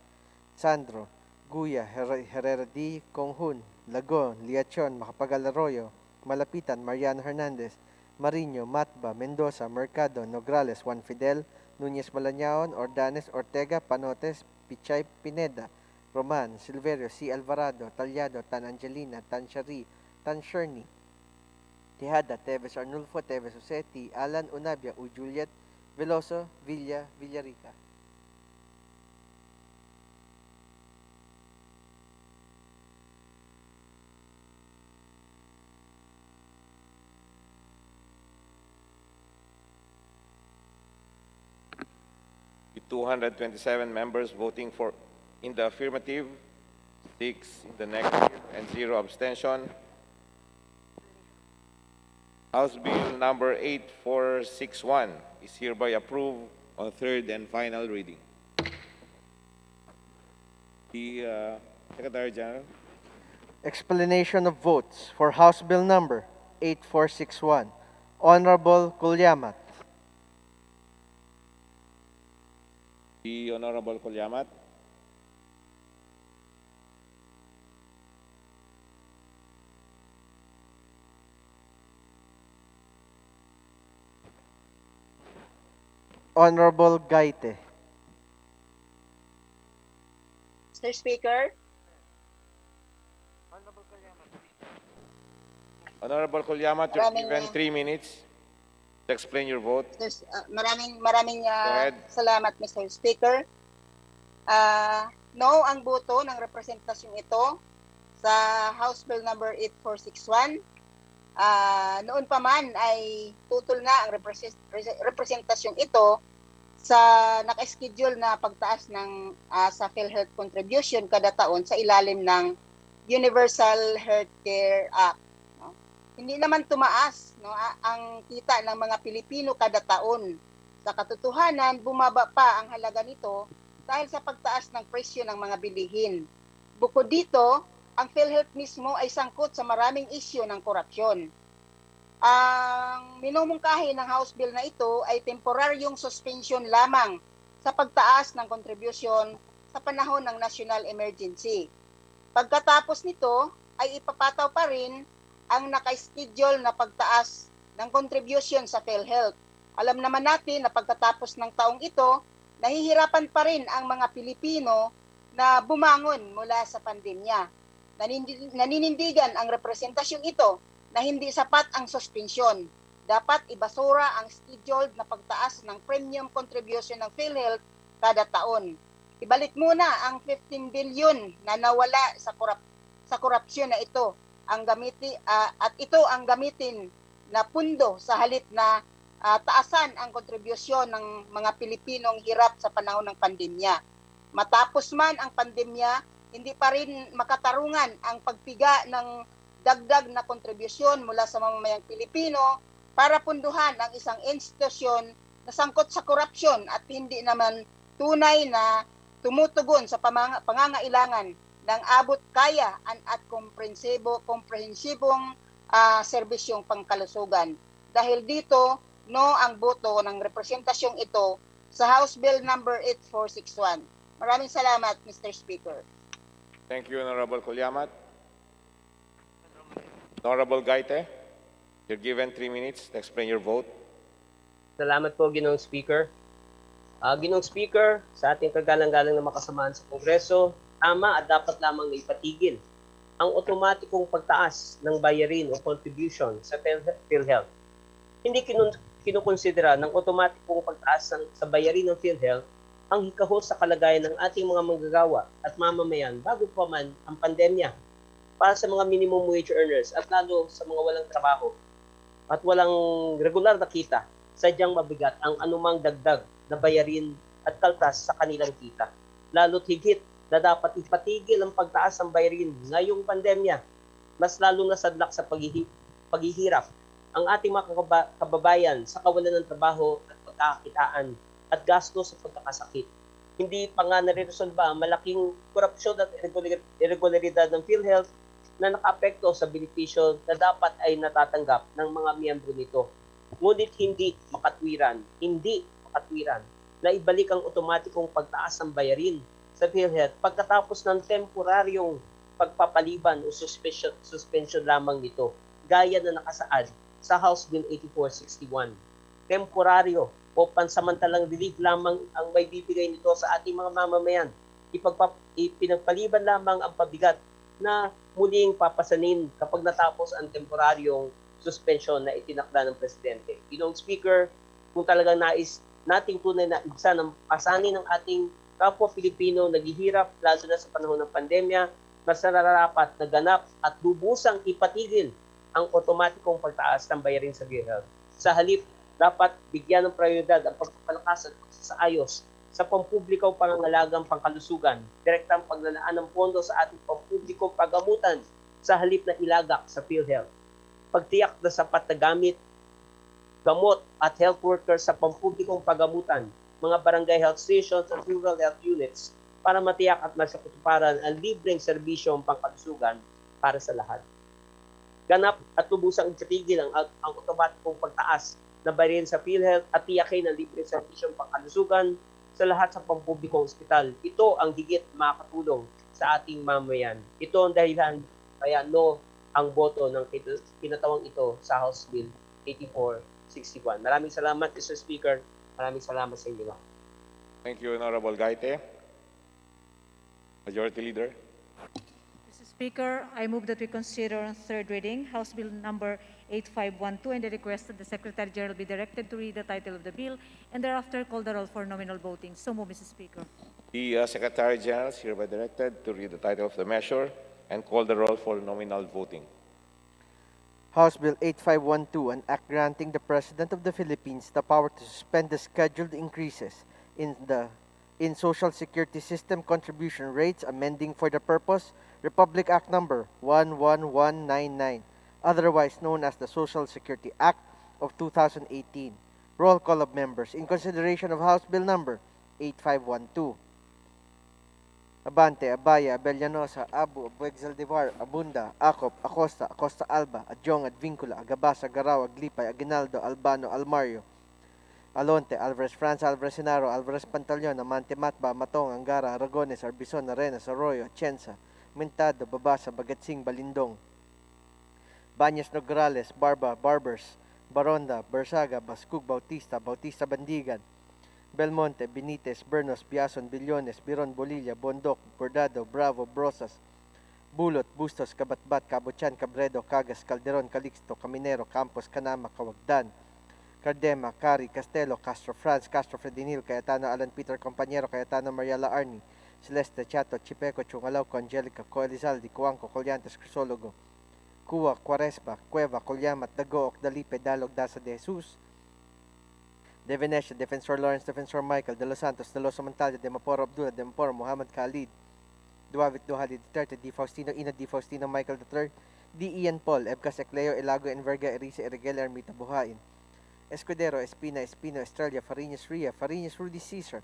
Sandro, Guya, Herrera D. Conghun, Lagon, Liachon, Macapagal Arroyo, Malapitan, Mariano Hernandez, Mariño, Matba, Mendoza, Mercado, Nograles, Juan Fidel, Núñez Malañaon, Ordanes, Ortega, Panotes, Pichay Pineda, Roman, Silverio, C. Alvarado, Talyado, Tan Angelina, Tan Shari, Tan Sherni, Tejada, Teves Arnulfo, Teves Jose, T. Alan, Unabia, U. Juliet, Veloso, Villa, Villarica. With 227 members voting for in the affirmative, 6 in the negative, and 0 abstention, House Bill number 8461 is hereby approved on third and final reading. The Secretary General. Explanation of votes for House Bill number 8461. Honorable Kulyamat. The Honorable Kulyamat. Honorable Gaite. Mr. Speaker, Honorable Kulyamat, you're Maraming, given 3 minutes to explain your vote. maraming ahead. salamat, Mr. Speaker. no ang boto ng representasyong ito sa House Bill number 8461. Noon pa man ay tutol na ang representasyong ito sa naka-schedule na pagtaas ng sa PhilHealth contribution kada taon sa ilalim ng Universal Healthcare Act. No? Hindi naman tumaas, no, ang kita ng mga Pilipino kada taon. Sa katotohanan, bumaba pa ang halaga nito dahil sa pagtaas ng presyo ng mga bilihin. Bukod dito, ang PhilHealth mismo ay sangkot sa maraming isyu ng korupsyon. Ang minumungkahi ng House Bill na ito ay temporaryong suspension lamang sa pagtaas ng kontribusyon sa panahon ng national emergency. Pagkatapos nito ay ipapataw pa rin ang naka-schedule na pagtaas ng contribution sa PhilHealth. Alam naman natin na pagkatapos ng taong ito, nahihirapan pa rin ang mga Pilipino na bumangon mula sa pandemya. Naninindigan ang representasyong ito na hindi sapat ang suspensyon. Dapat ibasura ang scheduled na pagtaas ng premium contribution ng PhilHealth kada taon. Ibalik muna ang 15 billion na nawala sa korupsyon na ito at ito ang gamitin na pundo sa halip na taasan ang kontribusyon ng mga Pilipinong hirap sa panahon ng pandemya. Matapos man ang pandemya, hindi pa rin makatarungan ang pagpiga ng dagdag na kontribusyon mula sa mamamayang Pilipino para punduhan ang isang institusyon na sangkot sa korupsyon at hindi naman tunay na tumutugon sa pangangailangan ng abot kaya at komprehensibong serbisyong pangkalusugan. Dahil dito, no ang boto ng representasyong ito sa House Bill number 8461. Maraming salamat, Mr. Speaker. Thank you, Honorable Colyamat. Honorable Gaite, you're given 3 minutes to explain your vote. Salamat po, Ginoong Speaker. Ginoong Speaker, sa ating kagalang-galang na makasamahan sa Kongreso, tama at dapat lamang na ipatigil ang otomatikong pagtaas ng bayarin o contribution sa PhilHealth. Hindi kinukonsidera ng otomatikong pagtaas sa bayarin ng PhilHealth ang hikahos sa kalagayan ng ating mga manggagawa at mamamayan bago pa man ang pandemya para sa mga minimum wage earners at lalo sa mga walang trabaho at walang regular na kita, sadyang mabigat ang anumang dagdag na bayarin at kaltas sa kanilang kita. Lalo't higit na dapat ipatigil ang pagtaas ng bayarin ngayong pandemya, mas lalo na sadlak sa paghihirap ang ating mga kababayan sa kawalan ng trabaho at pagkakitaan at gastos sa pagkakasakit. Hindi pa nga nare-resolba ang malaking korupsyon at irregularidad ng PhilHealth na nakaapekto sa benepisyo na dapat ay natatanggap ng mga miyembro nito. Ngunit hindi makatwiran na ibalik ang otomatikong pagtaas ng bayarin sa PhilHealth pagkatapos ng temporaryong pagpapaliban o suspension lamang nito, gaya na nakasaad sa House Bill 8461. Temporaryo o pansamantalang relief lamang ang may bibigay nito sa ating mga mamamayan. Ipinagpaliban lamang ang pabigat na muling papasanin kapag natapos ang temporaryong suspension na itinakda ng Presidente. Ginoong Speaker, kung talagang nais nating tunay na ibsa ng pasanin ng ating kapwa Pilipino naghihirap lalo na sa panahon ng pandemya, mas nararapat na ganap at lubusang ipatigil ang otomatikong pagtaas ng bayarin sa PhilHealth. Sa halip, dapat bigyan ng prioridad ang pagpapalakas at pagsasaayos sa pampublikong pangangalagang pangkalusugan, direktang paglalaan ng pondo sa ating pampublikong pagamutan sa halip na ilagak sa PhilHealth. Pagtiyak na sapat na gamot at health workers sa pampublikong pagamutan, mga barangay health stations at rural health units para matiyak at masakutuparan ang libreng serbisyong pangkalusugan para sa lahat. Ganap at lubusang ipatigil ang otomatikong pagtaas na bayarin sa PhilHealth at tiyakin ang libreng serbisyong pangkalusugan sa lahat sa pampublikong ospital. Ito ang higit makakatulong sa ating mamayan. Ito ang dahilan kaya no ang boto ng pinatawang ito sa House Bill 8461. Maraming salamat, Mr. Speaker. Maraming salamat sa inyo. Thank you, Honorable Gaite. Majority Leader. Speaker, I move that we consider on third reading House Bill number 8512 and I request that the Secretary General be directed to read the title of the bill and thereafter call the roll for nominal voting. So move, Mr. Speaker. The Secretary General is hereby directed to read the title of the measure and call the roll for nominal voting. House Bill 8512, an act granting the President of the Philippines the power to suspend the scheduled increases in Social Security System contribution rates, amending for the purpose Republic Act number 11199, otherwise known as the Social Security Act of 2018. Roll call of members in consideration of House Bill number 8512. Abante, Abaya, Abellanosa, Abu, Abueg Zaldivar, Abunda, Acop, Acosta, Acosta Alba, Adjong, Advincula, Agabasa, Garao, Aglipay, Aguinaldo, Albano, Almario, Alonte, Alvarez, Franz, Alvarez Senaro, Alvarez Pantaleon, Amante, Matba, Matong, Angara, Aragones, Arbison, Arenas, Arroyo, Atienza, Mentado, Babasa, Bagatsing, Balindong, Bañas, Nograles, Barba, Barbers, Baronda, Bersaga, Bascug, Bautista, Bautista Bandigan, Belmonte, Benitez, Bernos, Biason, Billones, Biron, Bolilla, Bondok, Bordado, Bravo, Brosas, Bulot, Bustos, Kabatbat, Cabuchan, Cabredo, Cagas, Calderon, Calixto, Caminero, Campos, Canama, Cawagdan, Cardema, Cari, Castelo, Castro Franz, Castro Fredinil, Cayetano Alan Peter Compañero, Cayetano Mariala Arni, Celeste, Chato, Chipeco, Chungalaw, Angelica, Coelizaldi, Cuanco, Colyantes, Crisologo, Cuwa, Cuarespa, Cueva, Colyamat, Dagook, Dalipe, Dalog, Daza de Jesus, De Venecia, Defensor Lawrence, Defensor Michael, De Los Santos, De Los Montalya, De Maporo Abdullah, De Maporo, Muhammad Khalid, Duavit Duhali III, Di Faustino Ina, Di Faustino Michael III, Di Ian Paul, Ebcas Ecleo, Elago, Enverga, Erice, Erigela, Ermita Buhain, Escudero, Espina, Espino, Estrella, Fariñas Ria, Fariñas Rudy Caesar,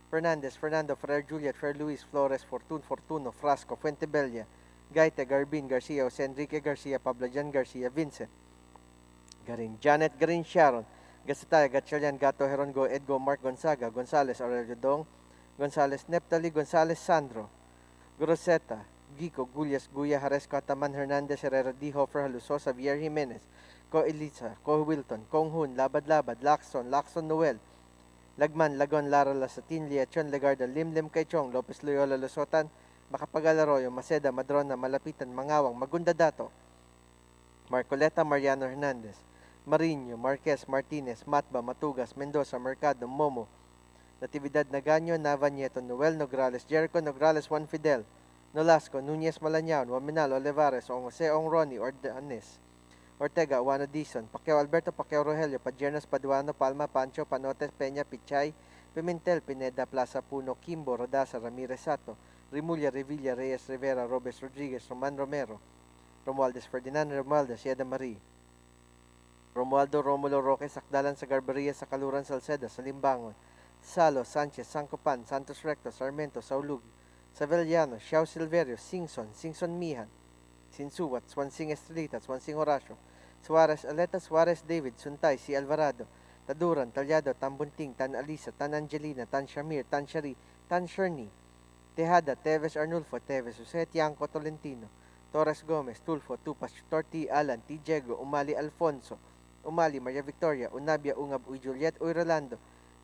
Fernandez, Fernando, Ferrer Juliet, Fer Luis, Flores, Fortuno, Frasco, Fuentebella, Gaite, Garbin, Garcia, Jose Enrique Garcia, Pablo Jan Garcia, Vincent, Garin, Janet, Garin Sharon, Gasataya, Gatchalian, Gato, Herongo, Edgo, Mark Gonzaga, Gonzales, Aurelio Dong, Gonzales, Neptali, Gonzales, Sandro, Groseta, Gico, Gullias, Guya, Jaresco, Ataman, Hernandez, Herrera, D. Hofer, Halusosa, Vier Jimenez, Ko Elisa, Ko Wilton, Kong Hun, Labad, Lacson Noel, Lagman, Lagon, Lara, Lasatin, Liachon, Legarda, Limlim, Kaichong, Lopez Loyola, Lusotan, Macapagal Arroyo, Maceda, Madrona, Malapitan, Mangawang, Magunda Dato, Marcoleta, Mariano Hernandez, Mariño, Marquez, Martinez, Matba, Matugas, Mendoza, Mercado, Momo, Natividad Naganyo, Nava Nieto, Noel Nograles, Jericho Nograles, Juan Fidel, Nolasco, Nunez Malañaon, Waminal, Olivares, Ong Jose, Ong Ronnie, Ordanes, Ortega, Juan Dizon, Pacquiao Alberto, Pacquiao Rogelio, Padiernas, Paduano, Palma, Pancho, Panotes, Peña, Pichay, Pimentel, Pineda, Plaza, Puno, Kimbo, Rodasa, Ramirez Sato, Rimulya, Revilla, Reyes, Rivera, Robes Rodriguez, Roman Romero, Romualdez Ferdinand, Romualdez, Yeda Marie, Romualdo Romulo Roque, Sakdalan sa Garberia, sa Kaluran, Salceda, sa Limbangon, Salo, Sanchez, Sancopan, Santos Recto, Sarmiento, Saulug, Savellano, Xiao Silverio, Singson Mihan, Sinsuwat, Swansing Estrelita, Swansing Horacio, Suarez Aleta, Suarez David, Suntay, Si Alvarado, Taduran, Talyado, Tambunting, Tan Alisa, Tan Angelina, Tan Shamir, Tan Shari, Tan Sherny, Tejada, Teves Arnulfo, Teves Jose, Tiangco Tolentino, Torres Gomez, Tulfo, Tupas, Torti, Alan, T. Diego, Umali Alfonso, Umali, Maria Victoria, Unabia, Ungab, Uy Juliet, Uy Rolando,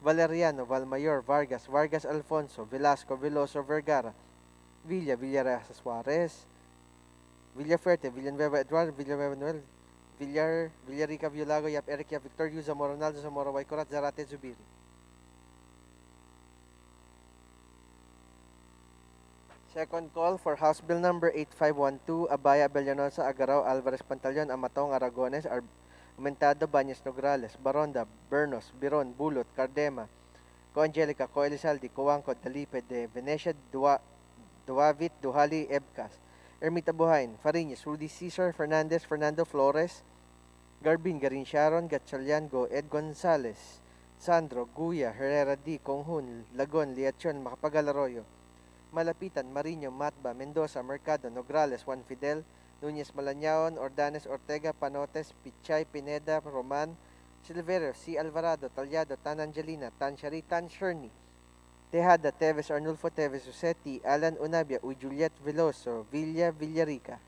Valeriano, Valmayor, Vargas, Vargas Alfonso, Velasco, Veloso, Vergara, Villa, Villarasa Suarez, Villafuerte, Villanueva Eduardo, Villanueva Noel, Villarica Violago, Yap Eric, Yap Victor, Zamora Ronaldo, Zamora Waycorat, Zarate Zubiri. Second call for House Bill number 8512, Abaya, Abellanosa, Agaraw, Alvarez Pantaleon, Amatong, Aragones, Aumentado, Bañas Nograles, Baronda, Bernos, Biron, Bulot, Cardema, Co Angelica, Co Elizaldi, Coanco, Dalipe, De Venecia, Duavit, Duhali, Ebcas, Ermita Buhain, Fariñas, Rudy Caesar, Fernandez, Fernando Flores, Garbin, Garin Sharon, Gatchalian, Go, Ed Gonzales, Sandro, Guya, Herrera D, Conghun, Lagon, Liachon, Macapagal Arroyo, Malapitan, Mariño, Matba, Mendoza, Mercado, Nograles, Juan Fidel, Nunez Malañaon, Ordanes, Ortega, Panotes, Pichay, Pineda, Roman, Silverio, C. Alvarado, Talyado, Tan Angelina, Tan Shari, Tan Sherny, Tejada, Teves Arnulfo, Teves Usetti, Alan Unabia, Uy Juliet Veloso, Villa, Villarica.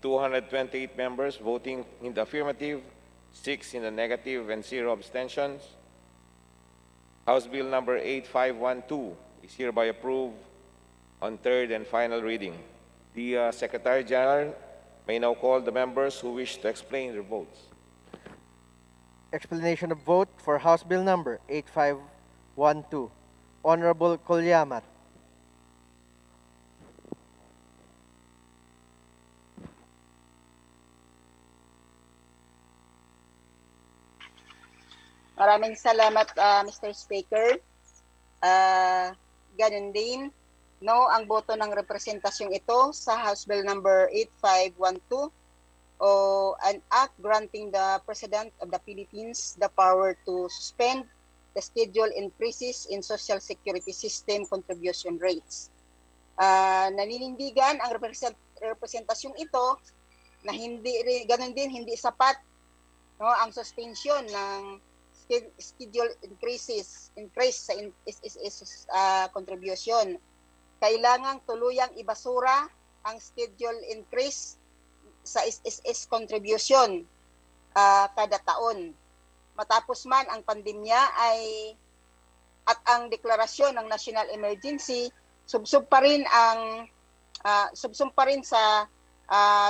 228 members voting in the affirmative, 6 in the negative, and 0 abstentions. House Bill number 8512 is hereby approved on third and final reading. The Secretary General may now call the members who wish to explain their votes. Explanation of vote for House Bill number 8512. Honorable Kolyamat. Maraming salamat, Mr. Speaker. Ganun din, no, ang boto ng representasyong ito sa House Bill number 8512 o an act granting the President of the Philippines the power to suspend the scheduled increases in Social Security System contribution rates. Naninindigan ang representasyong ito na ganun din hindi sapat, no, ang suspension ng schedule increase sa contribution. Kailangang tuluyang ibasura ang schedule increase sa SSS contribution kada taon. Matapos man ang pandemya at ang deklarasyon ng national emergency, subsub pa rin sa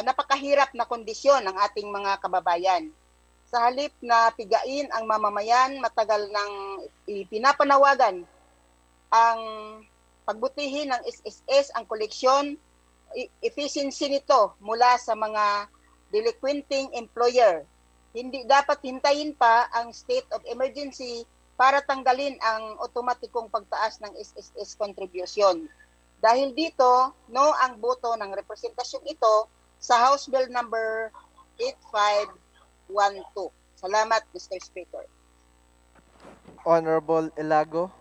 napakahirap na kondisyon ng ating mga kababayan. Sa halip na pigain ang mamamayan, matagal nang ipinapanawagan ang pagbutihin ng SSS, ang koleksyon, efficiency nito mula sa mga delinquenting employer. Hindi dapat hintayin pa ang state of emergency para tanggalin ang otomatikong pagtaas ng SSS contribution. Dahil dito, no ang boto ng representasyong ito sa House Bill number 8512. Salamat, Mr. Speaker. Honorable Elago.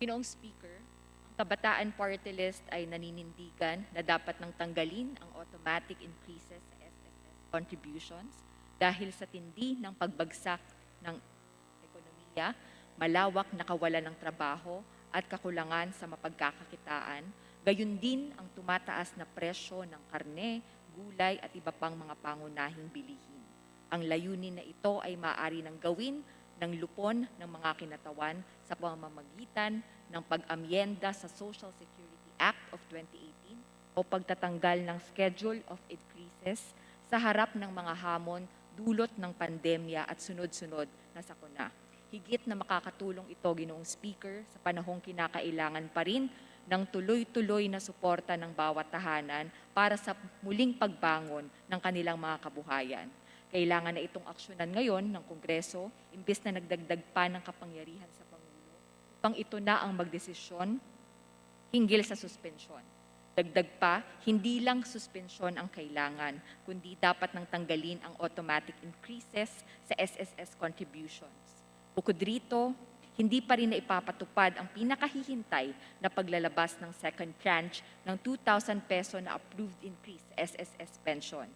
Ginoong Speaker, ang Kabataan Party List ay naninindigan na dapat nang tanggalin ang automatic increases sa SSS contributions dahil sa tindi ng pagbagsak ng ekonomiya, malawak na kawalan ng trabaho at kakulangan sa mapagkakakitaan, gayon din ang tumataas na presyo ng karne, gulay at iba pang mga pangunahing bilihin. Ang layunin na ito ay maaari nang gawin ng lupon ng mga kinatawan sa pamamagitan ng pag-amyenda sa Social Security Act of 2018 o pagtatanggal ng Schedule of Increases sa harap ng mga hamon dulot ng pandemya at sunod-sunod na sakuna. Higit na makakatulong ito, Ginoong Speaker, sa panahong kinakailangan pa rin ng tuloy-tuloy na suporta ng bawat tahanan para sa muling pagbangon ng kanilang mga kabuhayan. Kailangan na itong aksyonan ngayon ng Kongreso, imbes na nagdagdag pa ng kapangyarihan sa Pangulo, upang ito na ang magdesisyon hinggil sa suspensyon. Dagdag pa, hindi lang suspensyon ang kailangan, kundi dapat nang tanggalin ang automatic increases sa SSS contributions. Bukod rito, hindi pa rin na ipapatupad ang pinakahihintay na paglalabas ng second tranche ng 2,000 peso na approved increase sa SSS pension.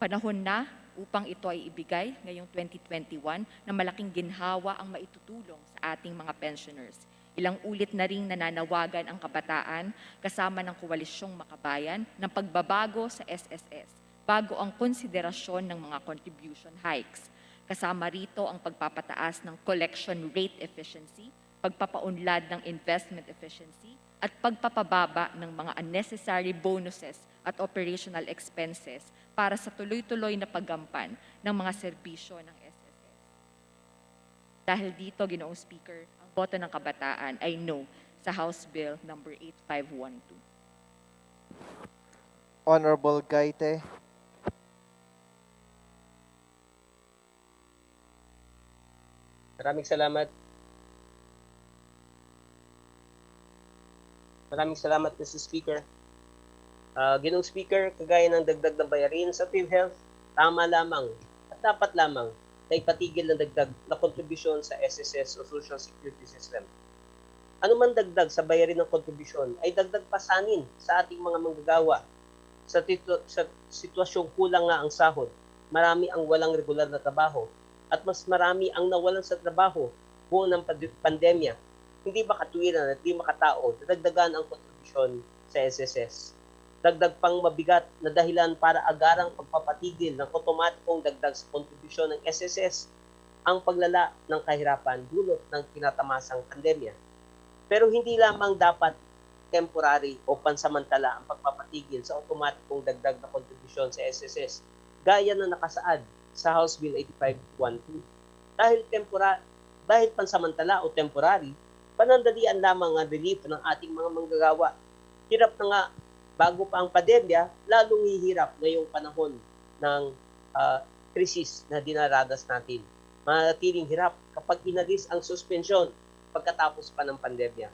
Panahon na upang ito ay ibigay ngayong 2021 na malaking ginhawa ang maitutulong sa ating mga pensioners. Ilang ulit na ring nananawagan ang kabataan kasama ng Koalisyong Makabayan ng pagbabago sa SSS bago ang konsiderasyon ng mga contribution hikes. Kasama rito ang pagpapataas ng collection rate efficiency, pagpapaunlad ng investment efficiency, at pagpapababa ng mga unnecessary bonuses at operational expenses para sa tuloy-tuloy na paggampan ng mga serbisyo ng SSS. Dahil dito, Ginoong Speaker, ang boto ng kabataan ay no sa House Bill number 8512. Honorable Gaite. Maraming salamat. Maraming salamat, Mr. Speaker. Ginoong Speaker, kagaya ng dagdag na bayarin sa PhilHealth, tama lamang at dapat lamang na ipatigil ng dagdag na kontribusyon sa SSS o Social Security System. Ano man dagdag sa bayarin ng kontribusyon ay dagdag pasanin sa ating mga manggagawa. Sa sitwasyong kulang nga ang sahod, marami ang walang regular na trabaho at mas marami ang nawalan sa trabaho buong ng pandemya. Hindi ba katuwiran at di makatao na dagdagan ang kontribusyon sa SSS? dagdag pang mabigat na dahilan para agarang pagpapatigil ng otomatikong dagdag sa kontribusyon ng SSS ang paglala ng kahirapan dulot ng tinatamasang pandemya. Pero hindi lamang dapat temporary o pansamantala ang pagpapatigil sa otomatikong dagdag na kontribusyon sa SSS gaya na nakasaad sa House Bill 8512. Dahil pansamantala o temporary, panandalian lamang ang relief ng ating mga manggagawa. Hirap na nga bago pa ang pandemya, lalong hihirap ngayong panahon ng krisis na dinaranas natin. Manatiling hirap kapag inalis ang suspensyon pagkatapos pa ng pandemya.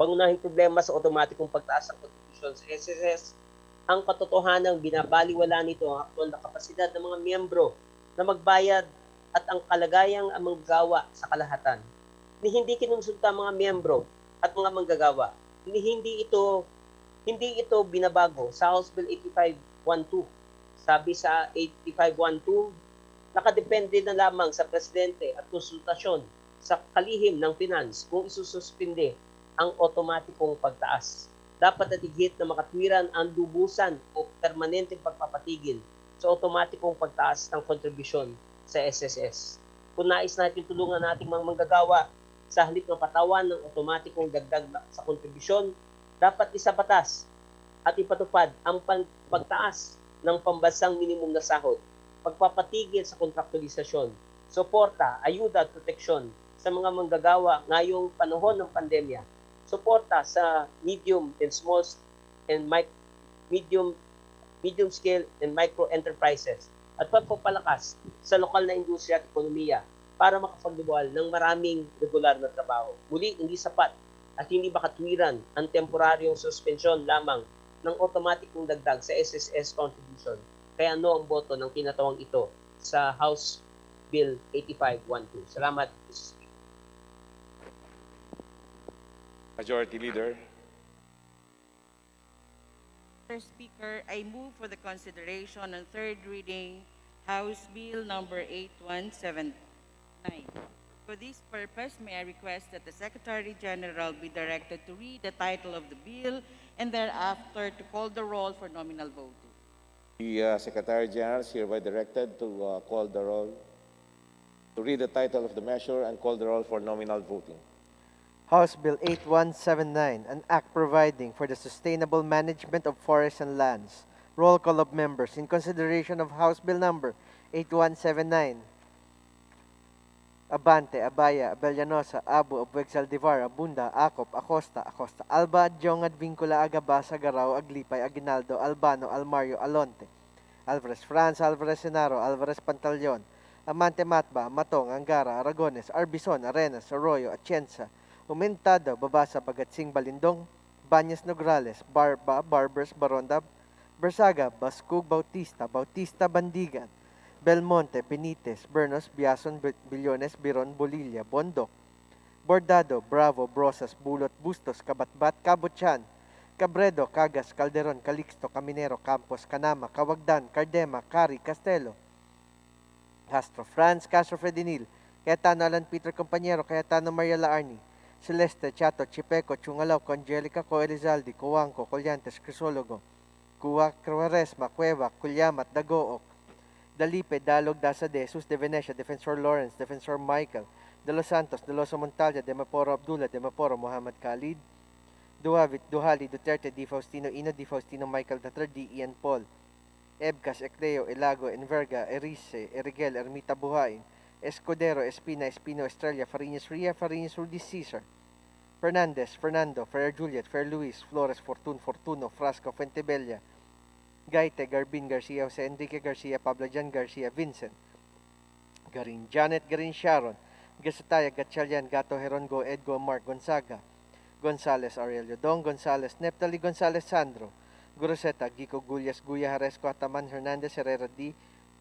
Pangunahing problema sa otomatikong pagtaas ng kontribusyon sa SSS, ang katotohanang binabaliwala nito ang aktual na kapasidad ng mga miyembro na magbayad at ang kalagayang ang manggagawa sa kalahatan. Hindi kinonsulta mga miyembro at mga manggagawa. Hindi ito binabago sa House Bill 8512. Sabi sa 8512, nakadepende na lamang sa presidente at konsultasyon sa kalihim ng finance kung isususpinde ang otomatikong pagtaas. Dapat at higit na makatwiran ang lubusan o permanenteng pagpapatigil sa otomatikong pagtaas ng kontribusyon sa SSS. Kung nais natin tulungan nating mga manggagawa sa halip ng patawan ng otomatikong dagdag sa kontribusyon, dapat isabatas at ipatupad ang pagtaas ng pambansang minimum na sahod, pagpapatigil sa kontraktualisasyon, suporta, ayuda at proteksyon sa mga manggagawa ngayong panahon ng pandemya, suporta sa medium scale and micro enterprises at pagpapalakas sa lokal na industriya at ekonomiya para makapaglubuhal ng maraming regular na trabaho. Muli, hindi sapat at hindi makatwiran ang temporaryong suspensyon lamang ng otomatikong dagdag sa SSS contribution. Kaya no ang boto ng tinatawang ito sa House Bill 8512. Salamat, Mr. Speaker. Majority Leader. Mr. Speaker, I move for the consideration and third reading House Bill number 8179. For this purpose, may I request that the Secretary General be directed to read the title of the bill and thereafter to call the roll for nominal voting. The Secretary General is hereby directed to call the roll, to read the title of the measure and call the roll for nominal voting. House Bill 8179, an act providing for the sustainable management of forests and lands. Roll call of members in consideration of House Bill number 8179. Abante, Abaya, Abellanosa, Abu, Abueg Saldivar, Abunda, Acop, Acosta, Alba, Adjong, Advincula, Agabasa, Garao, Aglipay, Aguinaldo, Albano, Almario, Alonte, Alvarez Franz, Alvarez Senaro, Alvarez Pantaleon, Amante Matba, Matong, Angara, Aragones, Arbison, Arenas, Arroyo, Atienza, Umentado, Babasa, Bagatsing, Balindong, Banyas Nograles, Barba, Barbers, Baronda, Bersaga, Bascug, Bautista, Bandigan, Belmonte, Benitez, Bernos, Biason, Billones, Biron, Bolilla, Bondok, Bordado, Bravo, Brosas, Bulot, Bustos, Kabatbat, Cabochan, Cabredo, Cagas, Calderon, Calixto, Caminero, Campos, Canama, Cawagdan, Cardema, Cari, Castelo, Castro, Franz, Castro Fredinil, Cayetano Alan Peter Compañero, Cayetano Maria Laarni, Celeste, Chato, Chipeco, Chungalaw, Angelica, Co Elizalde, Cuanco, Collantes, Crisologo, Cuaresma, Cueva, Culyamat, Dagook, Dalipe, Dalog, Dasa de Jesus, de Venecia, Defensor Lawrence, Defensor Michael, De Los Santos, De Loso Montalya, De Maporo Abdullah, De Maporo Muhammad Khalid, Duhavit, Duhali, Duterte, Di Faustino Ino, Di Faustino Michael III, D. Ian Paul, Ebcas, Ecleo, Elago, Enverga, Erice, Erigel, Ermita Buhain, Escudero, Espina, Espino, Estrella, Fariñas Ria, Fariñas Rudis Cesar, Fernandez, Fernando, Fer Juliet, Fer Luis, Flores, Fortuno, Frasco, Fuentebella, Gaite, Garbin Garcia, Jose Enrique Garcia, Pablo Jan Garcia, Vincent, Garin Janet, Garin Sharon, Gasataya, Gatchalian, Gato Herongo, Edgo, Mark Gonzaga, Gonzales, Aurelio Dong, Gonzales, Neptali Gonzales, Sandro, Guroseta, Gico Gullas, Guya Haresco, Ataman, Hernandez, Herrera D,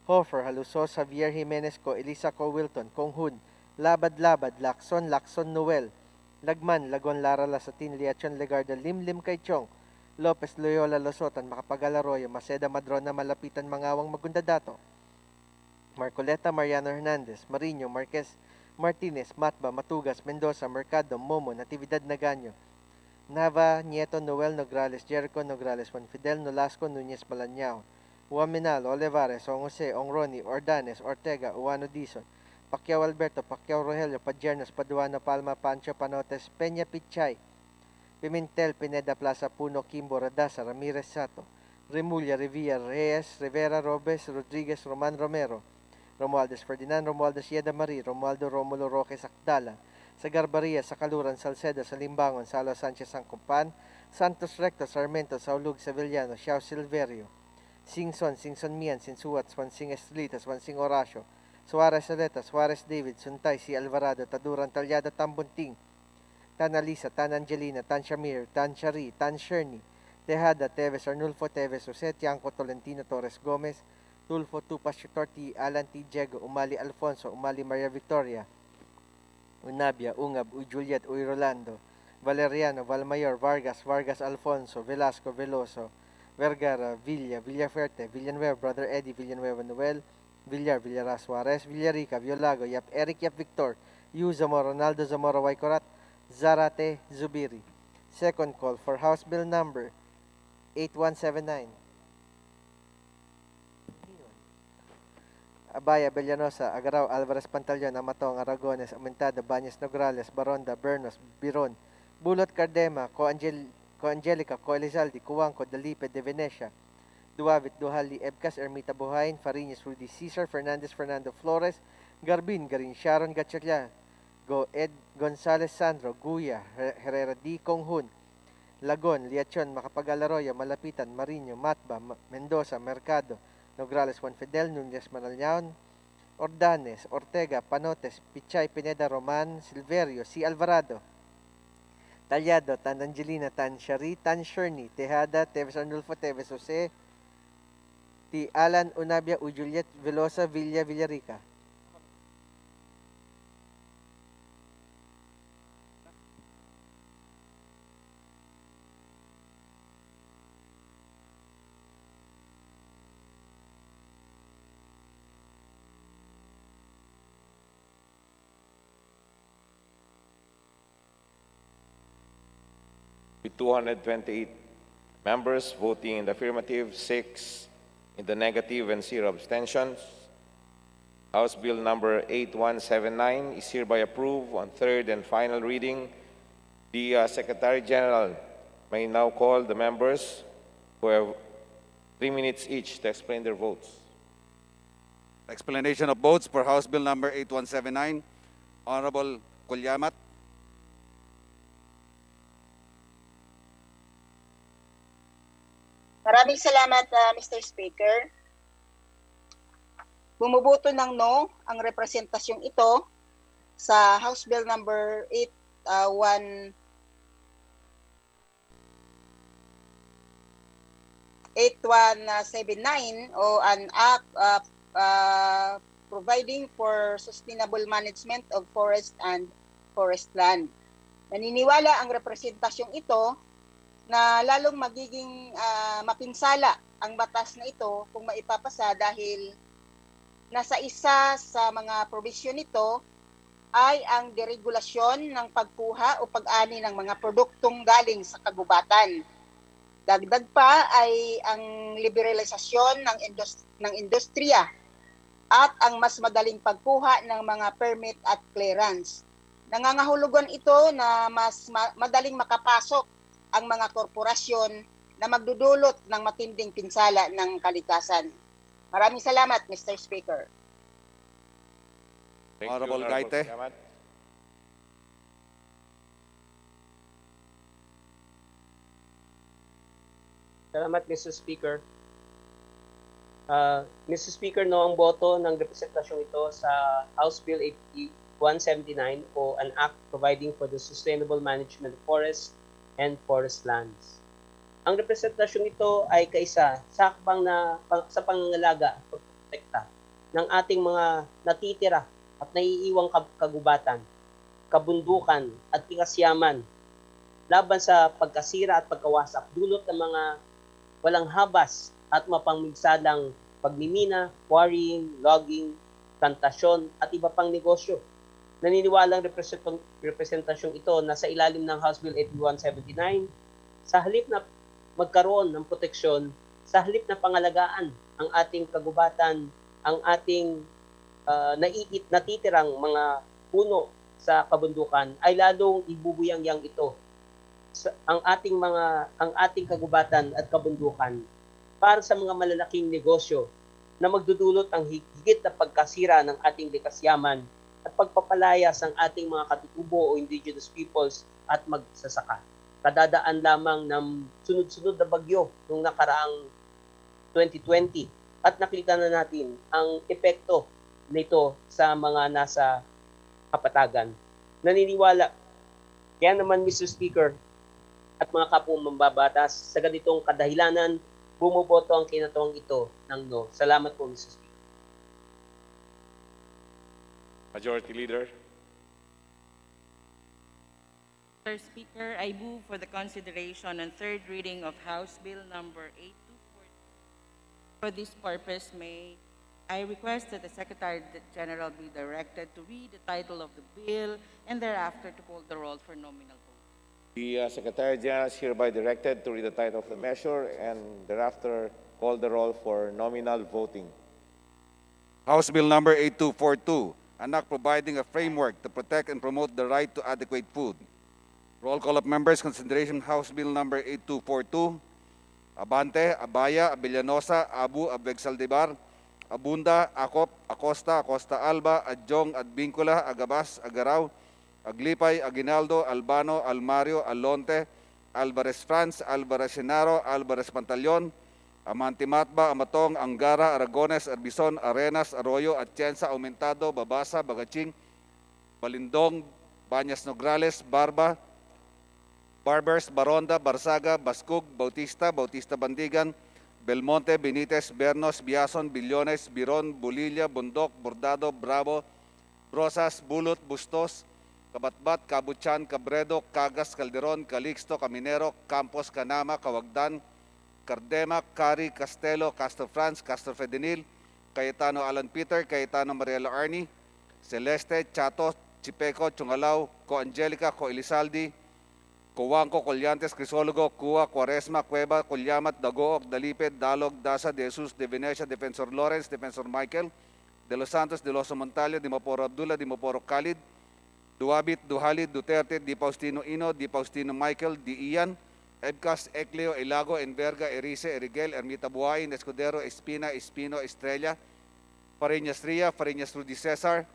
Hofer, Halusos, Javier Jimenez Co, Elisa Co, Wilton, Konghun, Labad, Lacson, Noel, Lagman, Lagon, Lara, Lasatin, Liachon, Legarda, Lim, Kaichong, Lopez, Loyola, Losotan, Macapagal Arroyo, Maceda, Madrona, Malapitan, Mangawang, Magundadato, Marcoleta, Mariano Hernandez, Mariño, Marquez, Martinez, Matba, Matugas, Mendoza, Mercado, Momo, Natividad Nagaño, Nava, Nieto, Noel, Nograles, Jericho, Nograles, Juan Fidel, Nolasco, Nunez, Balanyao, Uaminal, Olivares, Ong Jose, Ong Roni, Ordanes, Ortega, Uano Dizon, Pacquiao Alberto, Pacquiao Rogelio, Padiernos, Paduano, Palma, Pancho, Panotes, Peña Pichay, Pimentel, Pineda Plaza, Puno, Kimbo, Radasa, Ramirez Sato, Remulla, Revilla, Reyes, Rivera, Robes, Rodriguez, Roman Romero, Romualdez Ferdinand, Romualdez Yeda Marie, Romualdo Romulo Roque Sakdala, sa Garbaria, sa Kaluran, Salcedo, sa Limbangon, Salo Sanchez Sangkumpan, Santos Recto, Sarmiento, Saulug, Sevillano, Xiao Silverio, Singson, Singson Mian, Sinsuat, Swansing Estrelita, Swansing Horacio, Suarez Aleta, Suarez David, Suntay, si Alvarado, Taduran Talyada, Tambunting, Tan Alisa, Tan Angelina, Tan Shamir, Tan Shari, Tan Sherny, Tejada, Teves, Arnulfo Teves, Jose Tiangco, Tolentino Torres Gomez, Tulfo Tupas Chutorti, Alan T. Diego, Umali Alfonso, Umali Maria Victoria, Unabia, Ungab, Uy Juliet, Uy Rolando, Valeriano, Valmayor, Vargas, Vargas Alfonso, Velasco, Veloso, Vergara, Villa, Villafuerte, Villanueva, Brother Eddie, Villanueva Noel, Villar, Villara Suarez, Villarica, Violago, Yap Eric, Yap Victor, Yu Zamora, Ronaldo Zamora, Waikorat, Zarate, Zubiri. Second call for House Bill number 8179. Abaya, Bellanosa, Agaraw, Alvarez Pantaleon, Amatong, Aragones, Aumentada, Baños Nograles, Baronda, Bernos, Biron, Bulot Cardema, Angelica, Co Elizalde, Cuangco, Dalipe, De Venecia, Duavit, Duhali, Ebcas, Ermita Buhayin, Fariñas, Rudy Cesar, Fernandez, Fernando Flores, Garbin, Garin, Sharon, Gatchaglia, Go Ed Gonzales Sandro, Guya, Herrera D. Konghun, Lagon, Liachon, Macapagal-Arroyo, Malapitan, Mariño, Matba, Mendoza, Mercado, Nograles, Juan Fidel, Nunez, Manalyaon, Ordanes, Ortega, Panotes, Pichay, Pineda, Roman, Silverio, C. Alvarado, Talyado, Tan Angelina, Tan Shari, Tan Sherny, Tejada, Teves Arnulfo, Teves Jose, T. Alan Unabia, U. Juliet, Velosa, Villa, Villarica. With 228 members voting in the affirmative, 6 in the negative, and 0 abstentions, House Bill number 8179 is hereby approved on third and final reading. The Secretary General may now call the members who have 3 minutes each to explain their votes. Explanation of votes for House Bill number 8179. Honorable Kulyamat. Maraming salamat, Mr. Speaker. Bumuboto ng no ang representasyong ito sa House Bill number 8179 o an act providing for sustainable management of forest and forest land. Naniniwala ang representasyong ito na lalong magiging mapinsala ang batas na ito kung maipapasa dahil nasa isa sa mga provision nito ay ang deregulasyon ng pagkuha o pag-ani ng mga produktong galing sa kagubatan. Dagdag pa ay ang liberalisasyon ng industriya at ang mas madaling pagkuha ng mga permit at clearance. Nangangahulugan ito na mas madaling makapasok ang mga korporasyon na magdudulot ng matinding pinsala ng kalikasan. Maraming salamat, Mr. Speaker. Thank you, Honorable Honorable Gaite. Kulyamat. Salamat, Mr. Speaker. Mr. Speaker, no ang boto ng representasyong ito sa House Bill 8179 o an act providing for the sustainable management of forests and forest lands. Ang representasyong ito ay kaisa sa hakbang sa pangangalaga at pagprotekta ng ating mga natitira at naiiwang kagubatan, kabundukan at pingasyaman laban sa pagkasira at pagkawasak dulot ng mga walang habas at mapangmigsadang pagmimina, quarrying, logging, plantasyon at iba pang negosyo naniniwalang representasyong ito na sa ilalim ng House Bill 8179, sa halip na magkaroon ng proteksyon, sa halip na pangalagaan ang ating kagubatan, ang ating natitirang mga puno sa kabundukan, ay lalong ibubuyang-yang ito ang ating kagubatan at kabundukan para sa mga malalaking negosyo na magdudulot ng higit na pagkasira ng ating likas yaman at pagpapalayas ng ating mga katutubo o indigenous peoples at magsasaka. Kadadaan lamang ng sunod-sunod na bagyo noong nakaraang 2020 at nakita na natin ang epekto nito sa mga nasa kapatagan. Naniniwala. Kaya naman, Mr. Speaker, at mga kapwa mambabatas, sa ganitong kadahilanan, bumoboto ang kinatuwang ito ng no. Salamat po, Mr. Speaker. Majority Leader. Mr. Speaker, I move for the consideration and third reading of House Bill number 8240. For this purpose, I request that the Secretary General be directed to read the title of the bill and thereafter to call the roll for nominal vote. The Secretary General is hereby directed to read the title of the measure and thereafter call the roll for nominal voting. House Bill number 8242, an act providing a framework to protect and promote the right to adequate food. Roll call of members, consideration House Bill number 8242, Abante, Abaya, Abellanosa, Abu, Abegsaldibar, Abunda, Acop, Acosta, Acosta Alba, Adjong, Adbincula, Agabas, Agaraw, Aglipay, Aguinaldo, Albano, Almario, Alonte, Alvarez France, Alvarez Senaro, Alvarez Pantaleon, Amantimatba, Amatong, Angara, Aragones, Arbison, Arenas, Arroyo, Atienza, Aumentado, Babasa, Bagaching, Balindong, Bañas Nograles, Barba, Barbers, Baronda, Barsaga, Bascug, Bautista, Bautista Bandigan, Belmonte, Benitez, Bernos, Biason, Billones, Biron, Bulilla, Bundok, Bordado, Bravo, Rosas, Bulot, Bustos, Kabatbat, Kabutyan, Cabredo, Cagas, Calderon, Calixto, Caminero, Campos, Canama, Kawagdan, Cardema, Cari, Castelo, Castro France, Castro Fedenil, Cayetano Alan Peter, Cayetano Mariela Arni, Celeste, Chato, Chipeco, Chungalaw, Co Angelica, Co Elizaldi, Cowanco, Colyantes, Crisologo, Cua, Quaresma, Cueva, Colyamat, Dagook, Daliped, Dalog, Dasa, De Jesus, De Venecia, Defensor Lawrence, Defensor Michael, De Los Santos, De Loso Montalio, Dimaporo Abdullah, Dimaporo Khalid, Duabit, Duhalid, Duterte, Di Faustino Ino, Di Faustino Michael, Di Ian, Edcas, Ecleo, Elago, Enverga, Erice, Erigel, Ermita Buhayin, Escudero, Espina, Espino, Estrella, Fariñas Ria, Fariñas Rudy Cesar,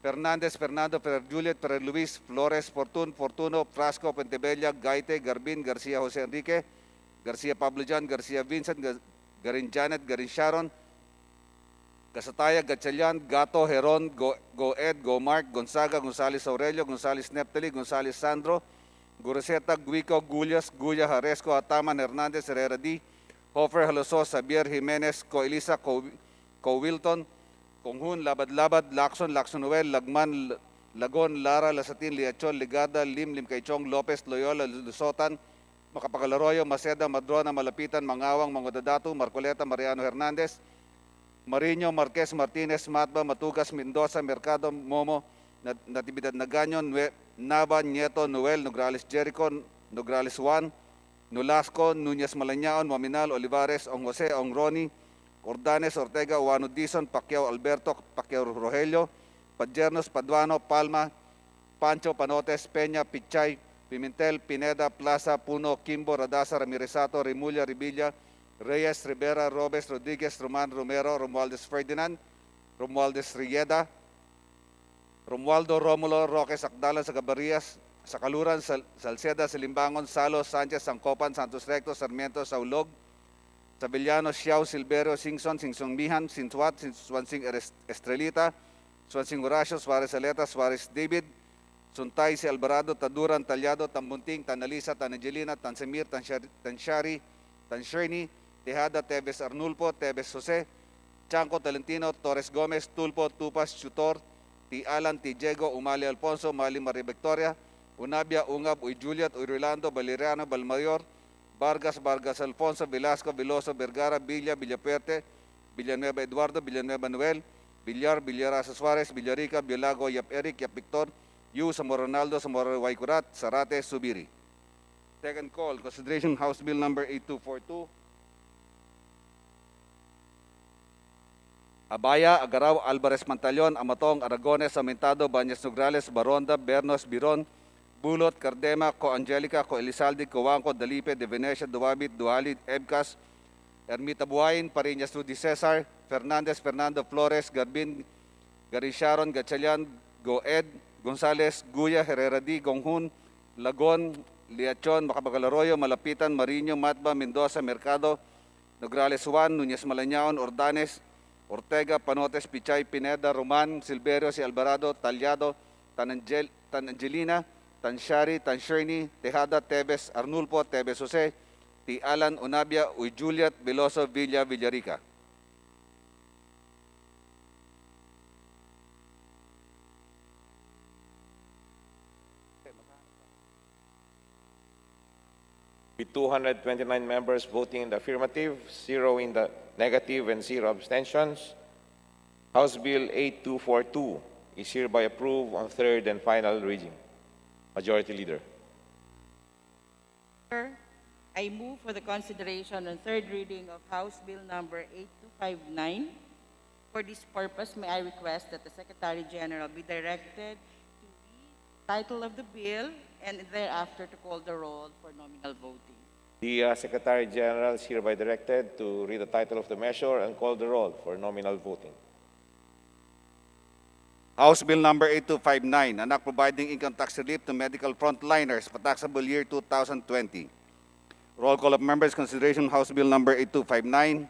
Fernandez, Fernando, Ferrer Juliet, Ferrer Luis, Flores, Fortun, Fortuno, Frasco, Pentebella, Gaite, Garbin, Garcia Jose Enrique, Garcia Pablo Jan, Garcia Vincent, Garin Janet, Garin Sharon, Gasataya, Gatchalian, Gato, Heron, Go Ed, Go Mark, Gonzaga, Gonzales Aurelio, Gonzales Neptali, Gonzales Sandro, Guruseta, Guico, Gullas, Guya, Haresco, Ataman, Hernandez, Herrera D, Hofer, Haloso, Xavier Jimenez, Co Elisa, Co Wilton, Konghun, Labad-Labad, Lacson, Noel, Lagman, Lagon, Lara, Lasatin, Liachon, Ligada, Lim, Kaichong, Lopez, Loyola, Lusotan, Macapagalaroyo, Maceda, Madrona, Malapitan, Mangawang, Mangodadato, Marcoleta, Mariano Hernandez, Mariño, Marquez, Martinez, Matba, Matugas, Mendoza, Mercado, Momo, Natividad Naganyo, Nava, Nieto, Noel, Nograles Jericho, Nograles Juan, Nolasco, Núñez Malañaon, Maminal, Olivares, Ong Jose, Ong Ronnie, Ordanes, Ortega, Juan Dizon, Pacquiao Alberto, Pacquiao Rogelio, Padjernos, Paduano, Palma, Pancho, Panotes, Peña, Pichay, Pimentel, Pineda, Plaza, Puno, Kimbo, Radasa, Ramiresato, Rimulya, Ribilla, Reyes, Rivera, Robes, Rodriguez, Roman, Romero, Romualdez Ferdinand, Romualdez Rieda, Romualdo, Romulo, Roque, Sakdalan, Sagabarias, Sakaluran, Salceda, Silimbangon, Salo, Sanchez, Sangcopan, Santos Recto, Sarmiento, Saulog, Sabillano, Xiao, Silverio, Singson, Singsong Mihan, Sinsuat, Swansing Estrelita, Swansing Horacio, Suarez Aleta, Suarez David, Suntay, Si Alvarado, Taduran, Talyado, Tambunting, Tanalisa, Tanangelina, Tansemir, Tanshari, Tansherni, Tejada, Tevez Arnulfo, Tevez Jose, Chanco, Talentino, Torres Gomez, Tulpo, Tupas, Chutor, T. Alan, T. Diego, Umali Alfonso, Mali Maria Victoria, Unabia, Ungab, Uy Juliet, Uy Rolando, Valeriano, Balmayor, Vargas, Vargas Alfonso, Velasco, Veloso, Vergara, Villa, Villapuerte, Villanueva Eduardo, Villanueva Noel, Villar, Villarasa Suarez, Villarica, Biolago, Yap Eric, Yap Victor, Yu, Zamora Ronaldo, Zamora Waikurat, Sarate, Subiri. Second call, consideration House Bill number 8242. Abaya, Agaraw, Alvarez Mantalyon, Amatong, Aragones, Amintado, Bañas Nograles, Baronda, Bernos, Biron, Bulot, Cardema, Co Angelica, Co Elizalde, Coanco, Dalipe, De Venecia, Duabit, Duhalid, Ebcas, Ermita Buhayin, Pariñas Rudy Cesar, Fernandez, Fernando Flores, Garbin, Garisharon, Gatchalian, Goed, Gonzales, Guya, Herrera D, Gonghun, Lagon, Liachon, Macabagal-Arroyo, Malapitan, Mariño, Matba, Mendoza, Mercado, Nograles Juan, Núñez Malañaon, Ordanes, Ortega, Panotes, Pichay, Pineda, Roman, Silverio, Si Alvarado, Talyado, Angelina, Shari, Sherny, Tejada, Tebes, Arnulfo, Tebes Jose, T. Alan, Unabia, Uy Juliet, Veloso, Villa, Villarica. With 229 members voting in the affirmative, 0 in the negative, and 0 abstentions, House Bill 8242 is hereby approved on third and final reading. Majority Leader. I move for the consideration on third reading of House Bill number 8259. For this purpose, may I request that the Secretary General be directed to read the title of the bill and thereafter to call the roll for nominal voting. The Secretary General is hereby directed to read the title of the measure and call the roll for nominal voting. House Bill number 8259, Anak providing income tax relief to medical frontliners for taxable year 2020. Roll call of members, consideration House Bill number 8259.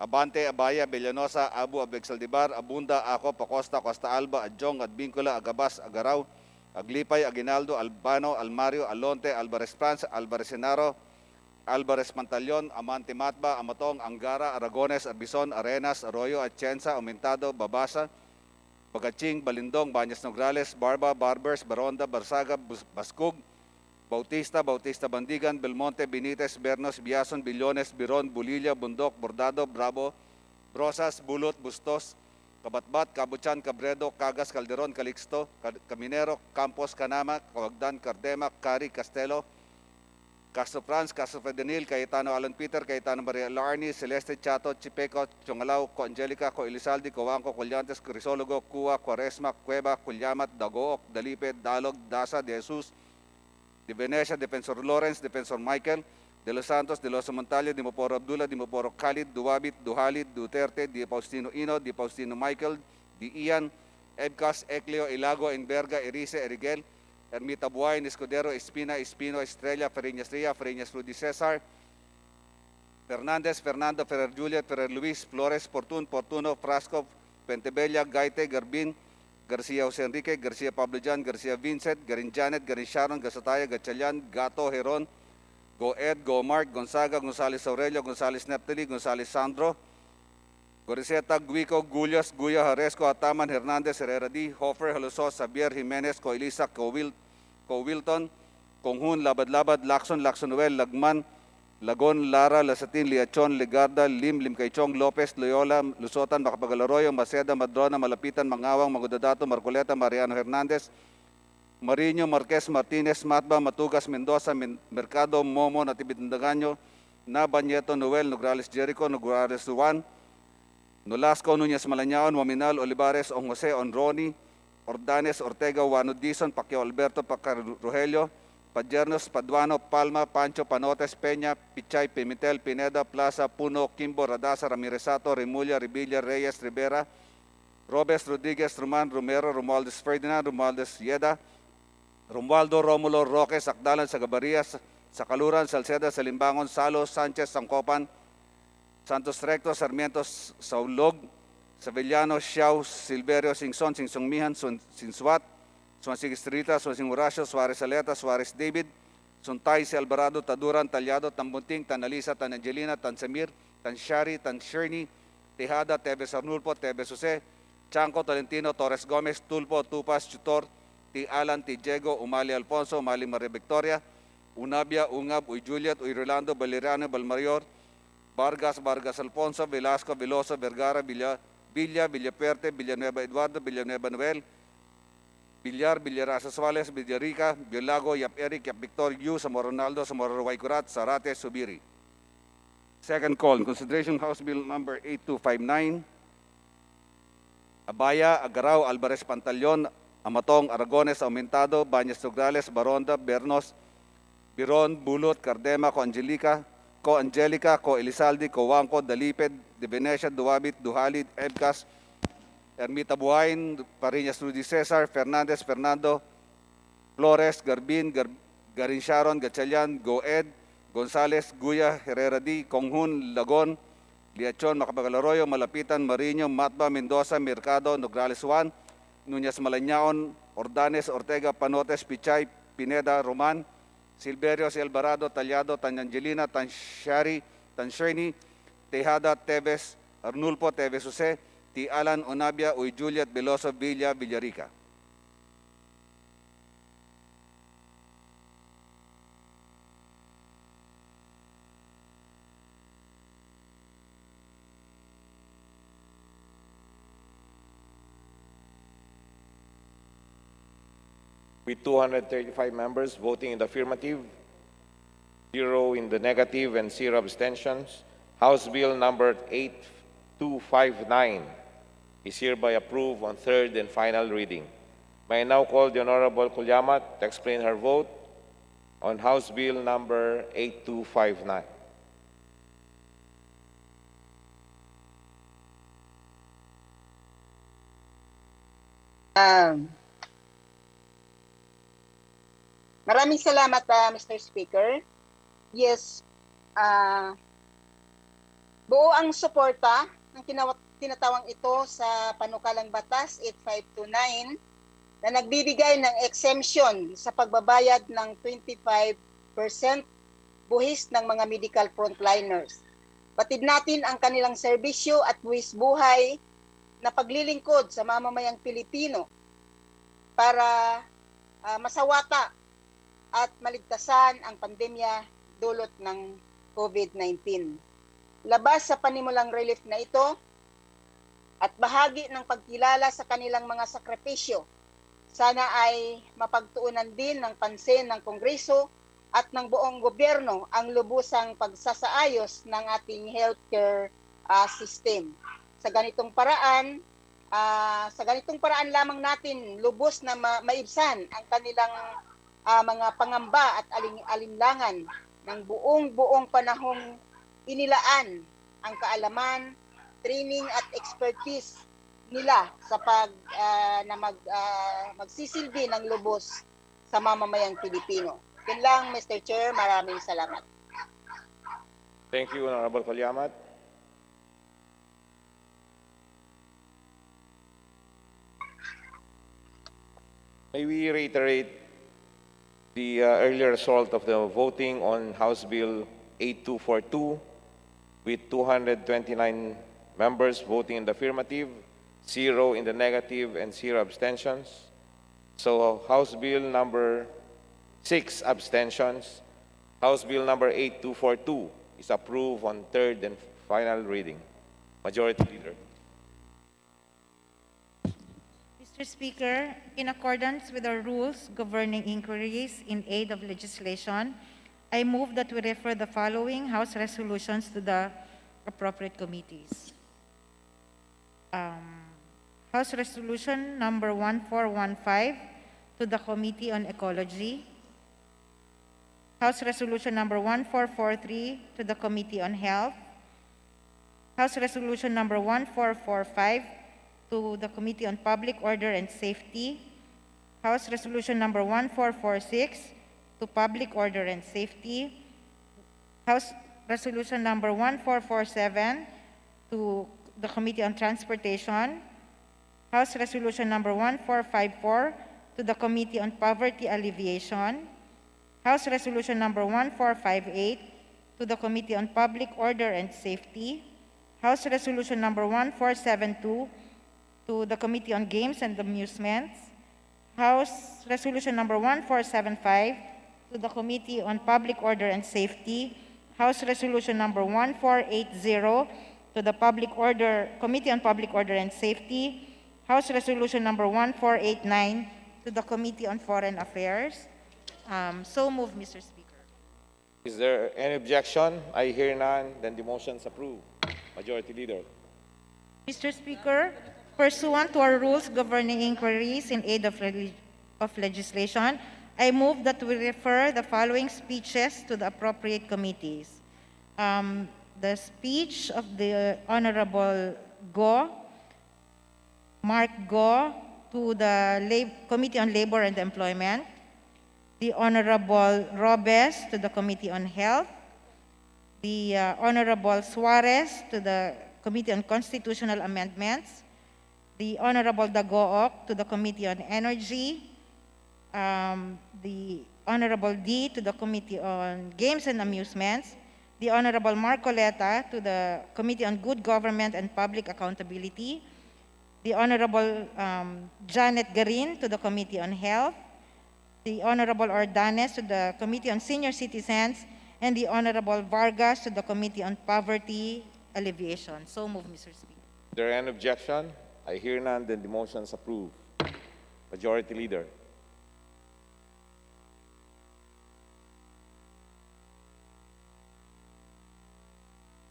Abante, Abaya, Villanosa, Abu, Abexaldibar, Abunda, Ako, Pacosta, Costa Alba, Adjong, Adbincula, Agabas, Agaraw, Aglipay, Aguinaldo, Albano, Almario, Alonte, Alvarez France, Alvarez Senaro, Alvarez Mantalyon, Amante Matba, Amatong, Angara, Aragones, Arbison, Arenas, Arroyo, Atienza, Aumentado, Babasa, Bagaching, Balindong, Bañas Nograles, Barba, Barbers, Baronda, Barsaga, Bascug, Bautista, Bautista Bandigan, Belmonte, Benitez, Bernos, Biason, Billones, Biron, Bulilla, Bundok, Bordado, Bravo, Brosas, Bulot, Bustos, Kabatbat, Kabuchan, Cabredo, Cagas, Calderon, Calixto, Caminero, Campos, Canama, Cawagdan, Cardema, Cari, Castelo, Castro Franz, Castro Fedenil, Cayetano Alan Peter, Cayetano Maria Larni, Celeste Chato, Chipeco, Chongalaw, Co Angelica, Co Elizalde, Coanco, Collantes, Crisologo, Cua, Quaresma, Cueva, Culyamat, Dagook, Dalipe, Dalog, Dasa, De Jesus, De Venecia, Defensor Lawrence, Defensor Michael, De Los Santos, De Los Montallo, Di Moporo Abdullah, Di Moporo Khalid, Duwabit, Duhalid, Duterte, Di Faustino Ino, Di Faustino Michael, Di Ian, Ebcas, Ecleo, Ilago, Enverga, Erice, Erigel, Ermita Buhayin, Escudero, Espina, Espino, Estrella, Feriñas Ria, Feriñas Rudy Cesar, Fernandez, Fernando, Ferrer Juliet, Ferrer Luis, Flores, Portuno, Frasco, Pentebella, Gaite, Garbin, Garcia Jose Enrique, Garcia Pablo Jan, Garcia Vincent, Garin Janet, Garin Sharon, Gasataya, Gatchalian, Gato, Heron, Go Ed, Go Mark, Gonzaga, Gonzales Aurelio, Gonzales Neptali, Gonzales Sandro, Goriseta, Guico, Gulias, Guya, Haresco, Ataman, Hernandez, Herrera D, Hofer, Halusos, Xavier, Jimenez, Coelisa, Wilton, Konghun, Labad-Labad, Lacson, Noel, Lagman, Lagon, Lara, Lasatin, Liachon, Legarda, Lim Kaichong, Lopez, Loyola, Lusotan, Macapagal-Arroyo, Maceda, Madrona, Malapitan, Mangawang, Magudadato, Marcoleta, Mariano Hernandez, Mariño, Marquez, Martinez, Matba, Matugas, Mendoza, Mercado, Momo, Natividandagaño, Nabañeto, Noel, Nograles Jericho, Nograles Juan, Nolasco, Núñez Malañaon, Waminal, Olivares, On Jose, Onroni, Ordanes, Ortega, Juan Dizon, Pacquiao Alberto, Pacar Rogelio, Padjernos, Paduano, Palma, Pancho, Panotes, Peña, Pichay, Pimentel, Pineda, Plaza, Puno, Kimbo, Radasa, Ramiresato, Remulla, Revilla, Reyes, Rivera, Robes, Rodriguez, Roman, Romero, Romualdez Ferdinand, Romualdez Yeda, Romualdo, Romulo, Roque, Sakdalan, Sagabarias, Sakaluran, Salceda, Salimbangon, Salo, Sanchez, Sangcopan, Santos Recto, Sarmiento, Saulog, Sevillano, Xiao, Silverio, Singson, Singsongmihan, Sinsuat, Swansig Estrita, Swansig Horacio, Suarez Aleta, Suarez David, Suntay, Si Alvarado, Taduran, Talyado, Tambunting, Tanalisa, Tanangelina, Tansamir, Tanshari, Tansherny, Tejada, Tebes Arnulfo, Tebes Jose, Chanco, Tolentino, Torres Gomez, Tulpo, Tupas, Chutor, T. Alan, T. Diego, Umali Alfonso, Umali Maria Victoria, Unabia, Ungab, Uy Juliet, Uy Rolando, Baliriano, Balmarior, Vargas Alfonso, Velasco, Veloso, Vergara, Villa, Villapuerte, Villanueva Eduardo, Villanueva Noel, Villar, Villarasa Suales, Villarica, Biolago, Yap Eric, Yap Victor, Yu, Zamora Ronaldo, Zamora Ruaycurat, Zarate, Subiri. Second call, in consideration House Bill number 8259, Abaya, Agaraw, Alvarez Pantaleon, Amatong, Aragones, Aumentado, Bañas Nograles, Baronda, Bernos, Biron, Bulot, Cardema, Co Angelica, Co Elizalde, Co Wangco, Daliped, De Venecia, Duabit, Duhalid, Ebcas, Ermita Buhain, Pariñas Rudy Cesar, Fernandez, Fernando, Flores, Garbin, Garin Sharon, Gatchalian, Goed, Gonzales, Guya, Herrera D, Konghun, Lagon, Liachon, Macapagal-Arroyo, Malapitan, Mariño, Matba, Mendoza, Mercado, Nograles Juan, Núñez Malañaon, Ordanes, Ortega, Panotes, Pichay, Pineda, Roman, Silverio, Alvarado, Tallado, Tanangelina, Tanshari, Tansheni, Tejada, Teves, Arnulfo, Teves Jose, T. Alan, Onabia, Uy Juliet, Veloso, Villa, Villarica. With 235 members voting in the affirmative, 0 in the negative, and 0 abstentions, House Bill number 8259 is hereby approved on third and final reading. May I now call the Honorable Kulyamat to explain her vote on House Bill number 8259. Maraming salamat, Mr. Speaker. Yes, buo ang suporta ng tinatawang ito sa panukalang batas 8529 na nagbibigay ng exemption sa pagbabayad ng 25% buhis ng mga medical frontliners. Batid natin ang kanilang serbisyo at buhis buhay na paglilingkod sa mamamayang Pilipino para masawata at maligtasan ang pandemya dulot ng COVID-19. Labas sa panimulang relief na ito at bahagi ng pagkilala sa kanilang mga sakripisyo, sana ay mapagtuunan din ng pansin ng Kongreso at ng buong gobyerno ang lubusang pagsasaayos ng ating healthcare system. Sa ganitong paraan lamang natin lubos na maibsan ang kanilang mga pangamba at alinlangan ng buong panahong inilaan ang kaalaman, training at expertise nila sa magsisilbi ng lubos sa mamamayang Pilipino. Yun lang, Mr. Chair. Maraming salamat. Thank you, Honorable Kulyamat. May we reiterate the earlier result of the voting on House Bill 8242 with 229 members voting in the affirmative, 0 in the negative, and 0 abstentions. So House Bill number 6 abstentions. House Bill number 8242 is approved on third and final reading. Majority Leader. Mr. Speaker, in accordance with our rules governing inquiries in aid of legislation, I move that we refer the following House resolutions to the appropriate committees. House Resolution number 1415 to the Committee on Ecology. House Resolution number 1443 to the Committee on Health. House Resolution number 1445 to the Committee on Public Order and Safety. House Resolution number 1446 to Public Order and Safety. House Resolution number 1447 to the Committee on Transportation. House Resolution number 1454 to the Committee on Poverty Alleviation. House Resolution number 1458 to the Committee on Public Order and Safety. House Resolution number 1472 to the Committee on Games and Amusements. House Resolution number 1475 to the Committee on Public Order and Safety. House Resolution number 1480 to the Committee on Public Order and Safety. House Resolution number 1489 to the Committee on Foreign Affairs. So moved, Mr. Speaker. Is there any objection? I hear none, then the motion is approved. Majority Leader. Mr. Speaker, pursuant to our rules governing inquiries in aid of legislation, I move that we refer the following speeches to the appropriate committees. The speech of the Honorable Mark Go, to the Committee on Labor and Employment, the Honorable Robes to the Committee on Health, the Honorable Suarez to the Committee on Constitutional Amendments, the Honorable Dagook to the Committee on Energy, the Honorable D to the Committee on Games and Amusements, the Honorable Marcoleta to the Committee on Good Government and Public Accountability, the Honorable Janet Garin to the Committee on Health, the Honorable Ordanes to the Committee on Senior Citizens, and the Honorable Vargas to the Committee on Poverty Alleviation. So move, Mr. Speaker. Is there any objection? I hear none, then the motion is approved. Majority Leader.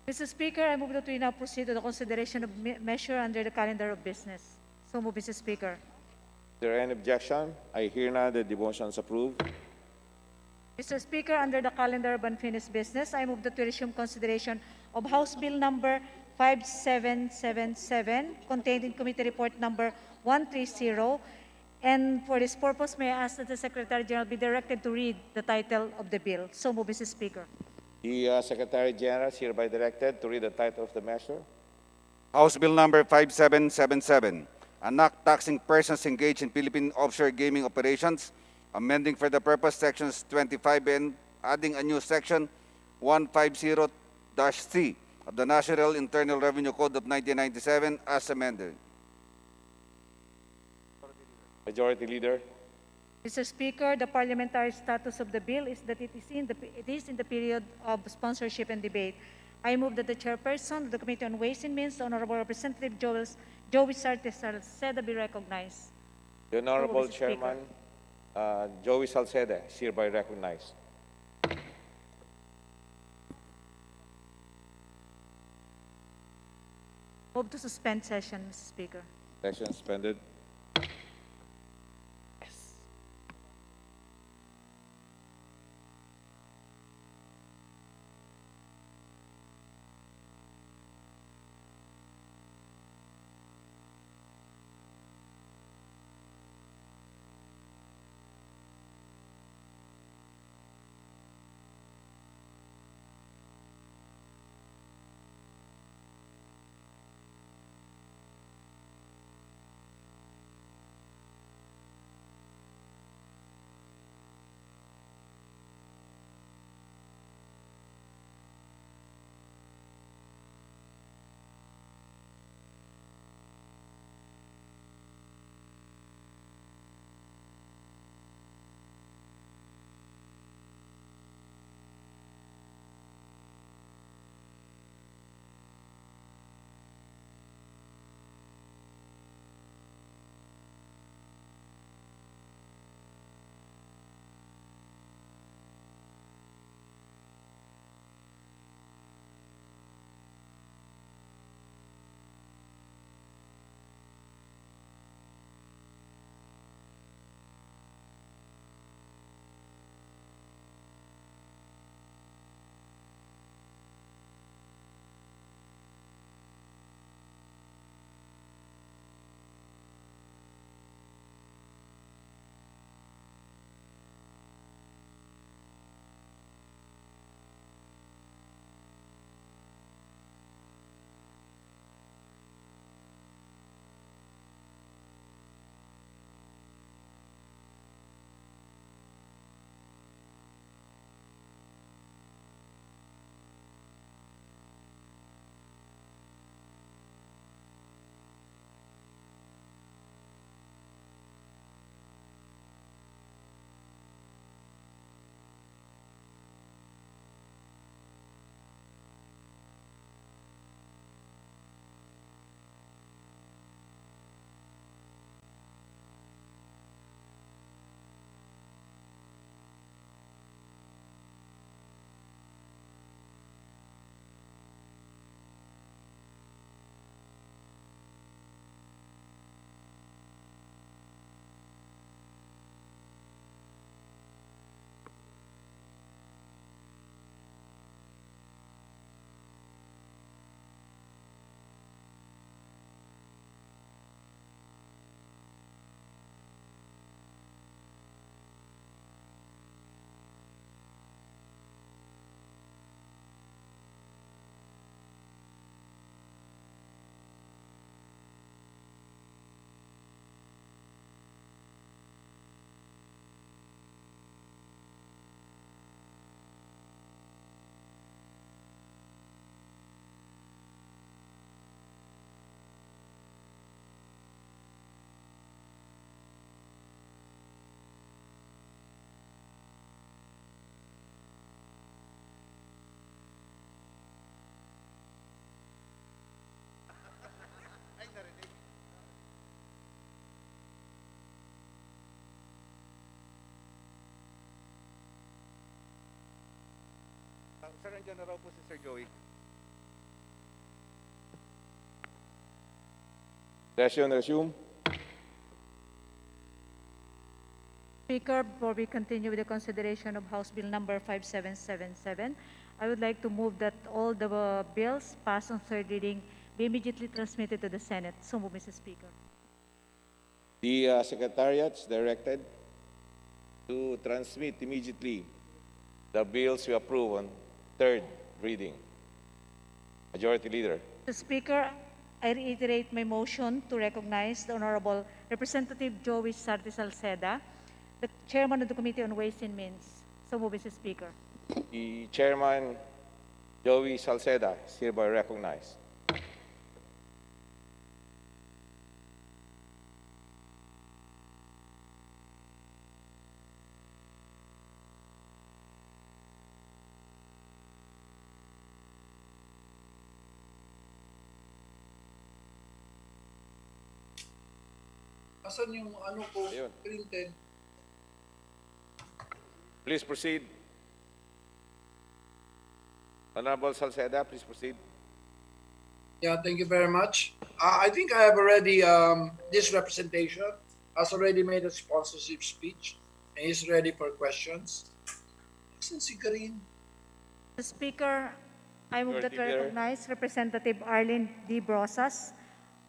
Mr. Speaker, I move that we now proceed to the consideration of measure under the calendar of business. So move, Mr. Speaker. Is there any objection? I hear none, then the motion is approved. Mr. Speaker, under the calendar of unfinished business, I move that we resume consideration of House Bill number 5777, contained in Committee Report number 130. And for this purpose, may I ask that the Secretary General be directed to read the title of the bill. So move, Mr. Speaker. The Secretary General is hereby directed to read the title of the measure. House Bill number 5777, an act taxing persons engaged in Philippine offshore gaming operations, amending for the purpose sections 25 and adding a new section 150-C of the National Internal Revenue Code of 1997 as amended. Majority Leader. Mr. Speaker, the parliamentary status of the bill is that it is in the period of sponsorship and debate. I move that the chairperson of the Committee on Ways and Means, the Honorable Representative Joey Salceda, be recognized. The Honorable Mr. Speaker. Chairman, Joey Salceda is hereby recognized. Move to suspend session, Mr. Speaker. Session suspended. Sir, nandiyan na raw po si Sir Joey. Session resume. Speaker, before we continue with the consideration of House Bill number 5777, I would like to move that all the bills passed on third reading be immediately transmitted to the Senate. So move, Mr. Speaker. The Secretariats directed to transmit immediately the bills we approve on third reading. Majority Leader. Mr. Speaker, I reiterate my motion to recognize the Honorable Representative Joey Sarti Salceda, the Chairman of the Committee on Ways and Means. So move, Mr. Speaker. The Chairman, Joey Salceda, is hereby recognized. Asan yung ano ko, Ayun. printed? Please proceed. Honorable Salceda, please proceed. Yeah, thank you very much. I think I have already, this representation has already made a sponsorship speech and is ready for questions. Asan si Karin? Mr. Speaker, I move that we Majority Leader. recognize Representative Arlene D. Brosas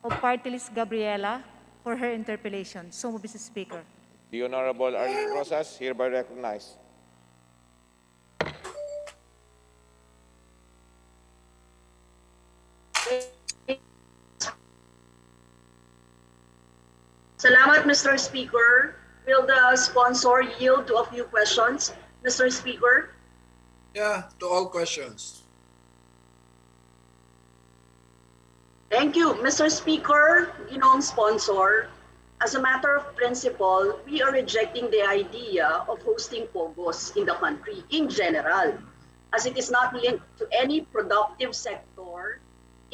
of Party List Gabriela for her interpellation. So move, Mr. Speaker. The Honorable Arlene Rosas, hereby recognized. Salamat, Mr. Speaker. Will the sponsor yield to a few questions, Mr. Speaker? Yeah, to all questions. Thank you, Mr. Speaker. Ginong sponsor, as a matter of principle, we are rejecting the idea of hosting POGOs in the country in general, as it is not linked to any productive sector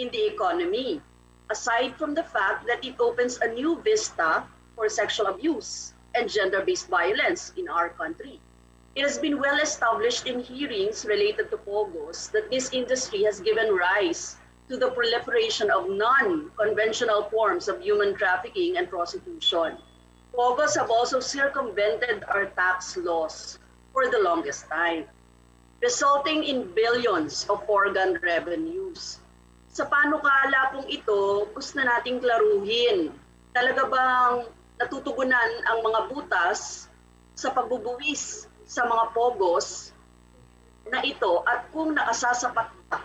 in the economy, aside from the fact that it opens a new vista for sexual abuse and gender-based violence in our country. It has been well established in hearings related to POGOs that this industry has given rise to the proliferation of non-conventional forms of human trafficking and prostitution. POGOs have also circumvented our tax laws for the longest time, resulting in billions of organ revenues. Sa panukala pong ito, gusto na nating klaruhin. Talaga bang natutugunan ang mga butas sa pagbubuwis sa mga POGOs na ito at kung nakasasapat ba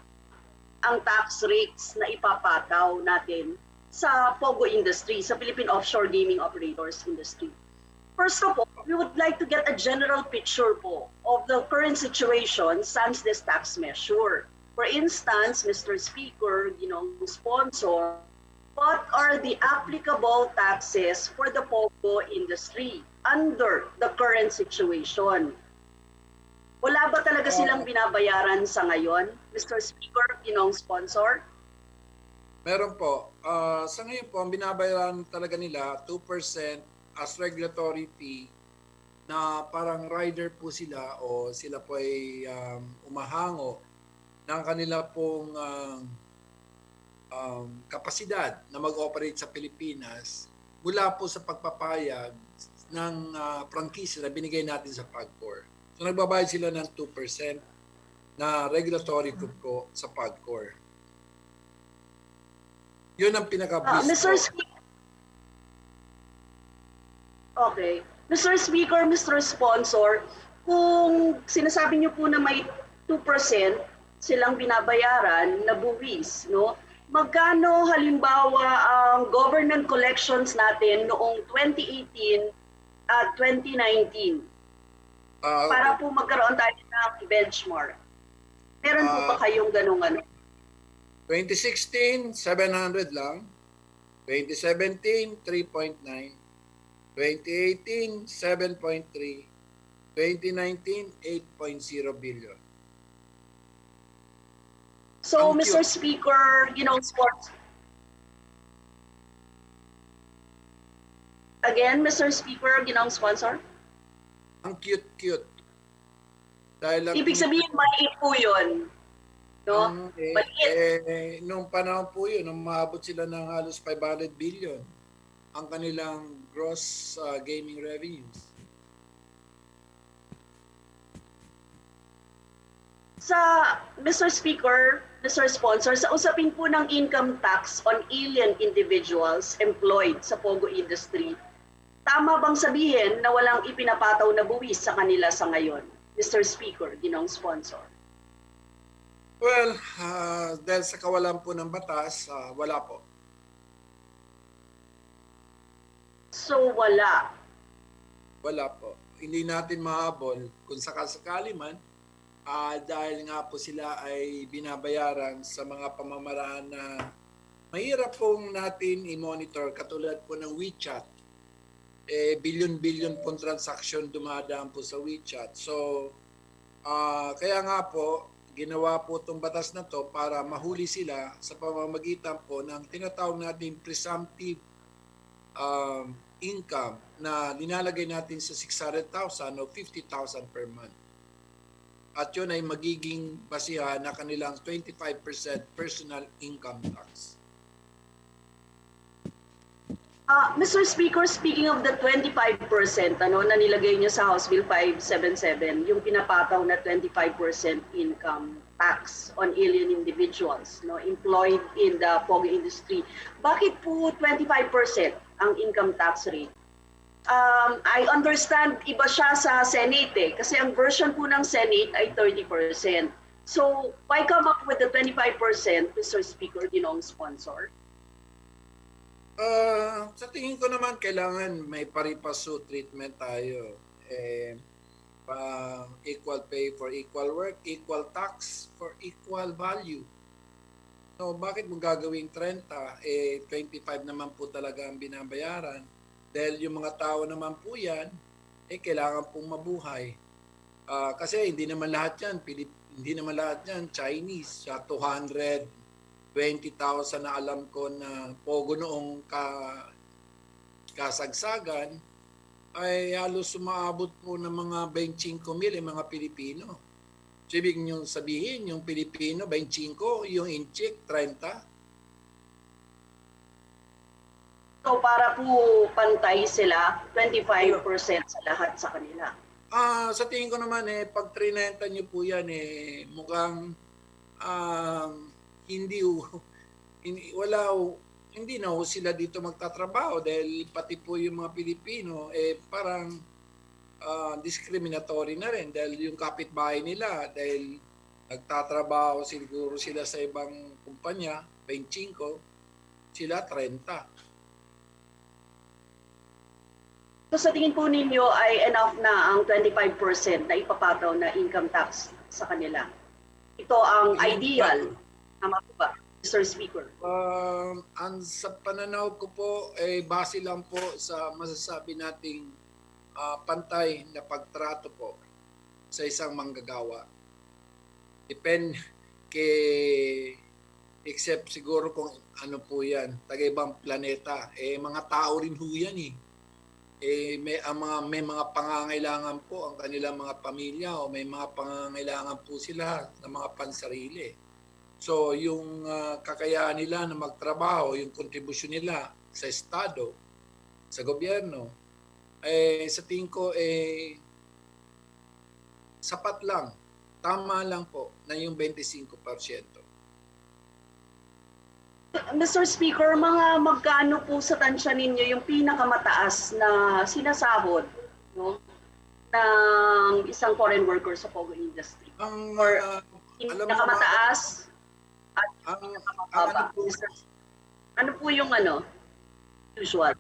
ang tax rates na ipapataw natin sa POGO industry, sa Philippine Offshore Gaming Operators industry. First of all, we would like to get a general picture po of the current situation sans this tax measure. For instance, Mr. Speaker, sponsor, what are the applicable taxes for the POGO industry under the current situation? Wala ba talaga silang binabayaran sa ngayon, Mr. Speaker, sponsor? Meron po. Sa ngayon po, ang binabayaran talaga nila 2% as regulatory fee na parang rider po sila o sila po ay umahango ng kanila pong kapasidad na mag-operate sa Pilipinas mula po sa pagpapayag ng prangkisa na binigay natin sa PAGCOR. So nagbabayad sila ng 2% na regulatory po sa PAGCOR. Yun ang pinaka-bis Mr. Speaker. Okay. Mr. Speaker, Mr. Sponsor, kung sinasabi niyo po na may 2% silang binabayaran na buwis, no? Magkano halimbawa ang government collections natin noong 2018 at 2019? Para po magkaroon tayo ng benchmark. Meron po ba kayong ganung ano? 2016, 700 lang. 2017, 3.9. 2018, 7.3. 2019, 8.0 billion. So, Mr. Speaker, sports. Again, Mr. Speaker, sponsor. Ang cute-cute. Dahil ang Ibig sabihin, maliit po yun. No? nung panahon po yun, nung maabot sila ng halos 500 billion ang kanilang gross gaming revenues. Mr. Speaker, Mr. Sponsor, sa usapin po ng income tax on alien individuals employed sa Pogo industry, tama bang sabihin na walang ipinapataw na buwis sa kanila sa ngayon? Mr. Speaker, Ginong Sponsor. Well, dahil sa kawalan po ng batas, wala po. So, wala. Wala po. Hindi natin mahabol kung sakasakali man, dahil nga po sila ay binabayaran sa mga pamamaraan na mahirap pong natin i-monitor, katulad po ng WeChat. Billion-billion pong transaction dumadaan po sa WeChat. So, kaya nga po, ginawa po itong batas na to para mahuli sila sa pamamagitan po ng tinatawag natin presumptive income na linalagay natin sa 600,000 o 50,000 per month. At yun ay magiging basihan na kanilang 25% personal income tax. Mr. Speaker, speaking of the 25% na nilagay niyo sa House Bill 577, yung pinapataw na 25% income tax on alien individuals employed in the Pogo industry. Bakit po 25% ang income tax rate? I understand iba siya sa Senate kasi ang version po ng Senate ay 30%. So, why come up with the 25%, Mr. Speaker, Ginong Sponsor? Sa tingin ko naman, kailangan may pari-passu treatment tayo. Equal pay for equal work, equal tax for equal value. So, bakit mo gagawing 30? 25 naman po talaga ang binabayaran. Dahil yung mga tao naman po yan, kailangan pong mabuhay. Kasi hindi naman lahat yan, Chinese. Sa 220,000 na alam ko na Pogo noong kasagsagan, ay halos sumaabot po ng mga 25,000 mga Pilipino. So, ibig nyo sabihin, yung Pilipino, 25, yung Inchik, 30. So para po pantay sila, 25% sa lahat sa kanila. Sa tingin ko naman pag trinenta nyo po yan mukhang hindi na sila dito magtatrabaho dahil pati po yung mga Pilipino parang discriminatory na rin dahil yung kapitbahay nila dahil nagtatrabaho siguro sila sa ibang kumpanya, 25, sila 30. So sa tingin po ninyo ay enough na ang 25% na ipapataw na income tax sa kanila? Ito ang ideal. Tama po ba, Mr. Speaker? Sa pananaw ko po, base lang po sa masasabi nating pantay na pagtrato po sa isang manggagawa. Depende except siguro kung ano po yan, taga-ibang planeta. Mga tao rin ho yan may mga pangangailangan po ang kanilang mga pamilya o may mga pangangailangan po sila ng mga pansarili. So yung kakayahan nila na magtrabaho, yung kontribusyon nila sa Estado, sa gobyerno, sa tingin ko sapat lang, tama lang po na yung 25%. Mr. Speaker, mga magkano po sa tansya ninyo yung pinakamataas na sinasahod ng isang foreign worker sa Pogo industry? Pinakamataas at pinakamababa. Ano po yung usual?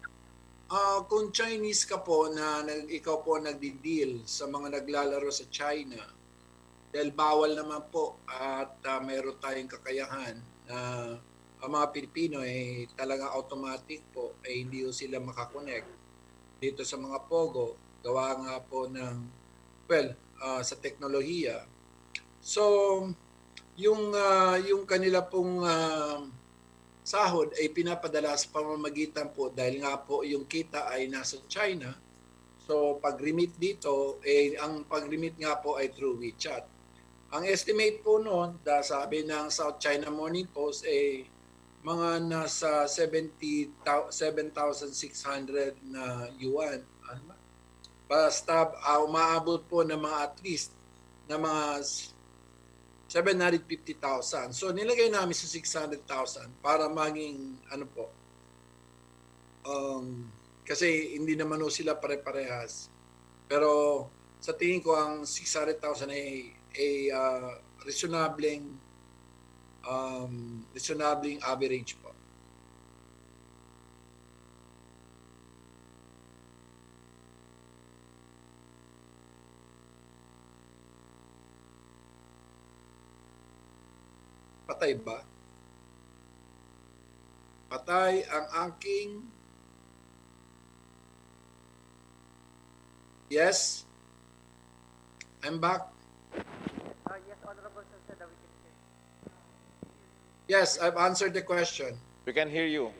Kung Chinese ka po na ikaw po nagdi-deal sa mga naglalaro sa China, dahil bawal naman po at mayroon tayong kakayahan na ang mga Pilipino talaga automatic po hindi sila makakonect dito sa mga Pogo gawa nga po ng sa teknolohiya. So yung kanila pong sahod ay pinapadala sa pamamagitan po dahil nga po yung kita ay nasa China. So pag-remit dito, ang pag-remit nga po ay through WeChat. Ang estimate po noon, sabi ng South China Morning Post, mga nasa 7,600 na yuan. Ano ba? Basta umaabot po ng mga at least na mga 750,000. So nilagay namin sa 600,000 para maging ano po, kasi hindi naman o sila pare-parehas. Pero sa tingin ko ang 600,000 ay reasonabling average po. Patay ba? Patay ang aking... Yes? I'm back. Yes, Honorable Salceda, we can hear you. Yes, I've answered the question. We can hear you,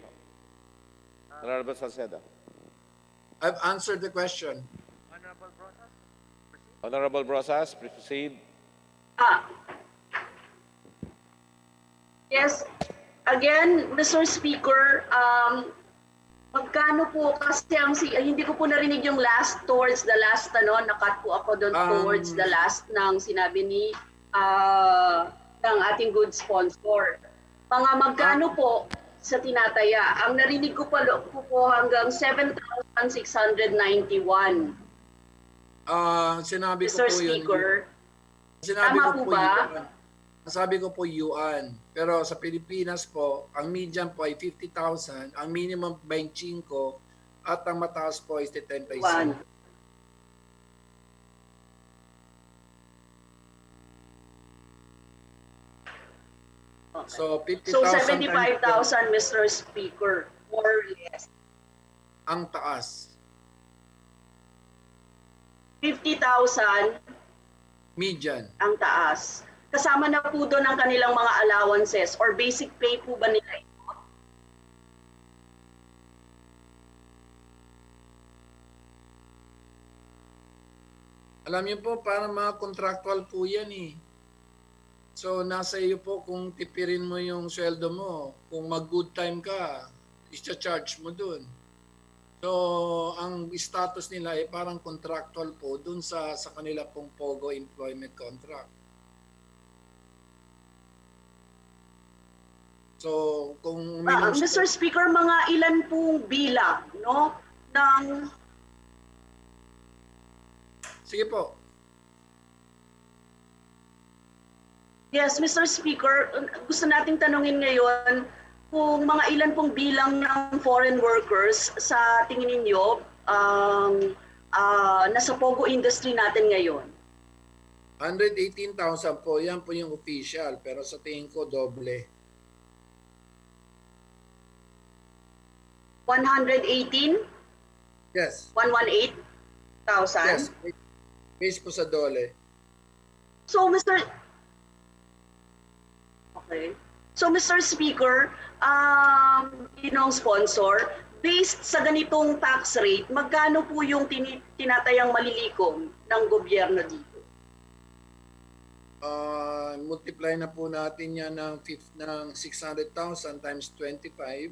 Honorable Salceda. I've answered the question. Honorable Brosas, proceed. Honorable Brosas, proceed. Yes. Again, Mr. Speaker, magkano po kasi hindi ko po narinig yung towards the last, nakat po ako doon towards the last ng sinabi ng ating good sponsor. Mga magkano po sa tinataya? Ang narinig ko po hanggang 7,691. Sinabi ko Mr. po yun. Speaker, Sinabi tama ko po ba? Sabi ko po yuan. Pero sa Pilipinas po, ang median po ay 50,000, ang minimum 25, at ang mataas po ay 75. Yuan. Okay. So 50,000 So 75,000, Mr. Speaker, more or less. ang taas. 50,000 Median. ang taas. Kasama na po doon ang kanilang mga allowances or basic pay po ba nila ito? Alam niyo po, parang mga contractual po yan eh. So nasa iyo po kung tipirin mo yung sweldo mo. Kung mag-good time ka, i-charge mo dun. So ang status nila ay parang contractual po dun sa kanila pong POGO employment contract. So kung Mr. Speaker, mga ilan pong bilang, no, ng Sige po. Yes, Mr. Speaker, gusto nating tanungin ngayon kung mga ilan pong bilang ng foreign workers sa tingin ninyo nasa POGO industry natin ngayon. 118,000 po, yan po yung official, pero sa tingin ko doble. 118? Yes. 118,000? Yes. Base po sa dole. So, Okay. So, Mr. Speaker, sponsor, based sa ganitong tax rate, magkano po yung tinatayang malilikom ng gobyerno dito? Multiply na po natin yan ng 600,000 times 25.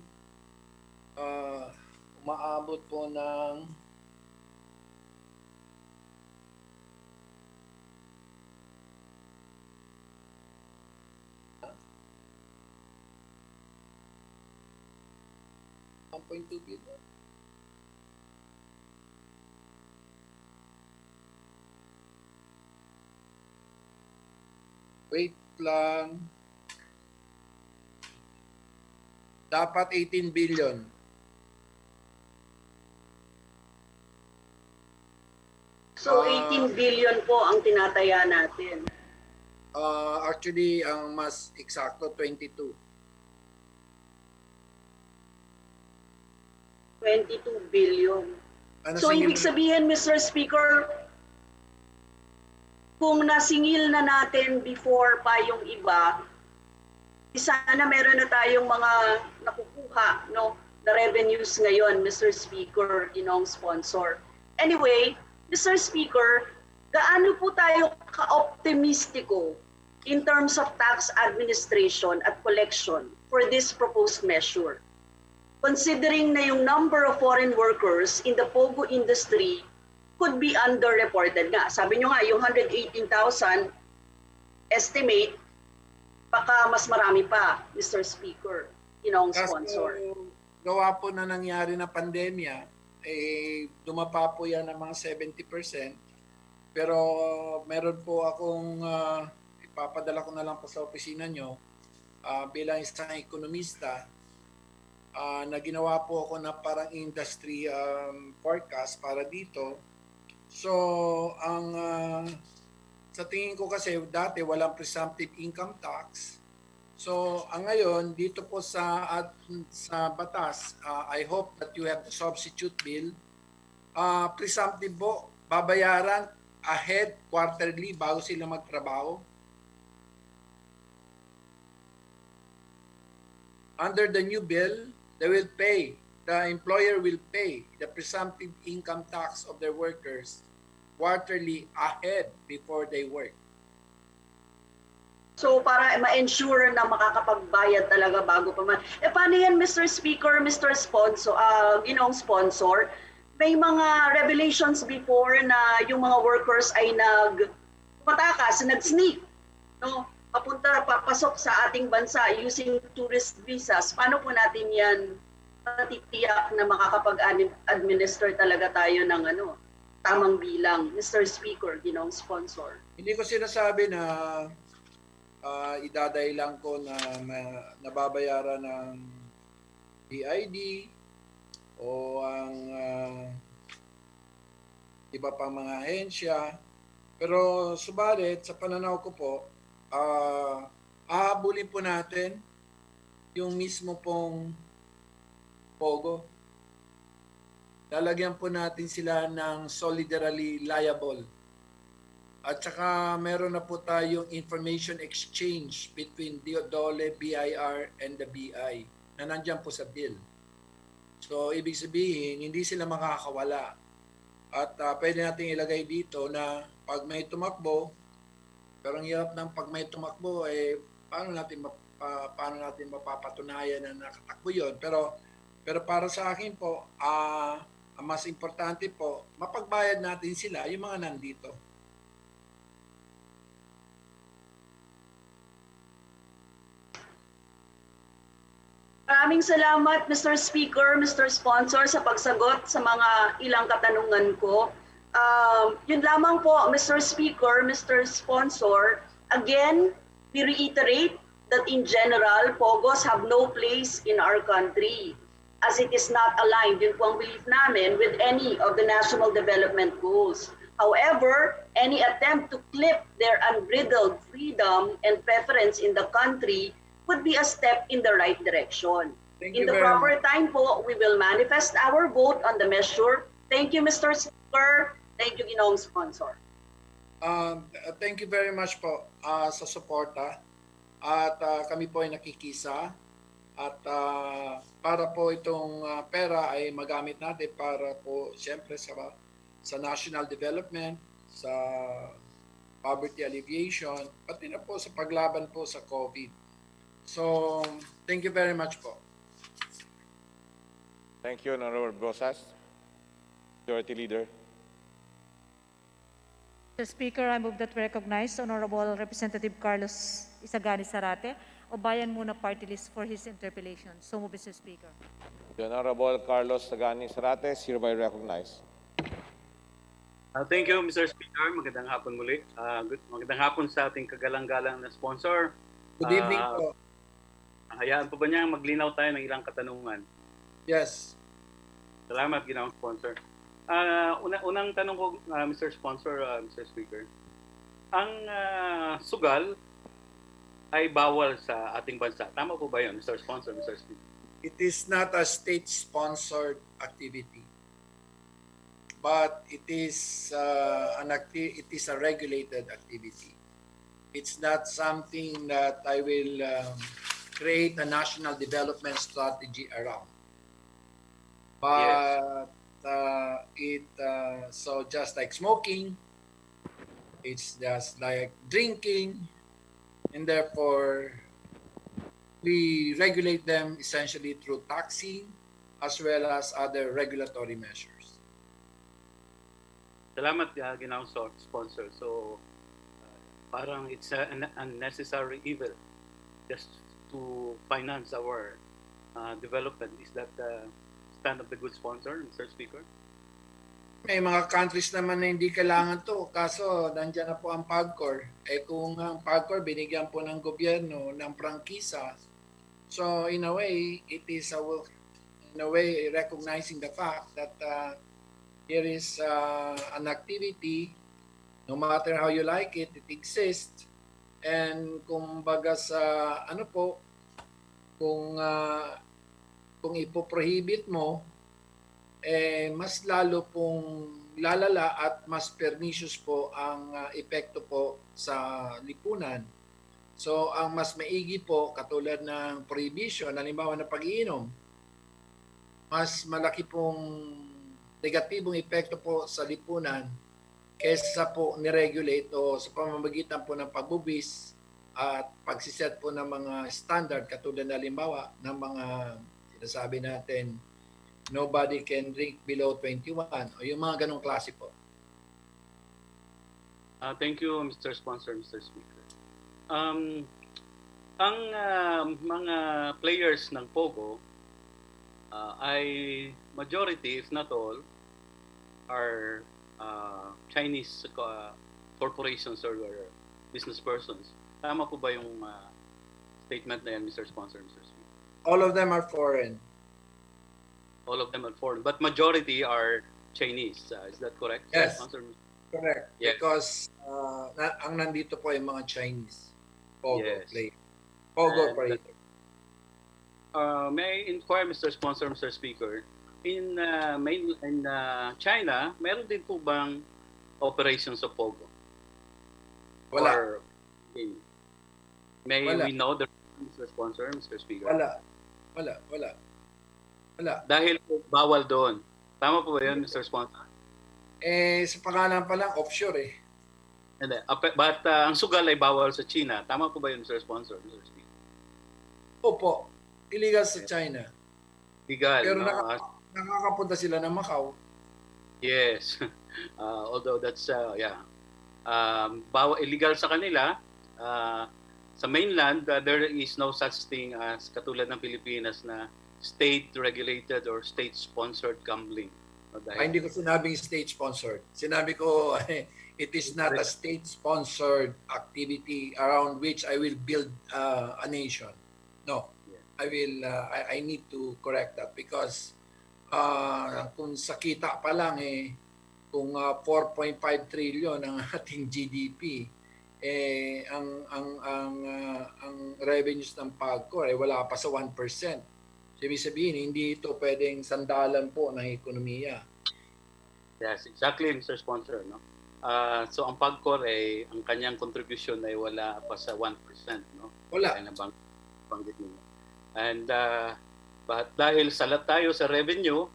Umaabot po ng $1.2 billion. Wait lang. Dapat 18 billion. So, 18 billion po ang tinataya natin. Actually, ang mas eksakto, 22. 22 billion. Ano So, ibig sabihin, Mr. Speaker, kung nasingil na natin before pa yung iba, sana meron na tayong mga nakukuha, no, na revenues ngayon, Mr. Speaker, sponsor. Anyway, Mr. Speaker, gaano po tayo ka-optimistiko in terms of tax administration at collection for this proposed measure? Considering na yung number of foreign workers in the POGO industry could be underreported nga. Sabi nyo nga, yung 118,000 estimate, baka mas marami pa, Mr. Speaker, sponsor. Gawa po na nangyari na pandemya, dumapa po yan ng mga 70%. Pero meron po akong, ipapadala ko na lang po sa opisina nyo, bilang isang ekonomista, na ginawa po ako na parang industry forecast para dito. So, sa tingin ko kasi dati walang presumptive income tax. So, ngayon dito po sa batas, I hope that you have the substitute bill. Presumptive po, babayaran ahead quarterly bago sila magtrabaho. Under the new bill, they will pay, the employer will pay the presumptive income tax of their workers quarterly ahead before they work. So para ma-ensure na makakapagbayad talaga bago pa man. Paano yan, Mr. Speaker, Mr. Sponsor, sponsor? May mga revelations before na yung mga workers ay tumatakas, nag-sneak, no? Papasok sa ating bansa using tourist visas. Paano po natin yan matitiyak na makakapag-administer talaga tayo ng tamang bilang, Mr. Speaker, sponsor? Hindi ko sinasabi na idadahilan ko na nababayaran ng BID o ang iba pang mga ahensya. Pero subalit, sa pananaw ko po, hahabulin po natin yung mismo pong POGO. Lalagyan po natin sila ng solidarily liable. At saka meron na po tayong information exchange between DOLE, BIR, and the BI na nandyan po sa bill. So, ibig sabihin, hindi sila makakawala. At pwede natin ilagay dito na pag may tumakbo, pero ang hirap ng pag may tumakbo, paano natin mapapatunayan na nakatakbo yun? Pero para sa akin po, ang mas importante po, mapagbayad natin sila, yung mga nandito. Maraming salamat, Mr. Speaker, Mr. Sponsor, sa pagsagot sa mga ilang katanungan ko. Yun lamang po, Mr. Speaker, Mr. Sponsor. Again, we reiterate that in general, POGOs have no place in our country as it is not aligned, yun po ang belief namin, with any of the national development goals. However, any attempt to clip their unbridled freedom and preference in the country would be a step in the right direction. In the proper time po, we will manifest our vote on the measure. Thank you, Mr. Speaker. Thank you, Ginoong Sponsor. Thank you very much po sa suporta. At kami po ay nakikisa. At para po itong pera ay magamit natin para po siyempre sa national development, sa poverty alleviation, pati na po sa paglaban po sa COVID. So, thank you very much po. Thank you, Honorable Brosas. Majority Leader. Mr. Speaker, I move that we recognize Honorable Representative Carlos Isagani Sarate o Bayan Muna Party List for his interpellation. So move, Mr. Speaker. The Honorable Carlos Sagani Sarate is hereby recognized. Thank you, Mr. Speaker. Magandang hapon muli. Magandang hapon sa ating kagalang-galang na sponsor. Good evening po. Hayaan po ba niya maglinaw tayo ng ilang katanungan? Yes. Salamat, Ginoong Sponsor. Unang tanong ko, Mr. Sponsor, Mr. Speaker. Ang sugal ay bawal sa ating bansa. Tama po ba yun, Mr. Sponsor, Mr. Speaker? It is not a state-sponsored activity, but it is it is a regulated activity. It's not something that I will create a national development strategy around. But so just like smoking, it's just like drinking, and therefore we regulate them essentially through taxing as well as other regulatory measures. Salamat, Ginoong Sponsor. So, parang it's an unnecessary evil just to finance our development. Is that the stand of the good sponsor, Mr. Speaker? May mga countries naman na hindi kailangan to, kaso nandiyan na po ang PAGCOR. Eh kung ang PAGCOR binigyan po ng gobyerno ng prangkisa, so in a way, it is in a way recognizing the fact that here is an activity, no matter how you like it, it exists. And kung baga sa ano po, kung ipoprohibit mo, eh, mas lalo pong lalala at mas pernicious po ang epekto po sa lipunan. So ang mas maigi po, katulad ng prohibition, halimbawa na pag-iinom, mas malaki pong negatibong epekto po sa lipunan kaysa po niregulate o sa pamamagitan po ng pagbubis at pagsiset po ng mga standard, katulad na halimbawa ng mga sinasabi natin, nobody can drink below 21 o yung mga ganong klase po. Thank you, Mr. Sponsor, Mr. Speaker. Ang mga players ng Pogo ay majority, if not all, are Chinese corporations or business persons. Tama po ba yung statement na yan, Mr. Sponsor, Mr. Speaker? All of them are foreign. All of them are foreign, but majority are Chinese. Is that correct? Yes. Sponsor? Correct. Yes. Because ang nandito po ay mga Chinese Pogo Yes. player. Pogo And, operator. May I inquire, Mr. Sponsor, Mr. Speaker, in China, meron din po bang operations of Pogo? Wala. Or, may Wala. we know the Mr. Sponsor, Mr. Speaker? Wala. Dahil po bawal doon. Tama po ba yun, Mr. Sponsor? Eh, sa pangalan pa lang, offshore eh. Hindi. But ang sugal ay bawal sa China. Tama po ba yun, Mr. Sponsor, Mr. Speaker? Opo. Illegal sa China. Legal, Pero no? nakakapunta sila ng Macau. Yes. Although that's, illegal sa kanila. Sa mainland, there is no such thing as katulad ng Pilipinas na state-regulated or state-sponsored gambling. Ay, hindi ko sinabing state-sponsored. Sinabi ko, it is not a state-sponsored activity around which I will build a nation. No. I will, I need to correct that because kung sa kita pa lang kung 4.5 trillion ang ating GDP, ang revenues ng PAGCOR wala pa sa 1%. Ibig sabihin, hindi ito pwedeng sandalan po ng ekonomiya. Yes, exactly, Mr. Sponsor. No? So ang PAGCOR ang kanyang contribution ay wala pa sa 1%. No? Wala. Kaya nabanggit niyo. And but dahil salat tayo sa revenue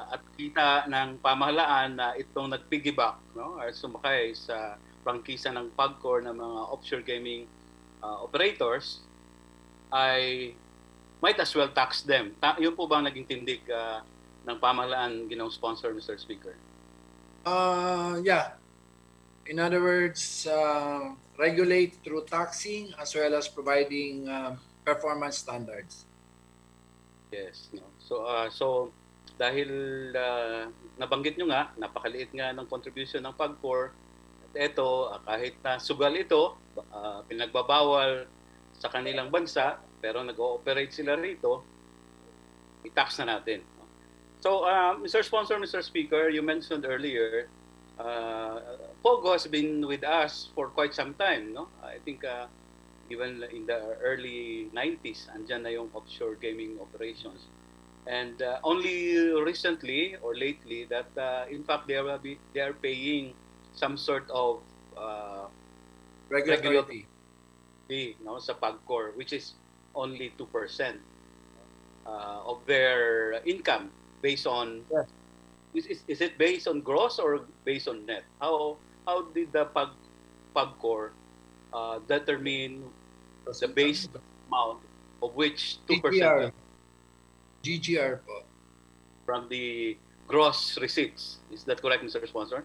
at kita ng pamahalaan na itong nag-piggyback, no? Or sumakay sa prangkisa ng PAGCOR ng mga offshore gaming operators, ay might as well tax them. Yun po bang naging tindig ng pamahalaan, Ginoong Sponsor, Mr. Speaker? Yeah. In other words, regulate through taxing as well as providing performance standards. Yes. No? So dahil nabanggit nyo nga, napakaliit nga ng contribution ng PAGCOR, at ito, kahit na sugal ito, pinagbabawal sa kanilang bansa, pero nag-ooperate sila rito, i-tax na natin. So, Mr. Sponsor, Mr. Speaker, you mentioned earlier, Pogo has been with us for quite some time, no? I think even in the early 90s, andyan na yung offshore gaming operations. And only recently or lately that, in fact, they are paying some sort of Regulatory fee, no, sa PAGCOR, which is only 2% of their income based on is it based on gross or based on net? How did the PAGCOR determine the base amount of which 2% GGR. GGR po. from the gross receipts? Is that correct, Mr. Sponsor?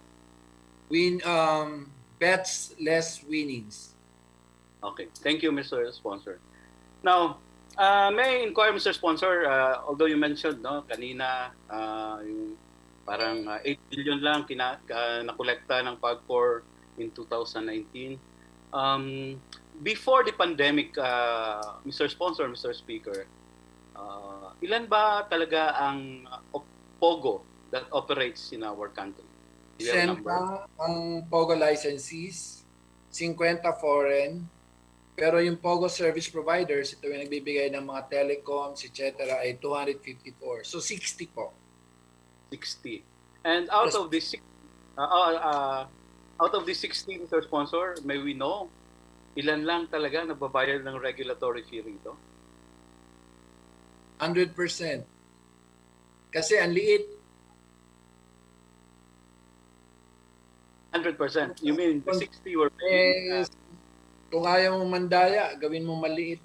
Bets less winnings. Okay. Thank you, Mr. Sponsor. Now, may I inquire, Mr. Sponsor, although you mentioned kanina yung parang 8 billion lang nakolekta ng PAGCOR in 2019. Before the pandemic, Mr. Sponsor, Mr. Speaker, ilan ba talaga ang POGO that operates in our country? Do you have a number? Ang POGO licensees, 50 foreign, pero yung POGO service providers, ito yung nagbibigay ng mga telecoms, etc. ay 254. So 60 po. 60. And out of this 60, Mr. Sponsor, may we know ilan lang talaga nagbabayad ng regulatory fee rito? 100%. Kasi ang liit. 100%. You mean the 60 were paying? Kung ayaw mong mandaya, gawin mo maliit.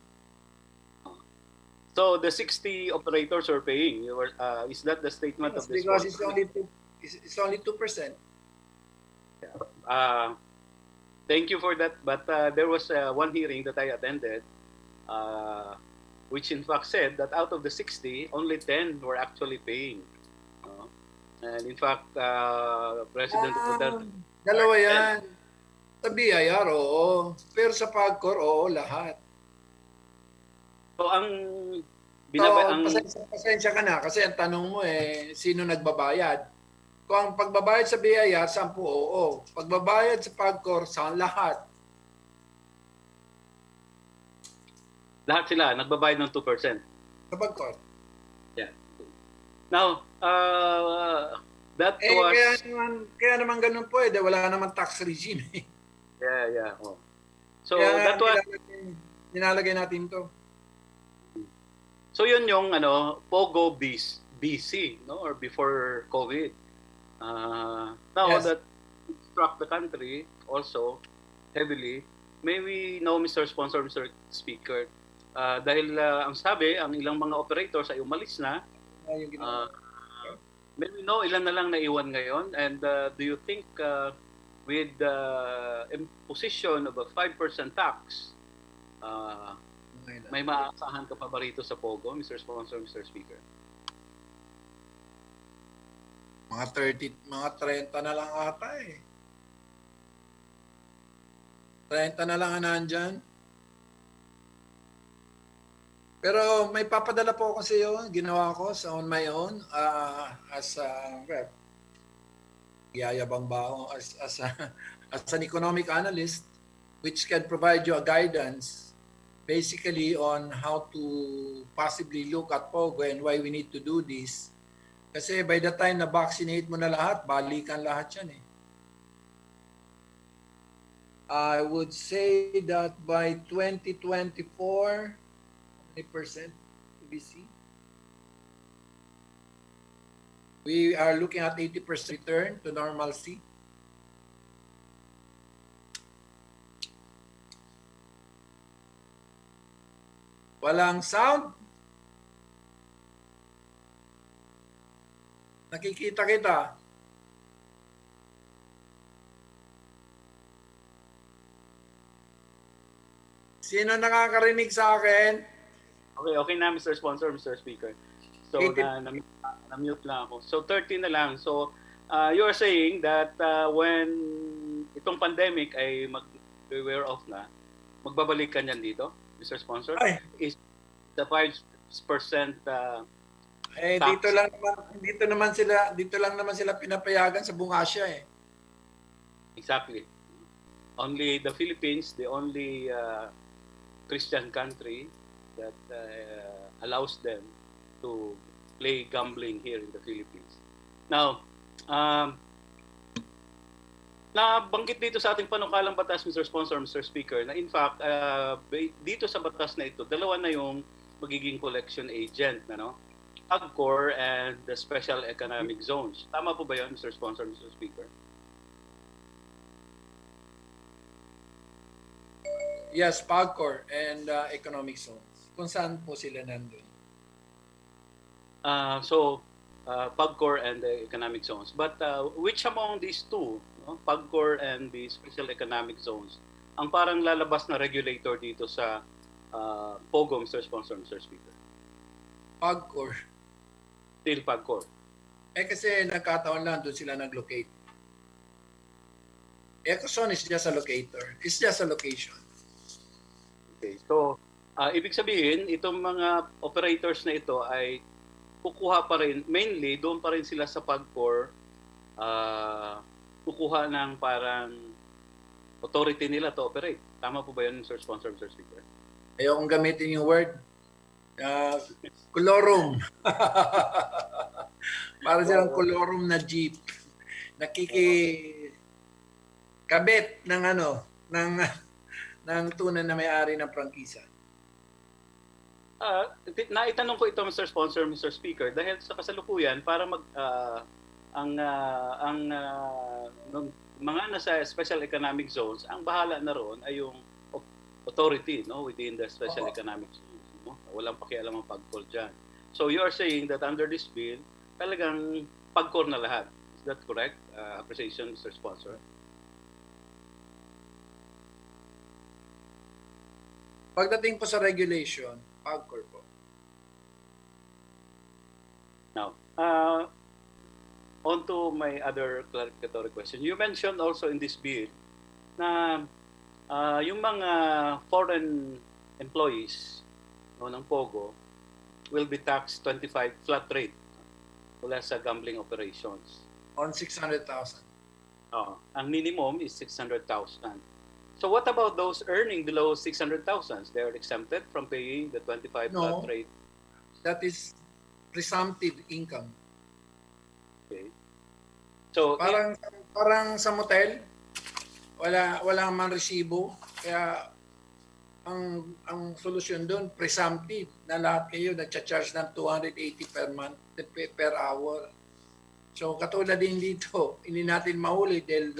So the 60 operators are paying. Is that the statement of this? Because it's only 2%. Thank you for that. But there was one hearing that I attended, which in fact said that out of the 60, only 10 were actually paying. And in fact, President Duterte... Dalawa yan. Sa BIR, oo. Pero sa PAGCOR, oo, lahat. So ang pasensya ka na kasi ang tanong mo sino nagbabayad? Kung ang pagbabayad sa BIR, 10, oo. Pagbabayad sa PAGCOR, saan lahat? Lahat sila nagbabayad ng 2%. Sa PAGCOR. Yeah. Now, that was... Kaya naman ganun po wala naman tax regime. Yeah. Oh. So kaya that was... Nilalagay natin to. So yun yung POGO BC, no, or before COVID. Now Yes. that struck the country also heavily, may we know, Mr. Sponsor, Mr. Speaker, dahil ang sabi, ang ilang mga operators ay umalis na, may we know ilan na lang naiwan ngayon, and do you think with the imposition of a 5% tax, may maaasahan ka pa ba rito sa POGO, Mr. Sponsor, Mr. Speaker? Mga 30 na lang ata 30 na lang nandyan. Pero may papadala po ako sa iyo, ginawa ko sa on my own as yayabang ba ako as an economic analyst which can provide you a guidance basically on how to possibly look at POGO and why we need to do this. Kasi by the time na vaccinate mo na lahat, balikan lahat yan I would say that by 2024, how many percent do we see? We are looking at 80% return to normalcy. Walang sound. Nakikita kita. Sino nakakarinig sa akin? Okay na, Mr. Sponsor, Mr. Speaker. So, na-mute lang ako. So, 30 na lang. So, you are saying that when itong pandemic ay mag-wear off na, magbabalik ka niyan dito, Mr. Sponsor? Is the 5% tax? Dito lang naman sila pinapayagan sa buong Asia Exactly. Only the Philippines, the only Christian country that allows them to play gambling here in the Philippines. Now, nabanggit dito sa ating panukalang batas, Mr. Sponsor, Mr. Speaker, na in fact, dito sa batas na ito, dalawa na yung magiging collection agent, PAGCOR and the Special Economic Zones. Tama po ba yun, Mr. Sponsor, Mr. Speaker? Yes, PAGCOR and economic zones. Kung saan po sila nandun. PAGCOR and the economic zones. But which among these two, no, PAGCOR and the Special Economic Zones, ang parang lalabas na regulator dito sa POGO, Mr. Sponsor, Mr. Speaker? PAGCOR. Still PAGCOR. Kasi nagkataon lang doon sila nag-locate. Ecozone is just a locator. It's just a location. Okay, so ibig sabihin, itong mga operators na ito ay kukuha pa rin, mainly doon pa rin sila sa PAGCOR, kukuha ng parang authority nila to operate. Tama po ba yun, Mr. Sponsor, Mr. Speaker? Ayokong gamitin yung word. Colorum. Para silang colorum na jeep. Nakikikabit ng ng tunay na may-ari ng prangkisa. Naitanong ko ito, Mr. Sponsor, Mr. Speaker, dahil sa kasalukuyan, para nung mga nasa special economic zones, ang bahala na roon ay yung authority, no, within the special economic zones. No? Walang pakialam ang PAGCOR dyan. So you are saying that under this bill, talagang PAGCOR na lahat. Is that correct? Appreciation, Mr. Sponsor. Pagdating po sa regulation, PAGCOR po. Now, on to my other clarificatory question. You mentioned also in this bill na yung mga foreign employees ng POGO will be taxed 25 flat rate mula sa gambling operations. On 600,000. Ang minimum is 600,000. So what about those earning below 600,000? They are exempted from paying the 25 flat rate? That is presumptive income. Okay. So parang sa motel, wala man resibo, kaya ang solusyon doon presumptive na lahat kayo nagcha-charge ng 280 per month per hour. So katulad din dito, hindi natin mahuli dahil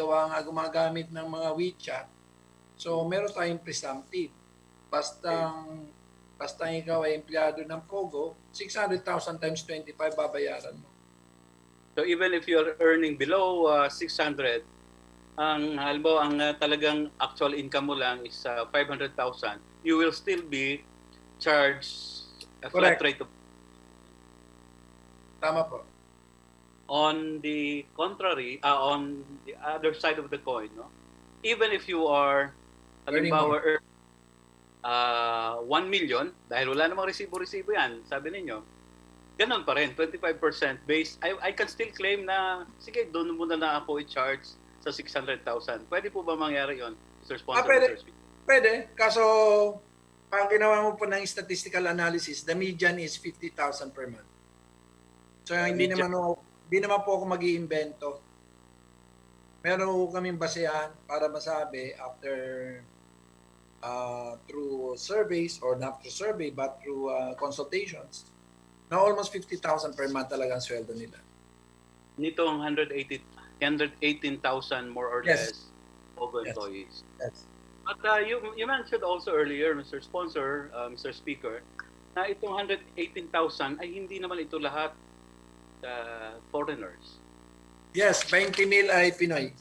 gumagamit ng mga WeChat. So meron tayong presumptive. Basta ikaw ay empleyado ng POGO, 600,000 times 25 babayaran mo. So even if you're earning below 600, halimbawa ang talagang actual income mo lang is 500,000, you will still be charged a flat rate of... Tama po. On the contrary, on the other side of the coin, no? Even if you are halimbawa 1 million, dahil wala namang resibo-resibo yan, sabi ninyo, ganun pa rin, 25% base. I can still claim na, sige, doon muna na ako i-charge sa 600,000. Pwede po ba mangyari yon, Mr. Sponsor? Pwede. Kaso, pag ginawa mo po ng statistical analysis, the median is 50,000 per month. So, hindi naman po ako mag-iimbento. Meron po kaming basehan para masabi after through surveys or not through survey but through consultations na almost 50,000 per month talaga ang sweldo nila. Nitong 118,000 more or less POGO employees. Yes. But you mentioned also earlier, Mr. Sponsor, Mr. Speaker, na itong 118,000 ay hindi naman ito lahat foreigners. Yes, 20,000 ay Pinoy.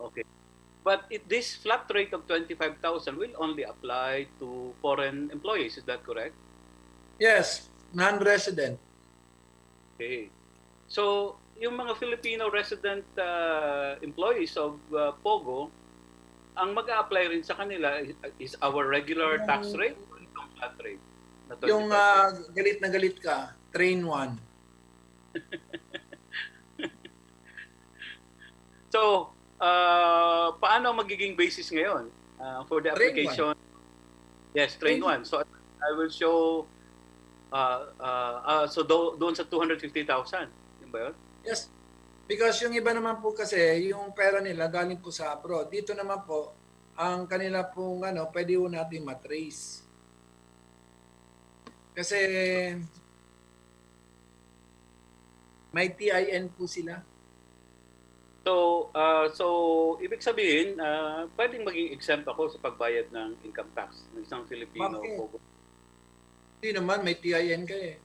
Okay. But this flat rate of 25,000 will only apply to foreign employees. Is that correct? Yes, non-resident. Okay. So, yung mga Filipino resident employees of POGO, ang mag-a-apply rin sa kanila is our regular tax rate or itong flat rate? Yung galit na galit ka, train 1. So, paano magiging basis ngayon for the application? Yes, train 1. So, I will show, so doon sa 250,000. Yun ba yun? Yes. Because yung iba naman po kasi, yung pera nila galing po sa abroad. Dito naman po, ang kanila pong pwede po natin matrace. Kasi May TIN po sila. So ibig sabihin, pwedeng maging exempt ako sa pagbayad ng income tax ng isang Filipino. Bakit? Hindi naman, may TIN ka eh.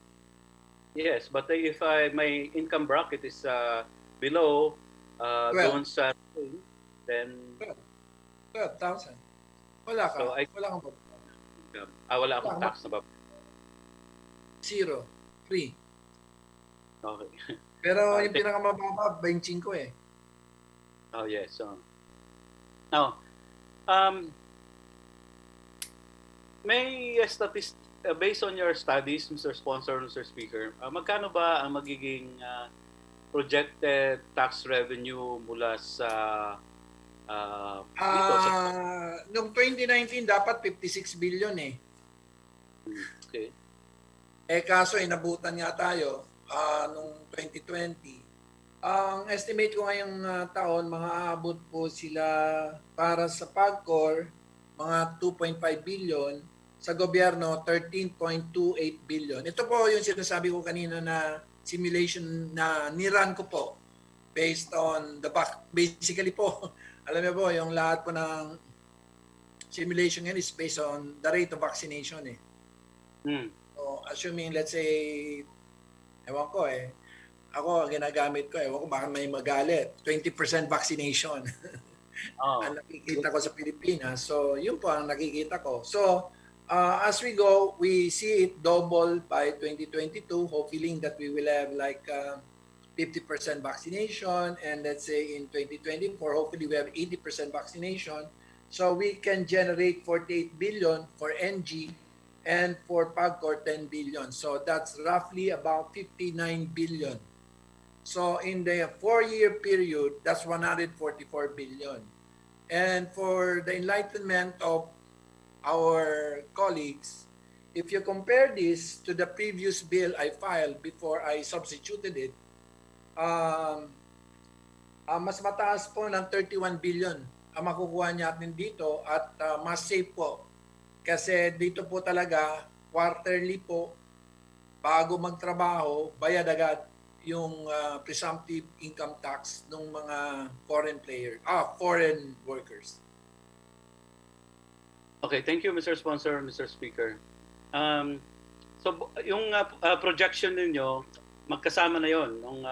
Yes, but if my income bracket is below doon sa then 12,000. Wala ka. So, wala kang wala akong tax na zero. Free. Okay. Pero yung pinakamababa, 25 eh. Oh, yes. So, now, may based on your studies, Mr. Sponsor, Mr. Speaker, magkano ba ang magiging projected tax revenue mula sa dito? Noong 2019, dapat 56 billion eh. Okay. Kaso inabutan nga tayo noong 2020. Ang estimate ko ngayong taon, mga aabot po sila para sa PAGCOR, mga 2.5 billion. Sa gobyerno, 13.28 billion. Ito po yung sinasabi ko kanina na simulation na nirun ko po based on basically po, alam niyo po, yung lahat po ng simulation yan is based on the rate of vaccination eh. So, assuming, let's say, ewan ko eh, ako, ginagamit ko, ewan ko, baka may magalit. 20% vaccination. Ang nakikita ko sa Pilipinas. So, yun po ang nakikita ko. So, as we go, we see it double by 2022, hoping that we will have like 50% vaccination. And let's say in 2024, hopefully we have 80% vaccination. So, we can generate 48 billion for NG and for PAGCOR 10 billion. So, that's roughly about 59 billion. So in the 4-year period, that's 144 billion. And for the enlightenment of our colleagues, if you compare this to the previous bill I filed before I substituted it, mas mataas po ng 31 billion ang makukuha natin dito at mas safe po. Kasi dito po talaga, quarterly po, bago magtrabaho, bayad agad yung presumptive income tax ng mga foreign workers. Okay, thank you, Mr. Sponsor, Mr. Speaker. So, yung projection ninyo, magkasama na yon ng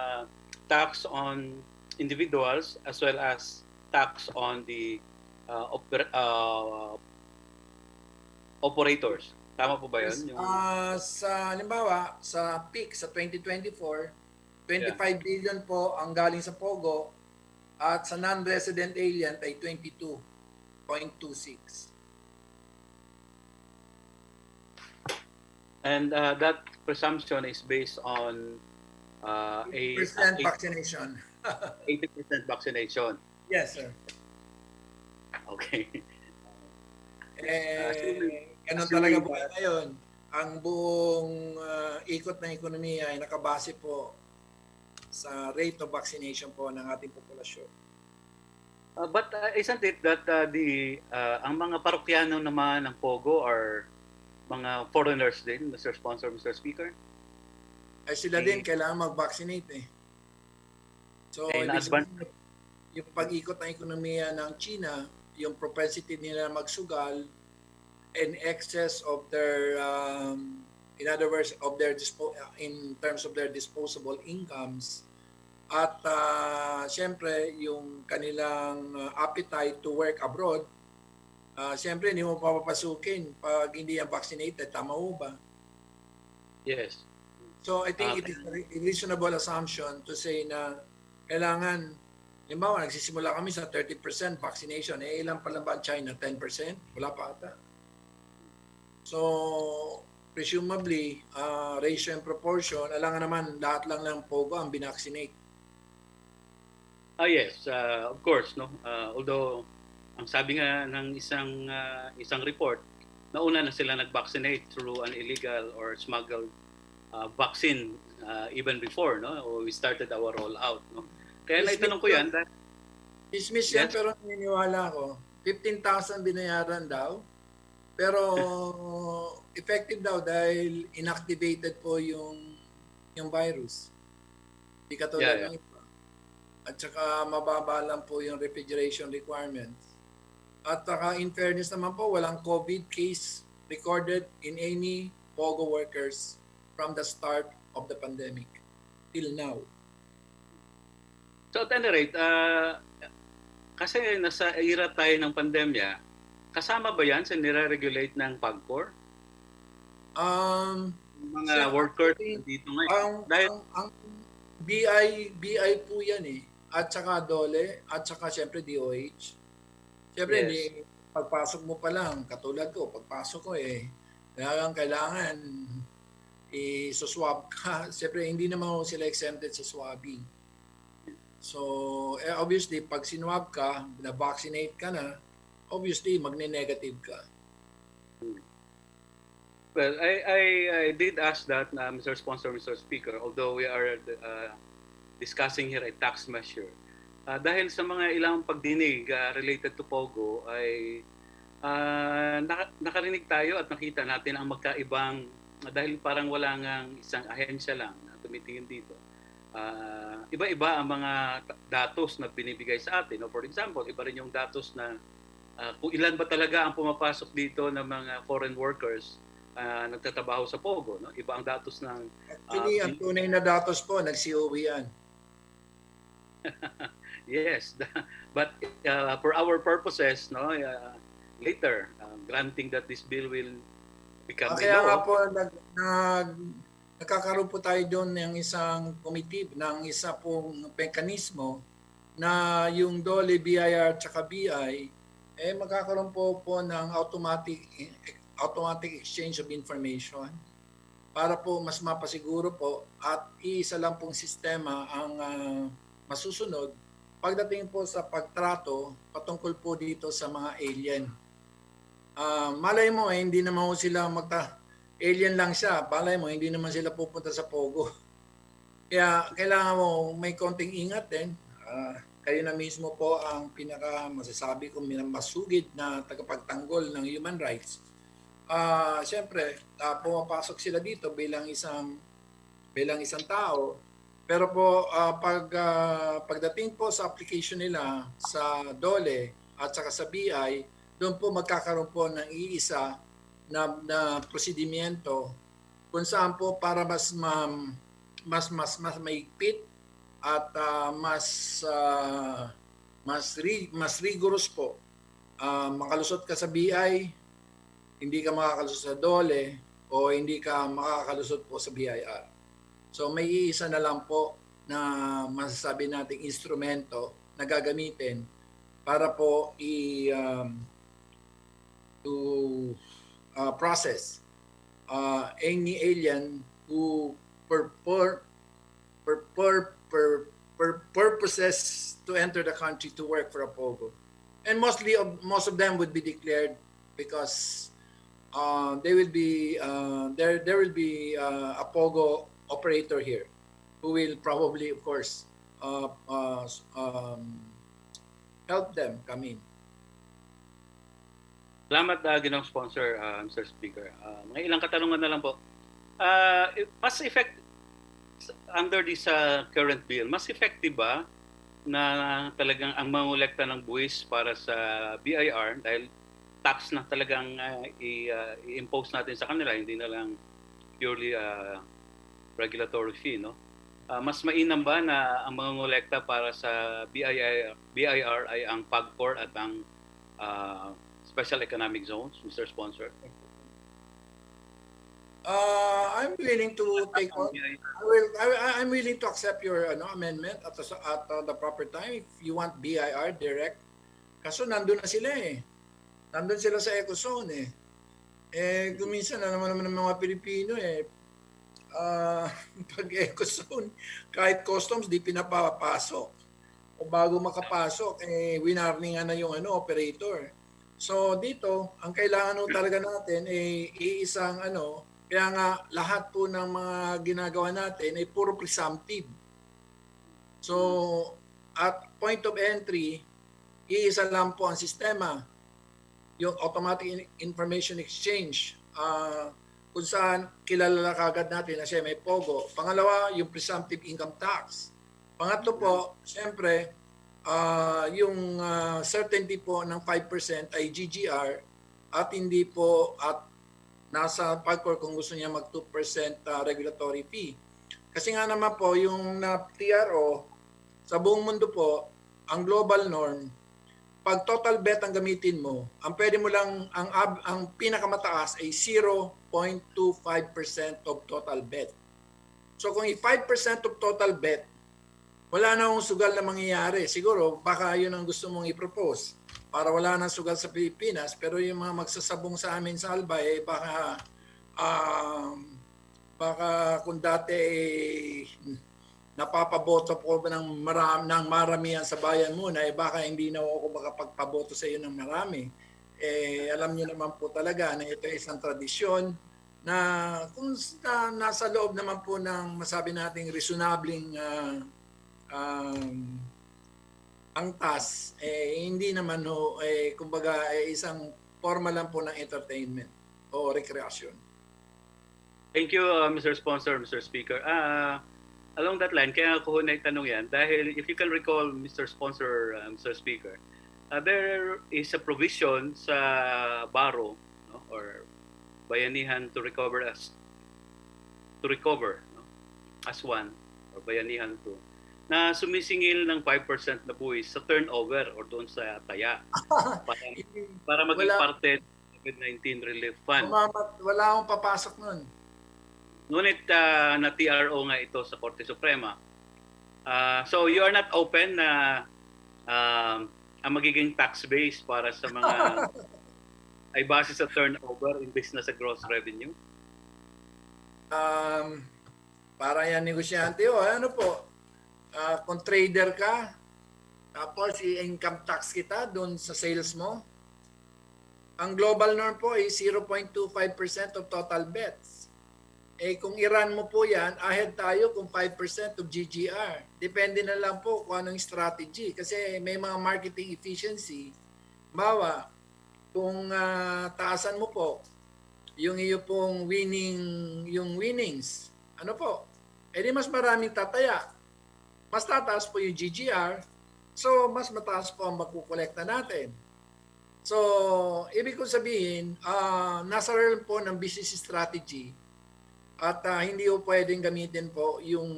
tax on individuals as well as tax on the operators. Tama po ba yun? Sa halimbawa, sa peak sa 2024, 25 billion po ang galing sa Pogo at sa non-resident alien ay 22.26. And that presumption is based on a 80% vaccination. 80% vaccination. Yes, sir. Okay. Ganun talaga po ngayon. Ang buong ikot ng ekonomiya ay nakabase po sa rate of vaccination po ng ating populasyon. But isn't it that ang mga parokyano naman ng Pogo are mga foreigners din, Mr. Sponsor, Mr. Speaker? Ay sila din kailangan mag-vaccinate eh. So, yung pag-ikot ng ekonomiya ng China, yung propensity nila magsugal in excess of their in other words of their in terms of their disposable incomes at siyempre yung kanilang appetite to work abroad, siyempre hindi mo papapasukin pag hindi yan vaccinated. Tama ho ba? Yes. So I think it is a reasonable assumption to say na kailangan, halimbawa nagsisimula kami sa 30% vaccination, ilan pa lang ba ang China? 10%? Wala pa ata. So presumably, ratio and proportion, alangan naman lahat lang ng Pogo ang binaccinate. Yes, of course, no. Although ang sabi nga ng isang report, nauna na sila nag-vaccinate through an illegal or smuggled vaccine even before, no. We started our rollout, no. Kaya naitanong ko yan. Dismiss yan, pero naniniwala ko. 15,000 binayaran daw. Pero effective daw dahil inactivated po yung virus. Di katulad ng iba. At saka mababa lang po yung refrigeration requirements. At saka in fairness naman po, walang COVID case recorded in any POGO workers from the start of the pandemic till now. So at any rate, kasi nasa era tayo ng pandemya, kasama ba yan sa nire-regulate ng PAGCOR? Mga workers dito ngayon. Ang BI po yan eh. At saka DOLE, at saka siyempre DOH. Siyempre, Yes. hindi, pagpasok mo pa lang, katulad ko, pagpasok ko kailangan i-swab ka. Siyempre, hindi naman sila exempted sa swabbing. So, obviously, pag sinwab ka, na-vaccinate ka na, obviously, magne-negative ka. Well, I did ask that, Mr. Sponsor, Mr. Speaker, although we are discussing here a tax measure. Dahil sa mga ilang pagdinig related to POGO ay nakarinig tayo at nakita natin ang magkaibang, dahil parang wala ngang isang ahensya lang na tumitingin dito. Iba-iba ang mga datos na binibigay sa atin. No? For example, iba rin yung datos na kung ilan ba talaga ang pumapasok dito ng mga foreign workers nagtatrabaho sa POGO. No? Iba ang datos ng... Actually, ang tunay na datos po, nag-COE yan. Yes, but for our purposes, no, later, granting that this bill will become a Kaya nga law. po, nagkakaroon po tayo doon ng isang committee, ng isa pong mekanismo na yung DOLE, BIR, at BI, magkakaroon po ng automatic exchange of information para po mas mapasiguro po at isa lang pong sistema ang masusunod pagdating po sa pagtrato patungkol po dito sa mga alien. Malay mo hindi naman sila alien lang siya. Malay mo hindi naman sila pupunta sa POGO. Kaya kailangan mo may konting ingat din. Kayo na mismo po ang pinaka masasabi kong masugid na tagapagtanggol ng human rights. Siyempre, pumapasok sila dito bilang isang tao. Pero po pagdating po sa application nila sa DOLE at saka sa BI, doon po magkakaroon po ng iisa na prosedimento kung saan po para mas maigpit at mas rigorous po. Makalusot ka sa BI, hindi ka makakalusot sa DOLE o hindi ka makakalusot po sa BIR. So may iisa na lang po na masasabi nating instrumento na gagamitin para po process any alien who purposes to enter the country to work for a POGO. And most of them would be declared because there will be a POGO operator here who will probably, of course, help them come in. Salamat, Ginoong Sponsor, Mr. Speaker. Mga ilang katanungan na lang po. Mas under this current bill, mas effective ba na talagang ang mangolekta ng buwis para sa BIR dahil tax na talagang i-impose natin sa kanila, hindi na lang purely regulatory fee, no? Mas mainam ba na ang mangolekta para sa BIR ay ang PAGCOR at ang Special Economic Zones, Mr. Sponsor? I'm willing to take on. I'm willing to accept your amendment at the proper time if you want BIR direct. Kaso nandun na sila eh. Nandun sila sa ecozone eh. Kuminsan na naman ng mga Pilipino pag ecozone, kahit customs di pinapapasok. O bago makapasok, winarningan na yung operator. So dito, ang kailangan talaga natin iisang kaya nga lahat po ng mga ginagawa natin ay puro presumptive. So at point of entry, iisa lang po ang sistema, yung automatic information exchange, kung saan kilala kagad natin na siya may POGO. Pangalawa, yung presumptive income tax. Pangatlo po, siyempre, yung certainty po ng 5% ay GGR at hindi po at nasa PAGCOR kung gusto niya mag 2% regulatory fee. Kasi nga naman po, yung TRO, sa buong mundo po, ang global norm, pag total bet ang gamitin mo, ang pwede mo lang, ang pinakamataas ay 0.25% of total bet. So kung 5% of total bet, wala na akong sugal na mangyayari. Siguro, baka yun ang gusto mong i-propose para wala nang sugal sa Pilipinas. Pero yung mga magsasabong sa amin sa Albay, baka kung dati napapaboto po ng maramihan sa bayan muna, baka hindi na ako makapagpaboto sa iyo ng marami. Alam niyo naman po talaga na ito ay isang tradisyon na kung nasa loob naman po ng masabi nating reasonabling angtas, hindi naman kumbaga isang forma lang po ng entertainment o recreation. Thank you, Mr. Sponsor, Mr. Speaker. Along that line, kaya ako na itanong yan dahil if you can recall, Mr. Sponsor, Mr. Speaker, there is a provision sa BARO, no, or Bayanihan to recover as one, or Bayanihan to, na sumisingil ng 5% na buwis sa turnover or doon sa taya para maging parte ng COVID-19 Relief Fund. Wala akong papasok nun. Ngunit na TRO nga ito sa Korte Suprema. So you are not open na ang magiging tax base para sa mga ay base sa turnover imbes na sa gross revenue? Para yan negosyante ano po, kung trader ka, tapos i-income tax kita doon sa sales mo, ang global norm po ay 0.25% of total bets. Kung i-run mo po yan, ahead tayo kung 5% of GGR. Depende na lang po kung anong strategy. Kasi may mga marketing efficiency. Bawa, kung taasan mo po yung iyo pong winnings, ano po, di mas maraming tataya. Mas tataas po yung GGR, so mas mataas po ang makukolekta natin. So, ibig kong sabihin, nasa realm po ng business strategy at hindi po pwedeng gamitin po yung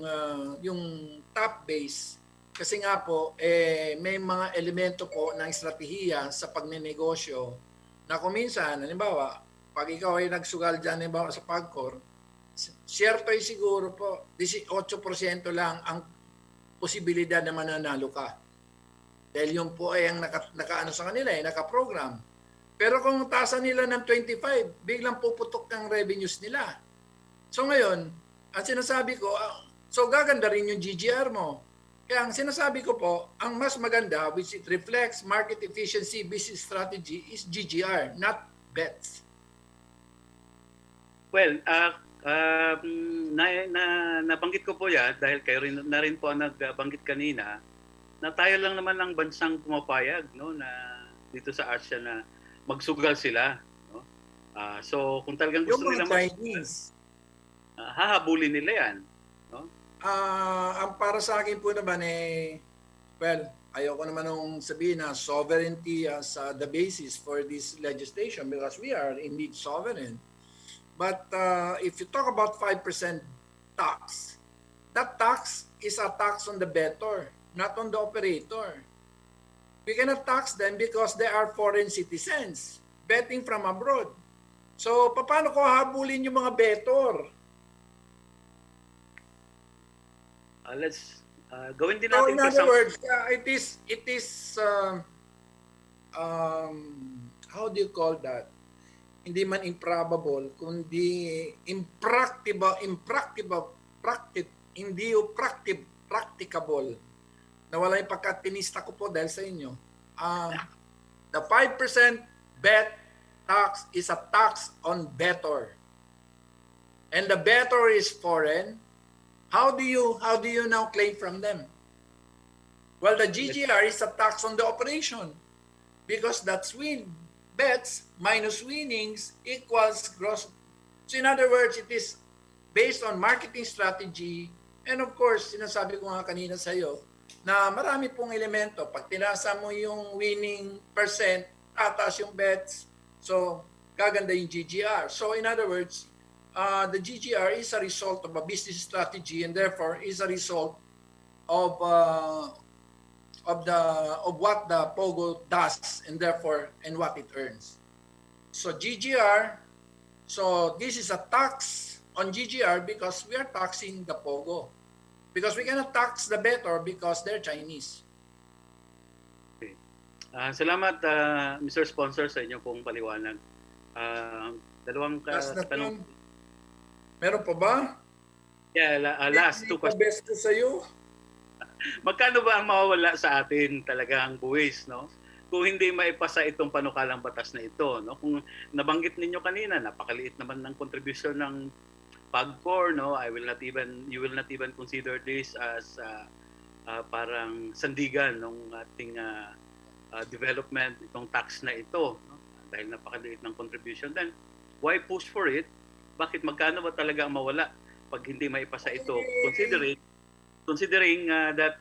top base kasi nga po may mga elemento po ng estratehiya sa pagnenegosyo na kung minsan, halimbawa, pag ikaw ay nagsugal dyan, halimbawa sa PAGCOR, siyerto ay siguro po, 18% lang ang posibilidad na mananalo ka. Dahil yung po ay ang nakaano sa kanila, naka-program. Pero kung taasan nila ng 25, biglang puputok ng revenues nila. So ngayon, ang sinasabi ko, so gaganda rin yung GGR mo. Kaya ang sinasabi ko po, ang mas maganda, which it reflects market efficiency business strategy, is GGR, not bets. Well, nabanggit ko po yan dahil kayo rin po ang nagbanggit kanina na tayo lang naman ang bansang pumapayag, no, na dito sa Asia na magsugal sila, no? So kung talagang gusto nila Chinese, hahabulin nila yan, no? Ang para sa akin po naman well, ayoko naman nung sabihin na sovereignty as the basis for this legislation because we are indeed sovereign. But if you talk about 5% tax, that tax is a tax on the bettor, not on the operator. We cannot tax them because they are foreign citizens betting from abroad. So, paano ko habulin yung mga bettor? Let's gawin din So, natin in other words, it is how do you call that? Hindi man improbable, kundi practicable. Nawala yung pagkatinista ko po dahil sa inyo. The 5% bet tax is a tax on bettor. And the bettor is foreign. How do you now claim from them? Well, the GGR is a tax on the operation because that's bets minus winnings equals gross. So in other words, it is based on marketing strategy And of course, sinasabi ko nga kanina sa iyo na marami pong elemento. Pag tinasa mo yung winning percent, tataas yung bets, so gaganda yung GGR. So in other words, the GGR is a result of a business strategy and therefore is a result of what the Pogo does and therefore and what it earns. So GGR, so this is a tax on GGR because we are taxing the Pogo. Because we cannot tax the better because they're Chinese. Okay. Salamat, Mr. Sponsor, sa inyong pong paliwanag. Dalawang tanong. Meron pa ba? Yeah, last two questions. Best ko sa iyo. Magkano ba ang mawawala sa atin talagang buwis, no? Kung hindi maipasa itong panukalang batas na ito, no? Kung nabanggit ninyo kanina, napakaliit naman ng contribution ng PAGCOR, no? You will not even consider this as parang sandigan ng ating development, itong tax na ito, no? Dahil napakaliit ng contribution. Then, why push for it? Bakit magkano ba talaga ang mawala pag hindi maipasa ito? Considering that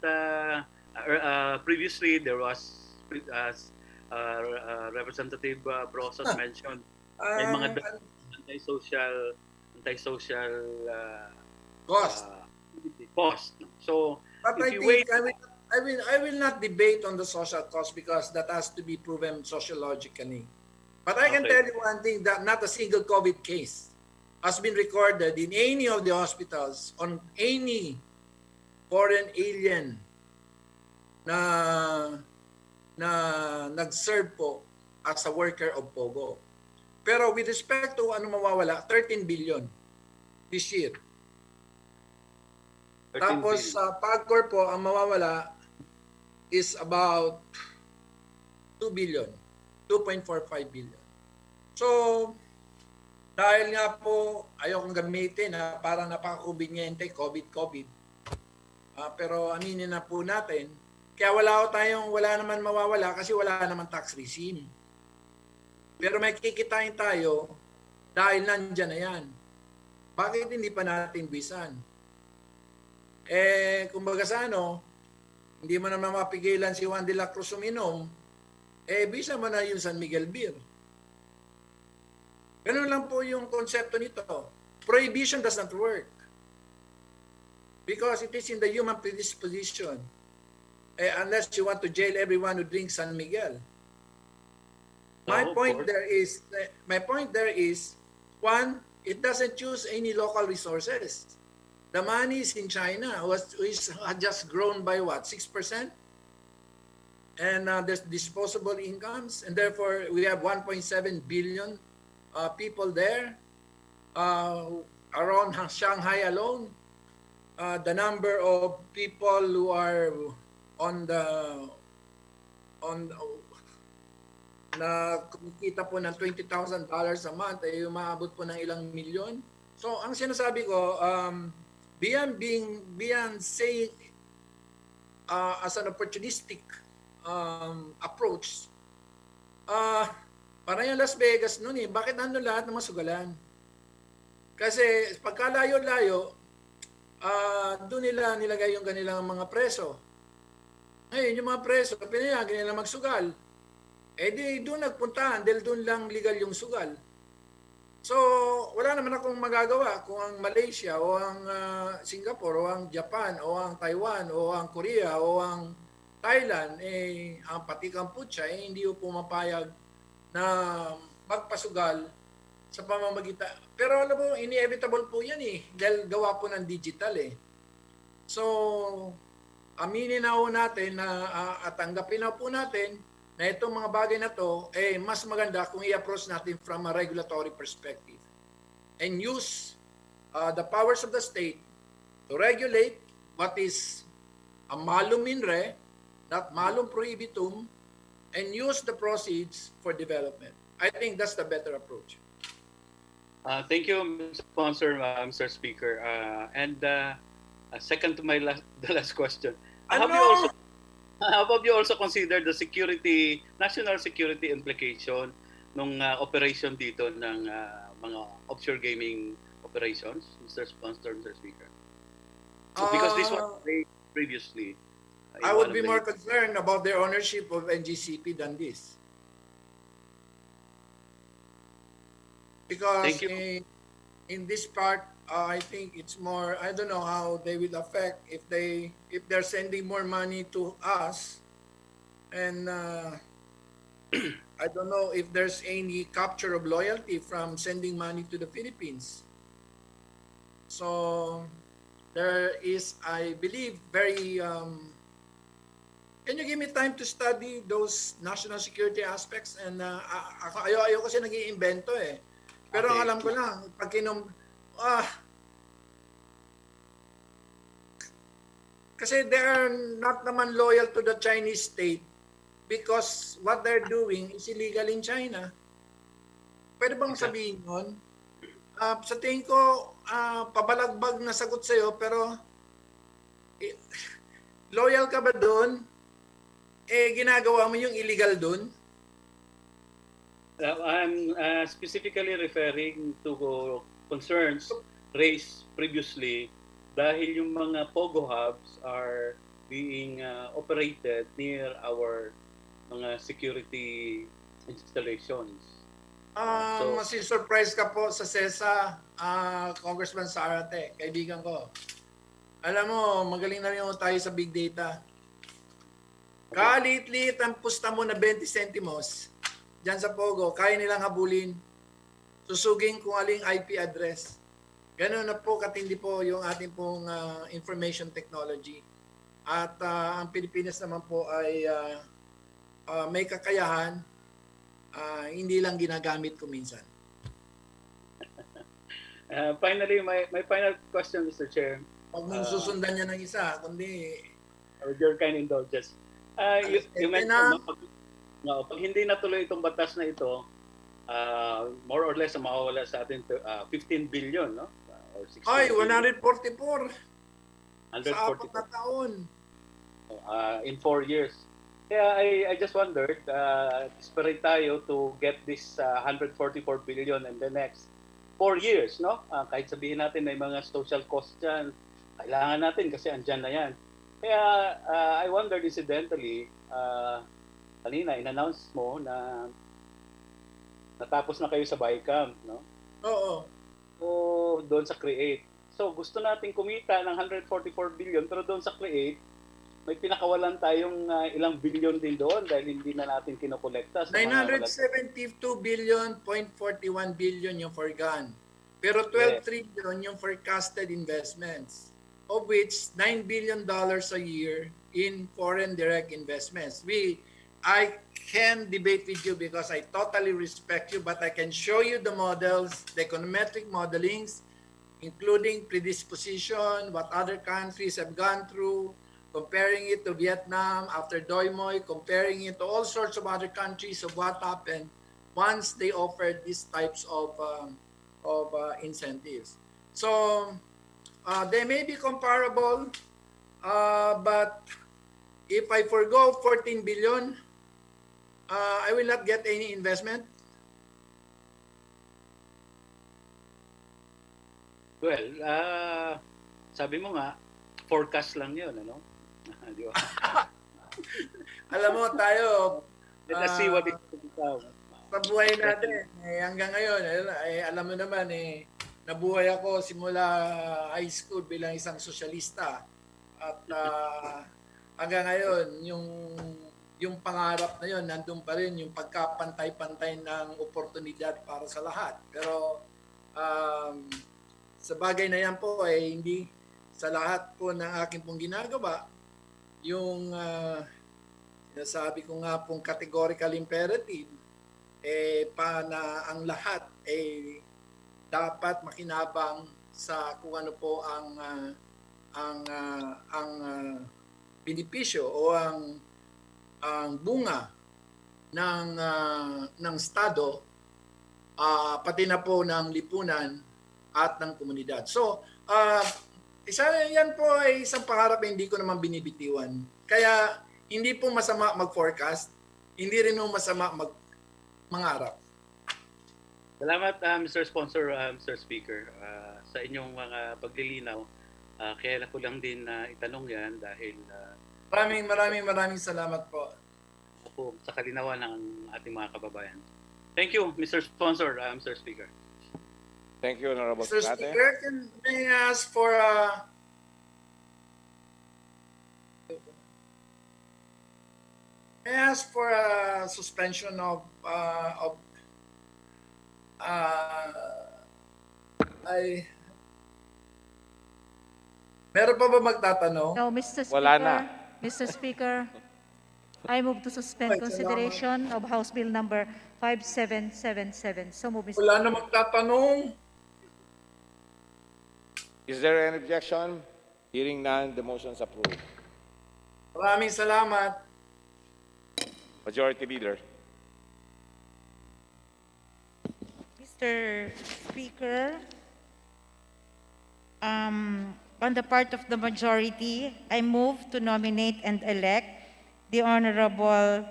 previously there was Representative Brosas mentioned may mga antisocial cost. So But if I you think wait, I will not debate on the social cost because that has to be proven sociologically. But I can Okay. tell you one thing, that not a single COVID case has been recorded in any of the hospitals on any foreign alien na nag-serve po as a worker of Pogo. Pero with respect to ano mawawala, 13 billion this year. 13 Tapos billion. sa PAGCOR po, ang mawawala is about 2 billion, 2.45 billion. So, dahil nga po, ayokong gamitin na parang napaka-conveniente, COVID. Pero aminin na po natin, kaya wala naman mawawala kasi wala naman tax regime. Pero may kikitain tayo dahil nandyan na yan. Bakit hindi pa natin bisan? Kumbaga sa hindi mo naman mapigilan si Juan de la Cruz uminom, bisa mo na yung San Miguel Beer. Ganun lang po yung konsepto nito. Prohibition does not work. Because it is in the human predisposition. Unless you want to jail everyone who drinks San Miguel. My point there is, one, it doesn't use any local resources. The money is in China, which had just grown by what, 6%? And there's disposable incomes, and therefore we have 1.7 billion people there. Around Shanghai alone, the number of people who are na kumikita po ng $20,000 a month ay umaabot po ng ilang milyon. So ang sinasabi ko, beyond saying as an opportunistic approach, parang yung Las Vegas noon bakit nandun lahat ng masugalan? Kasi pagkalayo-layo, doon nila nilagay yung kanilang mga preso. Ngayon, yung mga preso, pinayagan nila magsugal. Di doon nagpuntahan dahil doon lang legal yung sugal. So, wala naman akong magagawa kung ang Malaysia o ang Singapore o ang Japan o ang Taiwan o ang Korea o ang Thailand, ang pati Cambodia, hindi po pumapayag na magpasugal sa pamamagitan. Pero alam mo, inevitable po yan dahil gawa po ng digital So, aminin na po natin at tanggapin na po natin na itong mga bagay na to, mas maganda kung i-approach natin from a regulatory perspective and use the powers of the state to regulate what is a malum in re, not malum prohibitum, and use the proceeds for development. I think that's the better approach. Thank you, Mr. Sponsor, Mr. Speaker. Second to the last question. How about you also consider the national security implication ng operation dito ng mga offshore gaming operations, Mr. Sponsor, Mr. Speaker? Because this was Uh, raised previously. I in would one be of the- more concerned about their ownership of NGCP than this. Because Thank you. in this part, I think it's more, I don't know how they will affect if they're sending more money to us, and I don't know if there's any capture of loyalty from sending money to the Philippines. So there is, I believe, very can you give me time to study those national security aspects? And ayaw kasi nag-iimbento eh. Pero ang Okay. alam ko lang, pag kasi they are not naman loyal to the Chinese state because what they're doing is illegal in China. Pwede bang sabihin yun? Sa tingin ko, pabalagbag na sagot sa'yo, pero loyal ka ba doon? Ginagawa mo yung illegal doon? I'm specifically referring to concerns raised previously dahil yung mga POGO hubs are being operated near our mga security installations. Masi-surprise ka po sa CESA, Congressman Sarate, kaibigan ko. Alam mo, magaling na rin tayo sa big data. Kalit-liit ang pusta mo na 20 centimos dyan sa Pogo, kaya nilang habulin. Susugin kung aling IP address. Ganun na po katindi po yung ating pong information technology. At ang Pilipinas naman po ay may kakayahan, hindi lang ginagamit ko minsan. Finally, my final question, Mr. Chair. Huwag mong susundan niya ng isa, kundi With your kind indulgence. You mentioned, pag hindi natuloy itong batas na ito, more or less mawawala sa atin 15 billion, no? Or 16 ay, billion. 144 sa 4 na 144 taon. In 4 years. Kaya I just wondered, desperate tayo to get this 144 billion in the next 4 years, no? Kahit sabihin natin may mga social costs dyan, kailangan natin kasi andyan na yan. Kaya I wondered incidentally, kanina in-announce mo na natapos na kayo sa BICAM, no? Oo. So, doon sa CREATE. So, gusto nating kumita ng 144 billion, pero doon sa CREATE, may pinakawalan tayong ilang billion din doon dahil hindi na natin kinokolekta. 972 billion, 0.41 billion yung forgone. Pero 12 trillion yung forecasted investments, of which $9 billion a year in foreign direct investments. I can debate with you because I totally respect you, but I can show you the models, the econometric modelings, including predisposition, what other countries have gone through, comparing it to Vietnam after Doi Moi, comparing it to all sorts of other countries of what happened once they offered these types of incentives. So they may be comparable, but if I forgo 14 billion, I will not get any investment. Well, sabi mo nga, forecast lang yun, ano? Di ba? Alam mo tayo, Let us see what it will become. sa buhay natin, hanggang ngayon, alam mo naman, nabuhay ako simula high school bilang isang sosyalista. At hanggang ngayon, yung pangarap na yun, nandun pa rin yung pagkapantay-pantay ng oportunidad para sa lahat. Pero sa bagay na yan po, hindi sa lahat po ng aking pong ginagawa, yung sinasabi ko nga pong categorical imperative, na ang lahat dapat makinabang sa kung ano po ang benepisyo o ang bunga ng estado, pati na po ng lipunan at ng komunidad. So, yan po ay isang pangarap na hindi ko naman binibitiwan. Kaya hindi po masama mag-forecast, hindi rin po masama mangarap. Salamat, Mr. Sponsor, Mr. Speaker, sa inyong mga paglilinaw. Kaya ko lang din itanong yan dahil Maraming salamat po. po sa kalinawan ng ating mga kababayan. Thank you, Mr. Sponsor, Mr. Speaker. Thank you, Honorable Mr. Scate. Speaker, may I ask for a suspension of meron pa ba magtatanong? No, Mr. Speaker. Wala na. Mr. Speaker, I move to suspend Ay, consideration of House Bill number 5777. So move, Mr. Wala na magtatanong. Is there any objection? Hearing none, the motion is approved. Maraming salamat. Majority Leader. Mr. Speaker, on the part of the majority, I move to nominate and elect the Honorable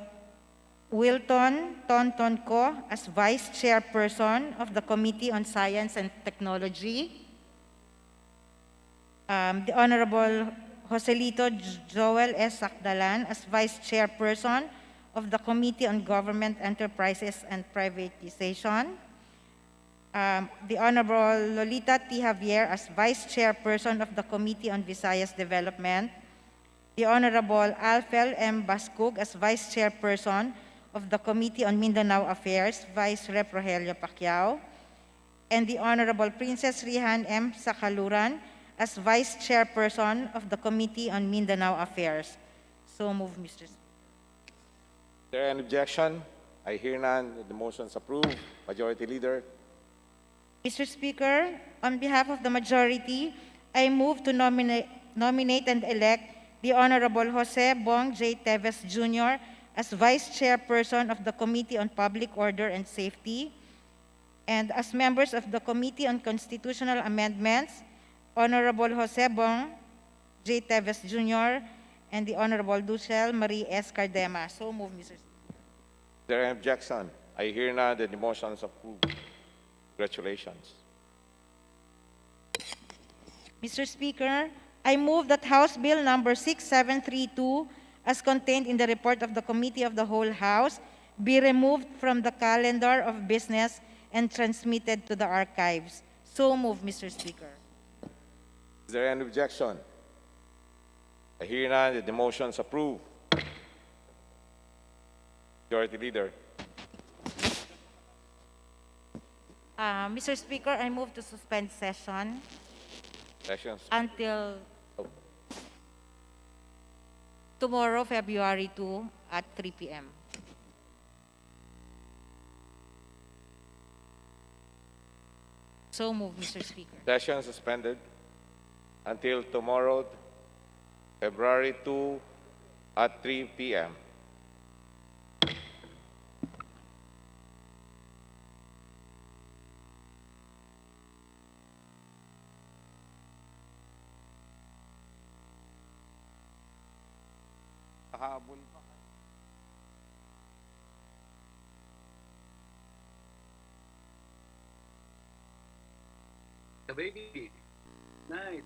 Wilton Tontonco as Vice Chairperson of the Committee on Science and Technology, the Honorable Joselito Joel S. Sacdalan as Vice Chairperson of the Committee on Government Enterprises and Privatization, the Honorable Lolita T. Javier as Vice Chairperson of the Committee on Visayas Development, the Honorable Alfel M. Bascug as Vice Chairperson of the Committee on Mindanao Affairs, Vice Rep. Rogelio Pacquiao, and the Honorable Princess Rihan M. Sakaluran as Vice Chairperson of the Committee on Mindanao Affairs. So move, Mr. Speaker. Is there any objection? I hear none, the motion is approved. Majority Leader. Mr. Speaker, on behalf of the majority, I move to nominate and elect the Honorable Jose Bong J. Teves Jr. as Vice Chairperson of the Committee on Public Order and Safety, and as members of the Committee on Constitutional Amendments, Honorable Jose Bong J. Teves Jr. and the Honorable Ducel Marie S. Cardema. So move, Mr. Speaker. Is there any objection? I hear none, the motion is approved. Congratulations. Mr. Speaker, I move that House Bill number 6732, as contained in the report of the Committee of the Whole House, be removed from the calendar of business and transmitted to the archives. So move, Mr. Speaker. Is there any objection? I hear none, the motion is approved. Majority Leader. Mr. Speaker, I move to suspend session Sessions. until tomorrow, February 2 at 3 p.m. So move, Mr. Speaker. Session suspended until tomorrow, February 2 at 3 p.m. Habol pa. The baby. Night.